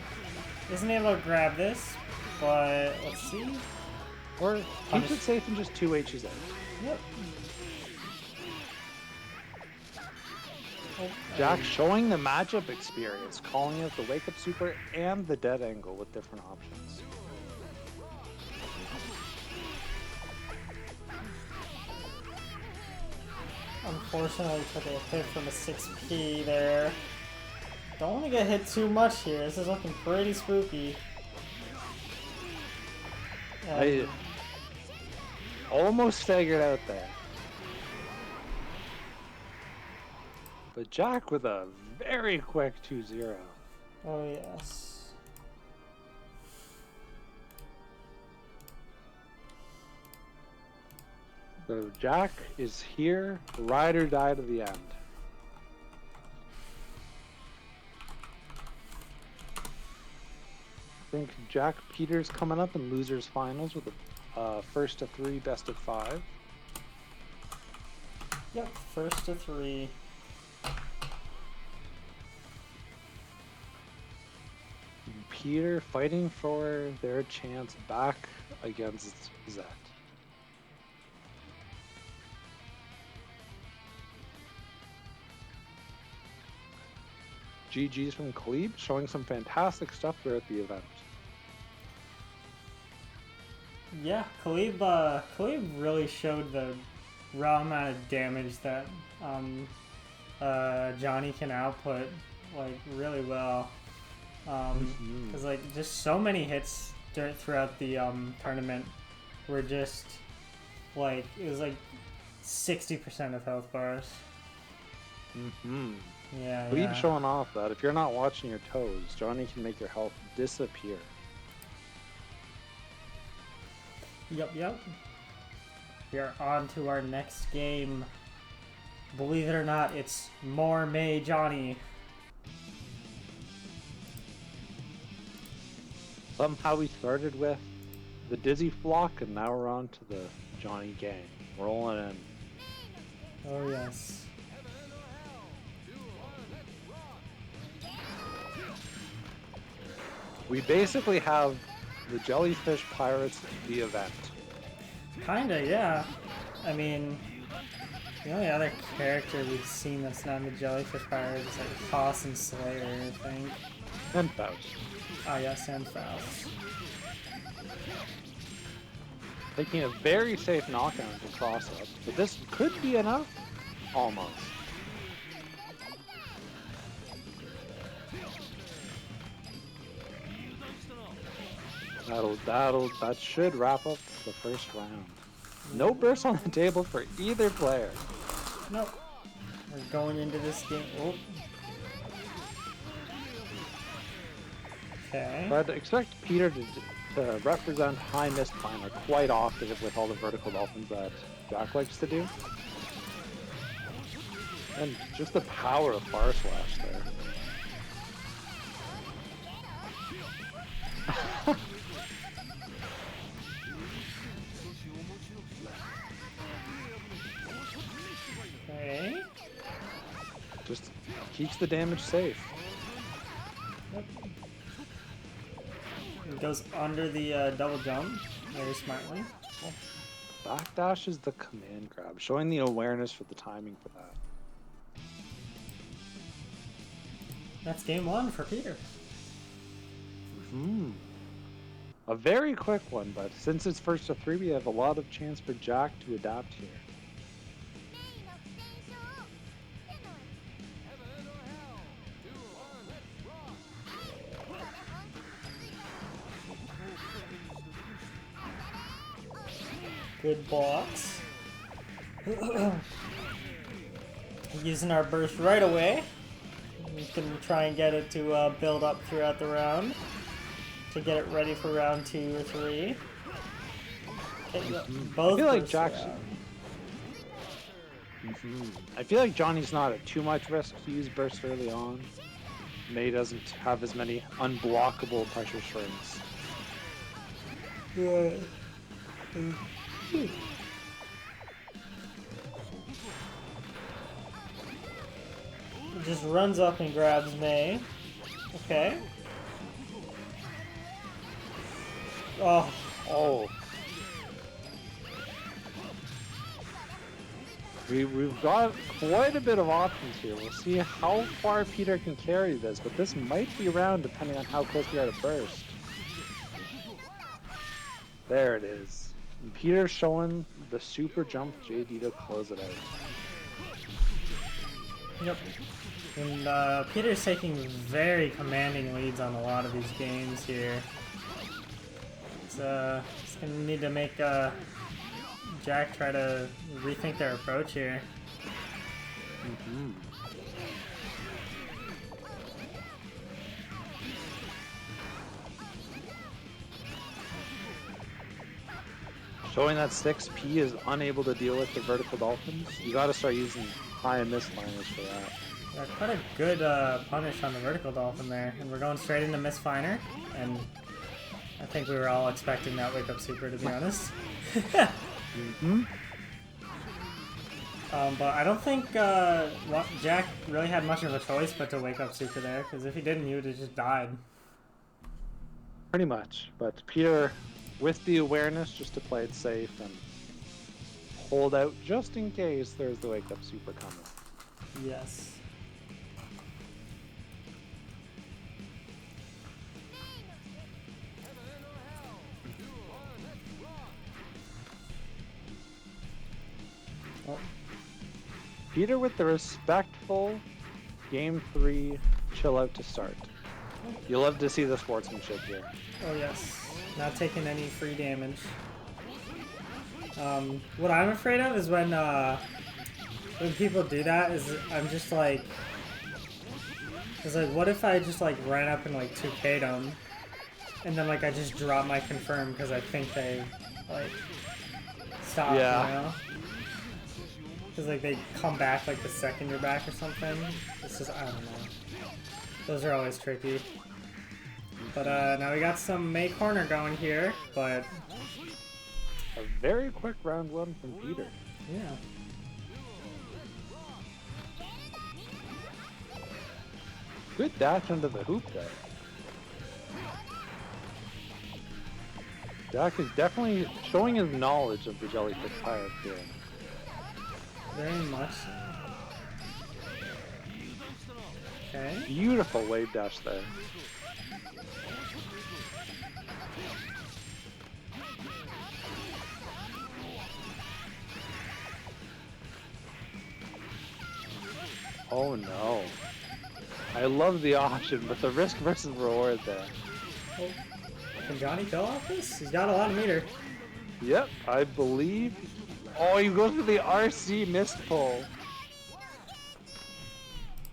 Isn't able to grab this, but let's see. Or keep it safe and just 2 H's out. Yep. Oh, Jack showing the matchup experience, calling out the wake up super and the dead angle with different options. Unfortunately, took a hit from a 6P there. Don't want to get hit too much here. This is looking pretty spooky. I almost staggered out there. But Jack with a very quick 2-0. Oh, yes. So Jack is here, ride or die to the end. I think Jack Peters coming up in losers finals with a first to 3, best of 5. Yep, first to 3. Peter fighting for their chance back against Zett. GG's from Caleeb, showing some fantastic stuff throughout the event. Yeah, Caleeb really showed the raw amount of damage that Johnny can output, like, really well. Because like just so many hits throughout the tournament were just like, it was like 60% of health bars. Yeah. Caleeb showing off that if you're not watching your toes, Johnny can make your health disappear. Yep. We are on to our next game. Believe it or not, it's more May Johnny. Somehow we started with the Dizzy flock and now we're on to the Johnny gang. Rolling in. Oh yes. We basically have the Jellyfish Pirates the event. Kinda, yeah. I mean, the only other character we've seen that's not in the Jellyfish Pirate is like Hoss and Slayer, I think. And Faust. Ah, yes, and Faust. Taking a very safe knockdown to cross up, but this could be enough. Almost. That should wrap up the first round. No burst on the table for either player. Nope. We're going into this game. Oh. Okay. But I'd expect Peter to represent high misclimber quite often with all the vertical dolphins that Jack likes to do. And just the power of Far Slash there. Okay. Just keeps the damage safe. Yep. It goes under the double jump very smartly. Backdash is the command grab, showing the awareness for the timing for that. That's game one for Peter. A very quick one, but since it's first to 3, we have a lot of chance for Jack to adapt here. Good blocks. Using our burst right away. We can try and get it to build up throughout the round to get it ready for round 2 or 3. Both I feel like bursts Jackson. I feel like Johnny's not at too much risk to use burst early on. May doesn't have as many unblockable pressure strings. Yeah. Just runs up and grabs May. Okay. Oh. We've got quite a bit of options here. We'll see how far Peter can carry this, but this might be around depending on how close we are to burst. There it is. And Peter's showing the super jump JD to close it out. Yep. And Peter's taking very commanding leads on a lot of these games here. It's gonna need to make Jack try to rethink their approach here. Showing that 6P is unable to deal with the vertical dolphins. You gotta start using high and miss liners for that. Yeah, quite a good punish on the vertical dolphin there. And we're going straight into Miss Finer. And I think we were all expecting that wake up super, to be honest. But I don't think Jack really had much of a choice but to wake up super there, because if he didn't, he would have just died. Pretty much, but Peter, with the awareness just to play it safe and hold out just in case there's the wake up super coming. Yes. Peter with the respectful game 3 chill out to start. You love to see the sportsmanship here. Oh yes, not taking any free damage. What I'm afraid of is when people do that is I'm just like, it's like, what if I just like ran up and like 2K'd them, and then like I just drop my confirm because I think they like stop, yeah. You know? Because like they come back like the second you're back or something. It's just, I don't know. Those are always tricky. But now we got some May corner going here, but a very quick round 1 from Peter. Yeah. Good dash under the hoop there. Jack is definitely showing his knowledge of the jellyfish pirate here. Very much so. Okay. Beautiful wave dash there. Oh no. I love the option, but the risk versus reward there. Oh, can Johnny kill off this? He's got a lot of meter. Yep, I believe. Oh, he goes for the RC missed pull.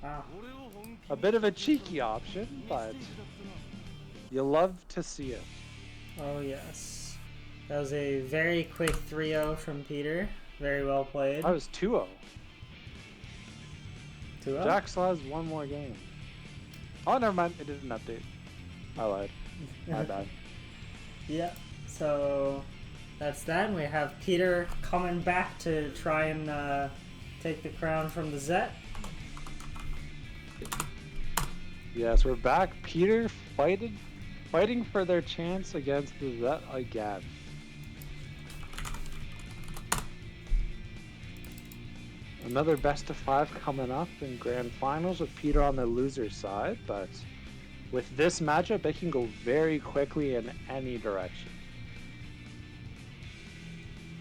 Wow. A bit of a cheeky option, but you love to see it. Oh yes. That was a very quick 3-0 from Peter. Very well played. I was 2-0. 2-0? Jack still has one more game. Oh, never mind. It didn't update. I lied. My bad. Yeah. So that's that. And we have Peter coming back to try and take the crown from TheZett. Yes, we're back. Peter fighting for their chance against TheZett again. Another best of 5 coming up in grand finals with Peter on the loser side, but with this matchup, it can go very quickly in any direction.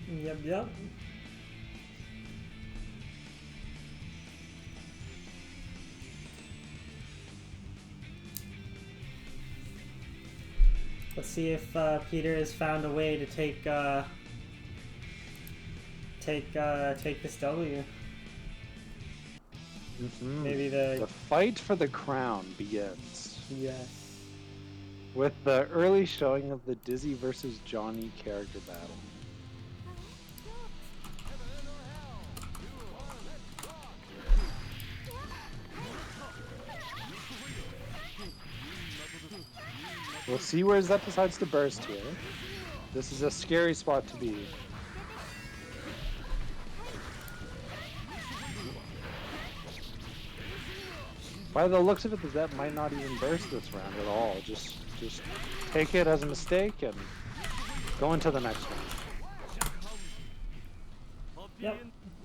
Yep. Let's see if Peter has found a way to take this W. Maybe The fight for the crown begins. Yes. With the early showing of the Dizzy versus Johnny character battle. We'll see where Zett decides to burst here. This is a scary spot to be. By the looks of it, TheZett might not even burst this round at all. Just take it as a mistake and go into the next one. Yep.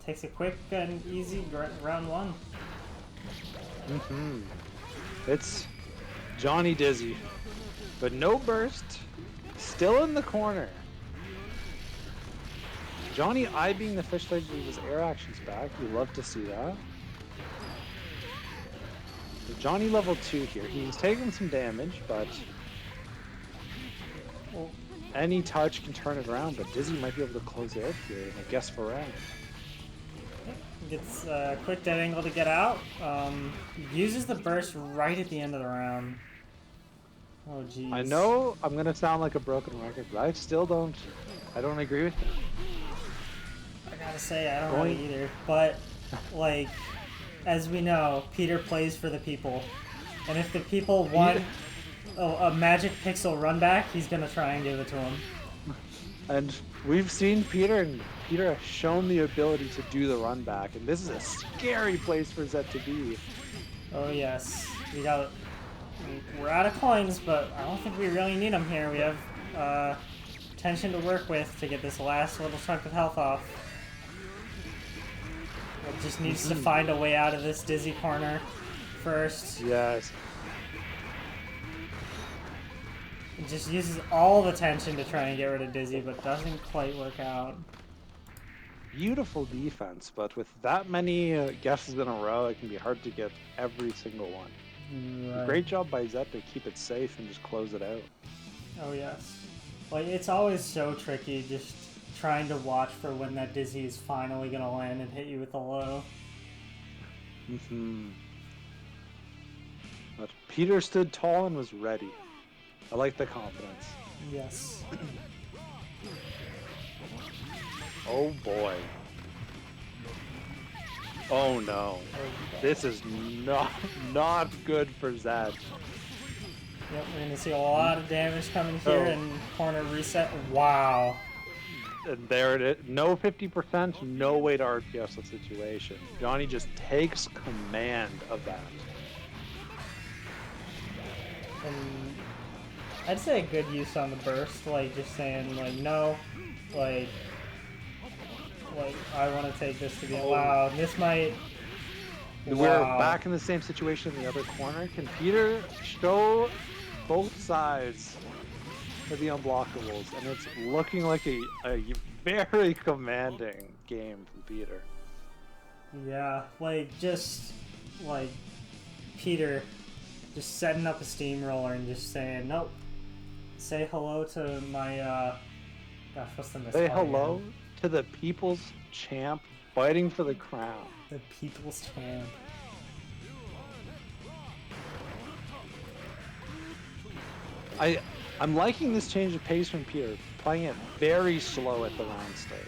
Takes a quick and easy round one. It's Johnny Dizzy, but no burst. Still in the corner. Johnny eyeing the fish leg with his air actions back. You love to see that. So Johnny level 2 here. He's taking some damage, but any touch can turn it around. But Dizzy might be able to close it out here in a guess for round. Gets a quick dead angle to get out. Uses the burst right at the end of the round. Oh jeez. I know I'm gonna sound like a broken record, but I still don't agree with you. I gotta say, I don't know either. But, like, as we know, Peter plays for the people. And if the people want a magic pixel run back, he's gonna try and give it to him. And we've seen Peter, and Peter has shown the ability to do the run back, and this is a scary place for Zett to be. Oh yes. We're out of coins, but I don't think we really need them here. We have tension to work with to get this last little chunk of health off. It just needs to find a way out of this Dizzy corner first. Yes. It just uses all the tension to try and get rid of Dizzy, but doesn't quite work out. Beautiful defense, but with that many guesses in a row, it can be hard to get every single one. Right. Great job by Zett to keep it safe and just close it out. Oh yes. Like, it's always so tricky just trying to watch for when that Dizzy is finally going to land and hit you with a low. But Peter stood tall and was ready. I like the confidence. Yes. Oh boy. Oh no. This is not good for Zett. Yep, we're going to see a lot of damage coming here and corner reset. Wow. And there it is. No 50%, no way to RPS the situation. Johnny just takes command of that. And I'd say a good use on the burst, like just saying like no, like I want to take this to be wow. This might. We're back in the same situation in the other corner. Can Peter show both sides of the unblockables? And it's looking like a very commanding game from Peter. Yeah, like just like Peter just setting up a steamroller and just saying, nope. Say hello to my gosh, what's the misspelling? Say hello to the people's champ fighting for the crown. The people's champ. I'm liking this change of pace from Peter, playing it very slow at the round start.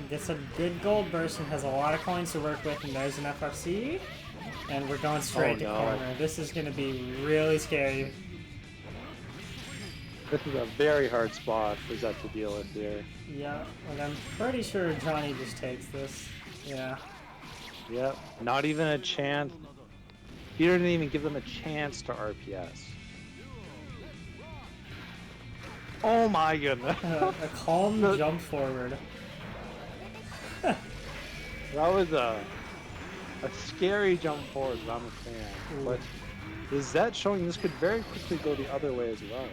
Gets a good gold burst and has a lot of coins to work with, and there's an FFC. And we're going straight to corner. This is going to be really scary. This is a very hard spot for Zett to deal with here. Yeah, and I'm pretty sure Johnny just takes this. Yeah. Yep, not even a chance. Peter didn't even give them a chance to RPS. Oh my goodness. A calm jump forward. That was a scary jump forward, but I'm a fan. But TheZett showing this could very quickly go the other way as well.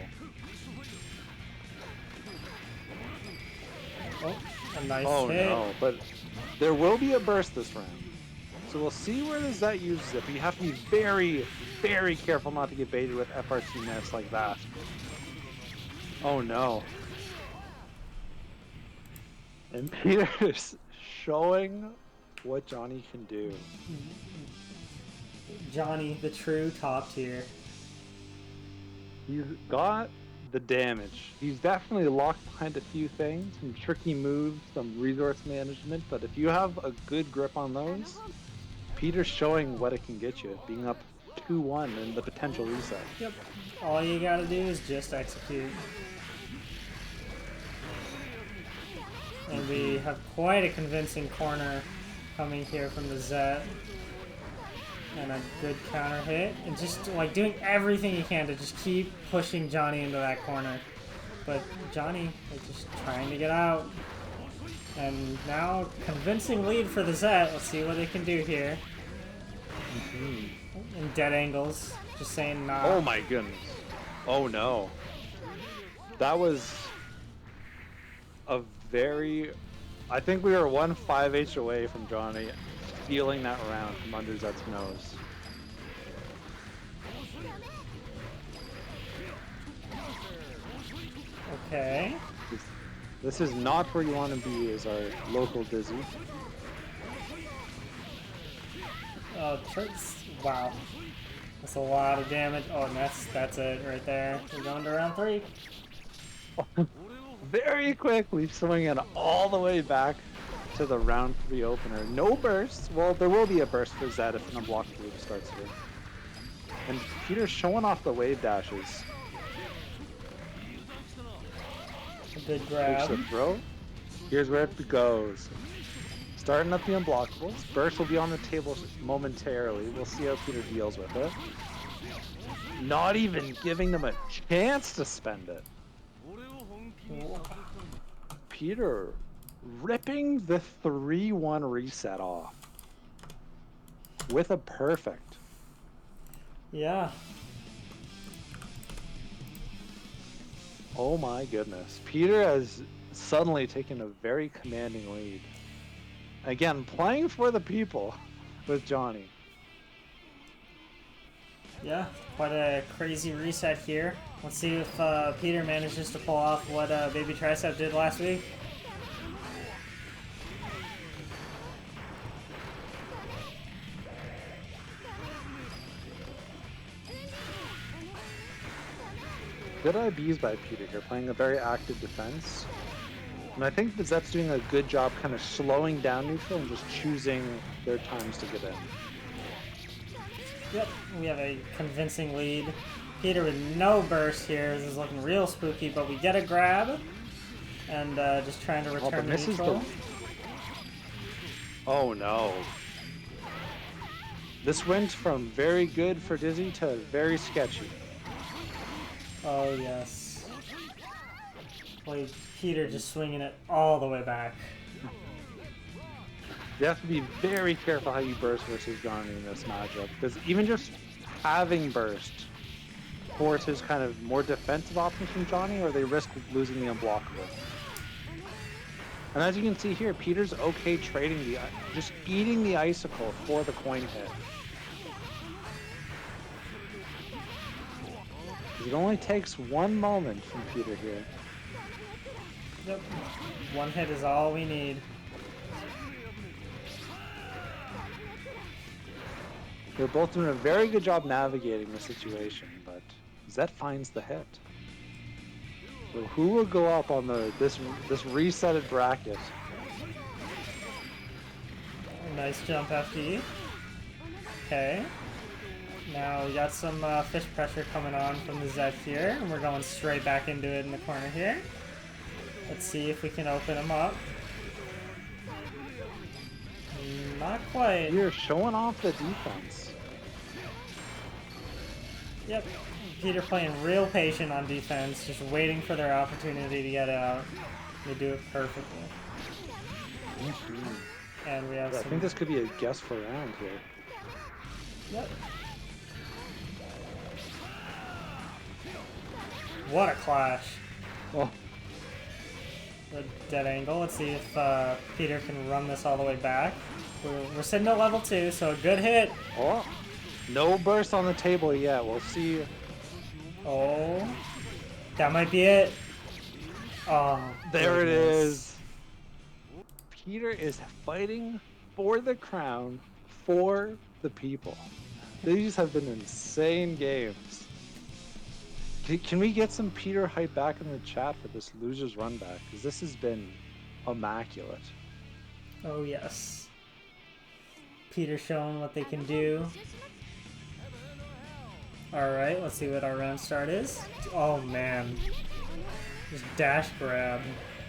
Oh, a nice Oh hit. no, but there will be a burst this round. So we'll see where TheZett uses it, but you have to be very, very careful not to get baited with FRT nets like that. Oh no. And Peter's showing what Johnny can do. Johnny, the true top tier. He's got the damage. He's definitely locked behind a few things, some tricky moves, some resource management, but if you have a good grip on those, Peter's showing what it can get you, being up 2-1 in the potential reset. Yep. All you gotta do is just execute. And we have quite a convincing corner coming here from TheZett. And a good counter hit. And just like doing everything you can to just keep pushing Johnny into that corner. But Johnny is just trying to get out. And now convincing lead for TheZett. Let's see what they can do here. In dead angles. Just saying nah. Oh my goodness. Oh no. That was a very... I think we were 1-5H away from Johnny stealing that round from under Zett's nose. Okay. This is not where you want to be as our local Dizzy. Oh, wow. That's a lot of damage. Oh, and that's it right there. We're going to round 3. Very quickly swinging all the way back to the round 3 opener. No burst. Well, there will be a burst for Zett if an unblocked move starts here. And Peter's showing off the wave dashes. A good grab. Takes the throw. Here's where it goes. Starting up the unblockables. Burst will be on the table momentarily. We'll see how Peter deals with it. Not even giving them a chance to spend it. Peter ripping the 3-1 reset off with a perfect. Yeah. Oh my goodness. Peter has suddenly taken a very commanding lead. Again, playing for the people with Johnny. Yeah, quite a crazy reset here. Let's see if Peter manages to pull off what Baby Tricep did last week. Good IBs by Peter here, playing a very active defense. And I think TheZett's doing a good job kind of slowing down neutral and just choosing their times to get in. Yep, we have a convincing lead. Peter with no burst here. This is looking real spooky, but we get a grab. And just trying to return to neutral. Oh no. This went from very good for Dizzy to very sketchy. Oh yes. Like Peter just swinging it all the way back. You have to be very careful how you burst versus Johnny in this matchup, because even just having burst forces kind of more defensive options from Johnny, or they risk losing the unblockable. And as you can see here, Peter's okay trading just eating the icicle for the coin hit. It only takes one moment from Peter here. Yep. One hit is all we need. They're both doing a very good job navigating the situation, but Zett finds the hit. So who will go up on this resetted bracket? Nice jump FD. Okay. Now we got some fish pressure coming on from the Zett here, and we're going straight back into it in the corner here. Let's see if we can open him up. Not quite. You're showing off the defense. Yep. Peter playing real patient on defense, just waiting for their opportunity to get out. They do it perfectly. And we have I think this could be a guess for round here. Yep. What a clash. Oh, The dead angle. Let's see if Peter can run this all the way back. We're sitting at level 2, so a good hit. oh, no burst on the table yet. We'll see. Oh, that might be it. Oh, There it goodness. is. Peter is fighting for the crown, for the people. These have been insane games. Can we get some Peter hype back in the chat for this loser's run back? Because this has been immaculate. Oh yes. Peter showing what they can do. Alright, let's see what our round start is. Oh man. Just dash grab.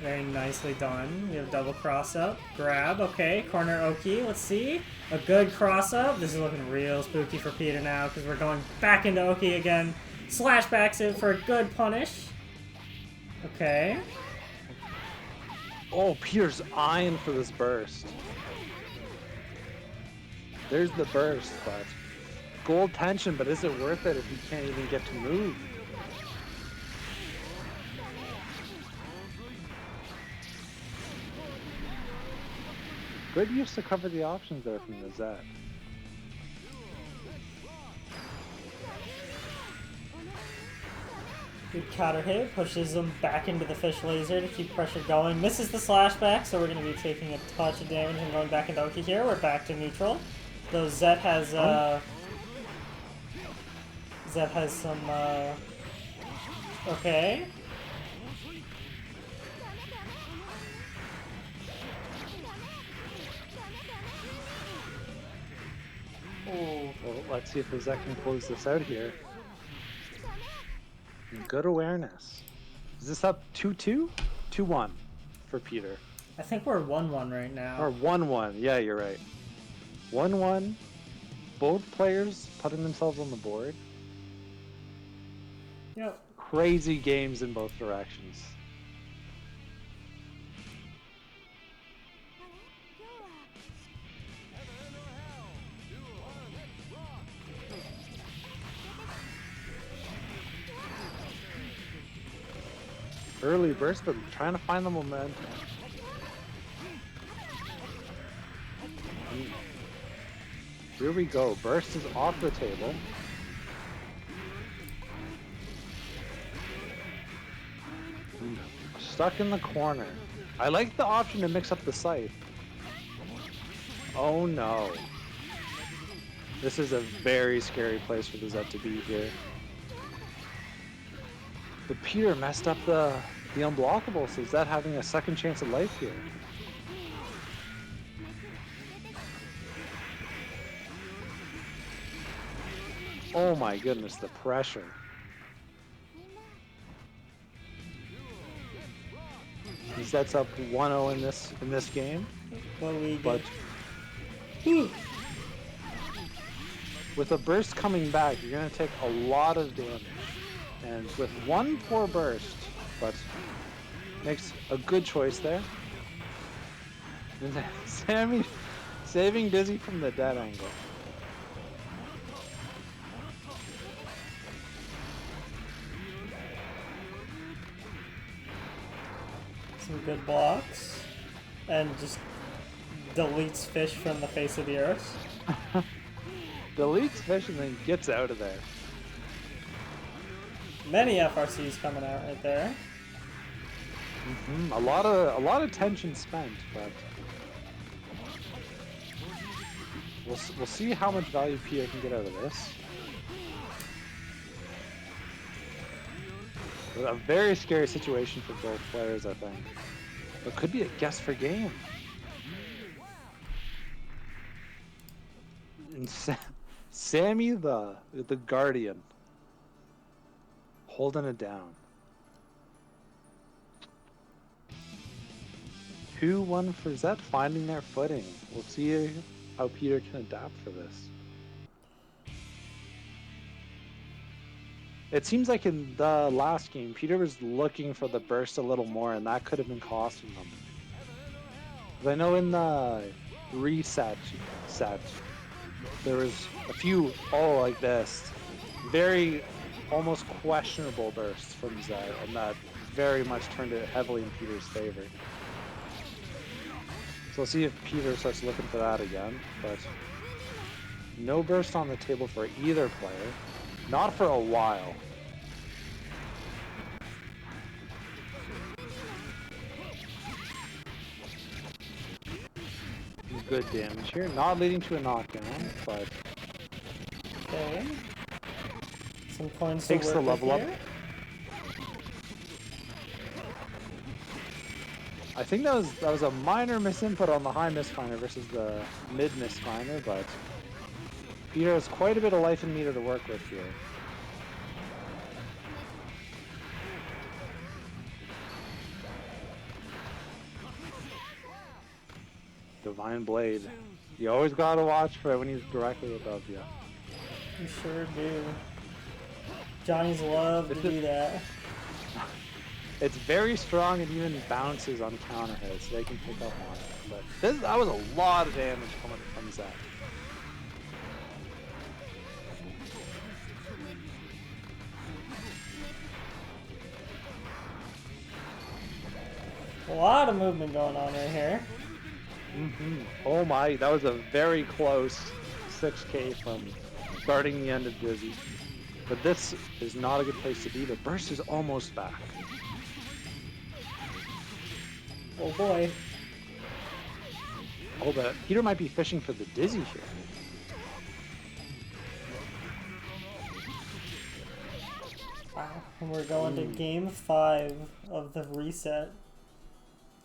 Very nicely done. We have double cross up. Grab, okay. Corner Oki, let's see. A good cross up. This is looking real spooky for Peter now because we're going back into Oki again. Slash backs in for a good punish. Okay. Oh, Peter's eyeing for this burst. There's the burst, but gold tension, but is it worth it if you can't even get to move? Good use to cover the options there from TheZett. Good counter hit, pushes him back into the fish laser to keep pressure going. Misses the slash back, so we're going to be taking a touch of damage and going back into Oki here. We're back to neutral. Though Zett has some okay. Oh, Well, let's see if TheZett can close this out here. Good awareness. Is this up 2-2? 2-1 for Peter. I think we're 1-1 right now. Or 1-1. Yeah, you're right. 1-1. Both players putting themselves on the board. Yep. Crazy games in both directions. Early burst, but trying to find the momentum. Here we go. Burst is off the table. Stuck in the corner. I like the option to mix up the scythe. Oh no. This is a very scary place for TheZett to be here. But Peter messed up the unblockable, so is that having a second chance at life here? Oh my goodness, the pressure. He sets up 1-0 in this game, What we but get? with a burst coming back, you're gonna take a lot of damage. And with one poor burst, but makes a good choice there. And then Sammy saving Dizzy from the dead angle. Some good blocks. And just deletes fish from the face of the earth. Deletes fish and then gets out of there. Many FRCs coming out right there. A lot of tension spent, but we'll see how much value Peter can get out of this. A very scary situation for both players, I think. It could be a guess for game. And Sammy the Guardian holding it down. 2-1 for TheZett, finding their footing. We'll see how Peter can adapt for this. It seems like in the last game, Peter was looking for the burst a little more, and that could have been costing them. But I know in the reset set, there was a few all like this, very almost questionable bursts from TheZett, and that very much turned it heavily in Peter's favor. So we'll see if Peter starts looking for that again, but no burst on the table for either player. Not for a while. Good damage here, not leading to a knockdown, but Okay. Some coins takes to the work level with up. here. I think that was a minor misinput on the high misfinder versus the mid misfinder, but Peter has quite a bit of life and meter to work with here. Divine Blade. You always gotta watch for it when he's directly above you. You sure do. Johnny's love to do that. It's very strong and even bounces on counter hits, so they can pick up on it. But that was a lot of damage coming from TheZett. A lot of movement going on right here. Oh my, that was a very close 6k from starting the end of Dizzy. But this is not a good place to be. The burst is almost back. Oh boy. Oh, but Peter might be fishing for the Dizzy here. Wow. And we're going to game 5 of the reset.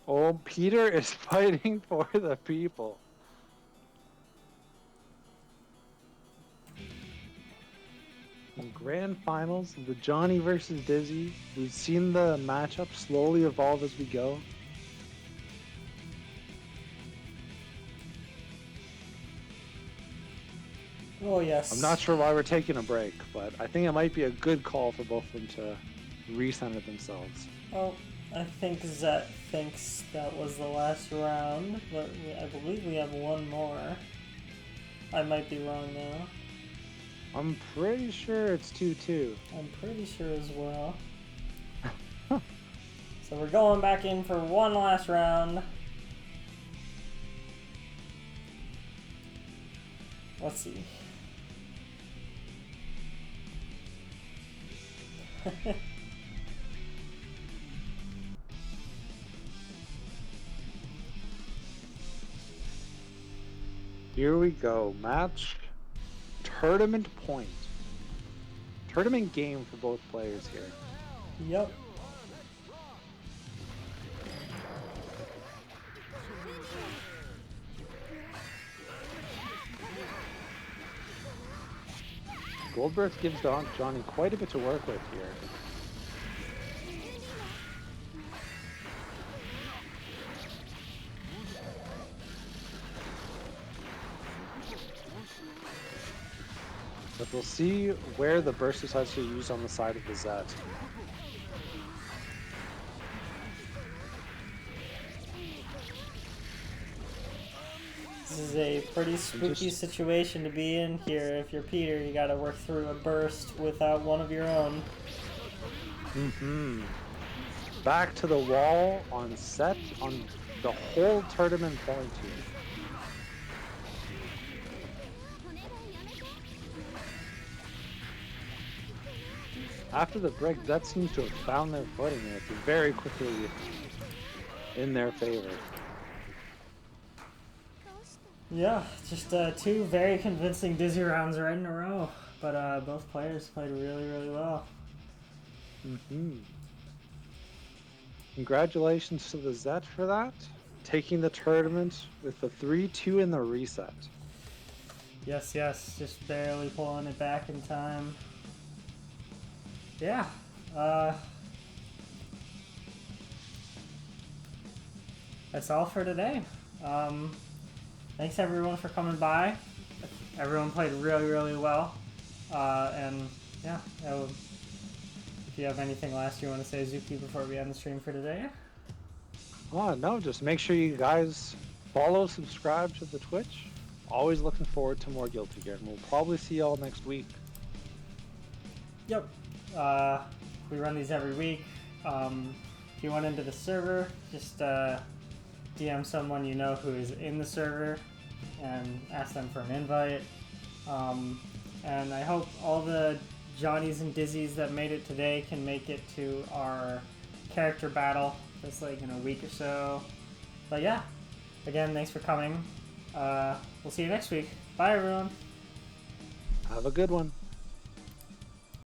Oh, Peter is fighting for the people. In grand finals, the Johnny versus Dizzy. We've seen the matchup slowly evolve as we go. Oh yes. I'm not sure why we're taking a break, but I think it might be a good call for both of them to recenter themselves. Oh, I think TheZett thinks that was the last round, but I believe we have one more. I might be wrong though. I'm pretty sure it's 2-2. I'm pretty sure as well. So we're going back in for one last round. Let's see. Here we go. Match. Tournament point. Tournament game for both players here. Yep. Goldberg gives Johnny quite a bit to work with here. But we'll see where the burst is actually used on the side of TheZett. This is a pretty spooky situation to be in here. If you're Peter, you gotta work through a burst without one of your own. back to the wall on set on the whole tournament point here. After the break, that seems to have found their footing, and it's very quickly in their favor. Yeah, just two very convincing dizzy rounds right in a row. But both players played really, really well. Congratulations to TheZett for that. Taking the tournament with the 3-2 in the reset. Yes, yes, just barely pulling it back in time. Yeah, that's all for today. Thanks everyone for coming by. Everyone played really, really well. And yeah, if you have anything last you want to say, Zuki, before we end the stream for today? Oh, no, just make sure you guys follow, subscribe to the Twitch. Always looking forward to more Guilty Gear, and we'll probably see y'all next week. Yep. We run these every week. If you want into the server, just DM someone you know who is in the server and ask them for an invite. And I hope all the Johnnies and Dizzies that made it today can make it to our character battle. That's like in a week or so. But yeah, again, thanks for coming. We'll see you next week. Bye, everyone. Have a good one.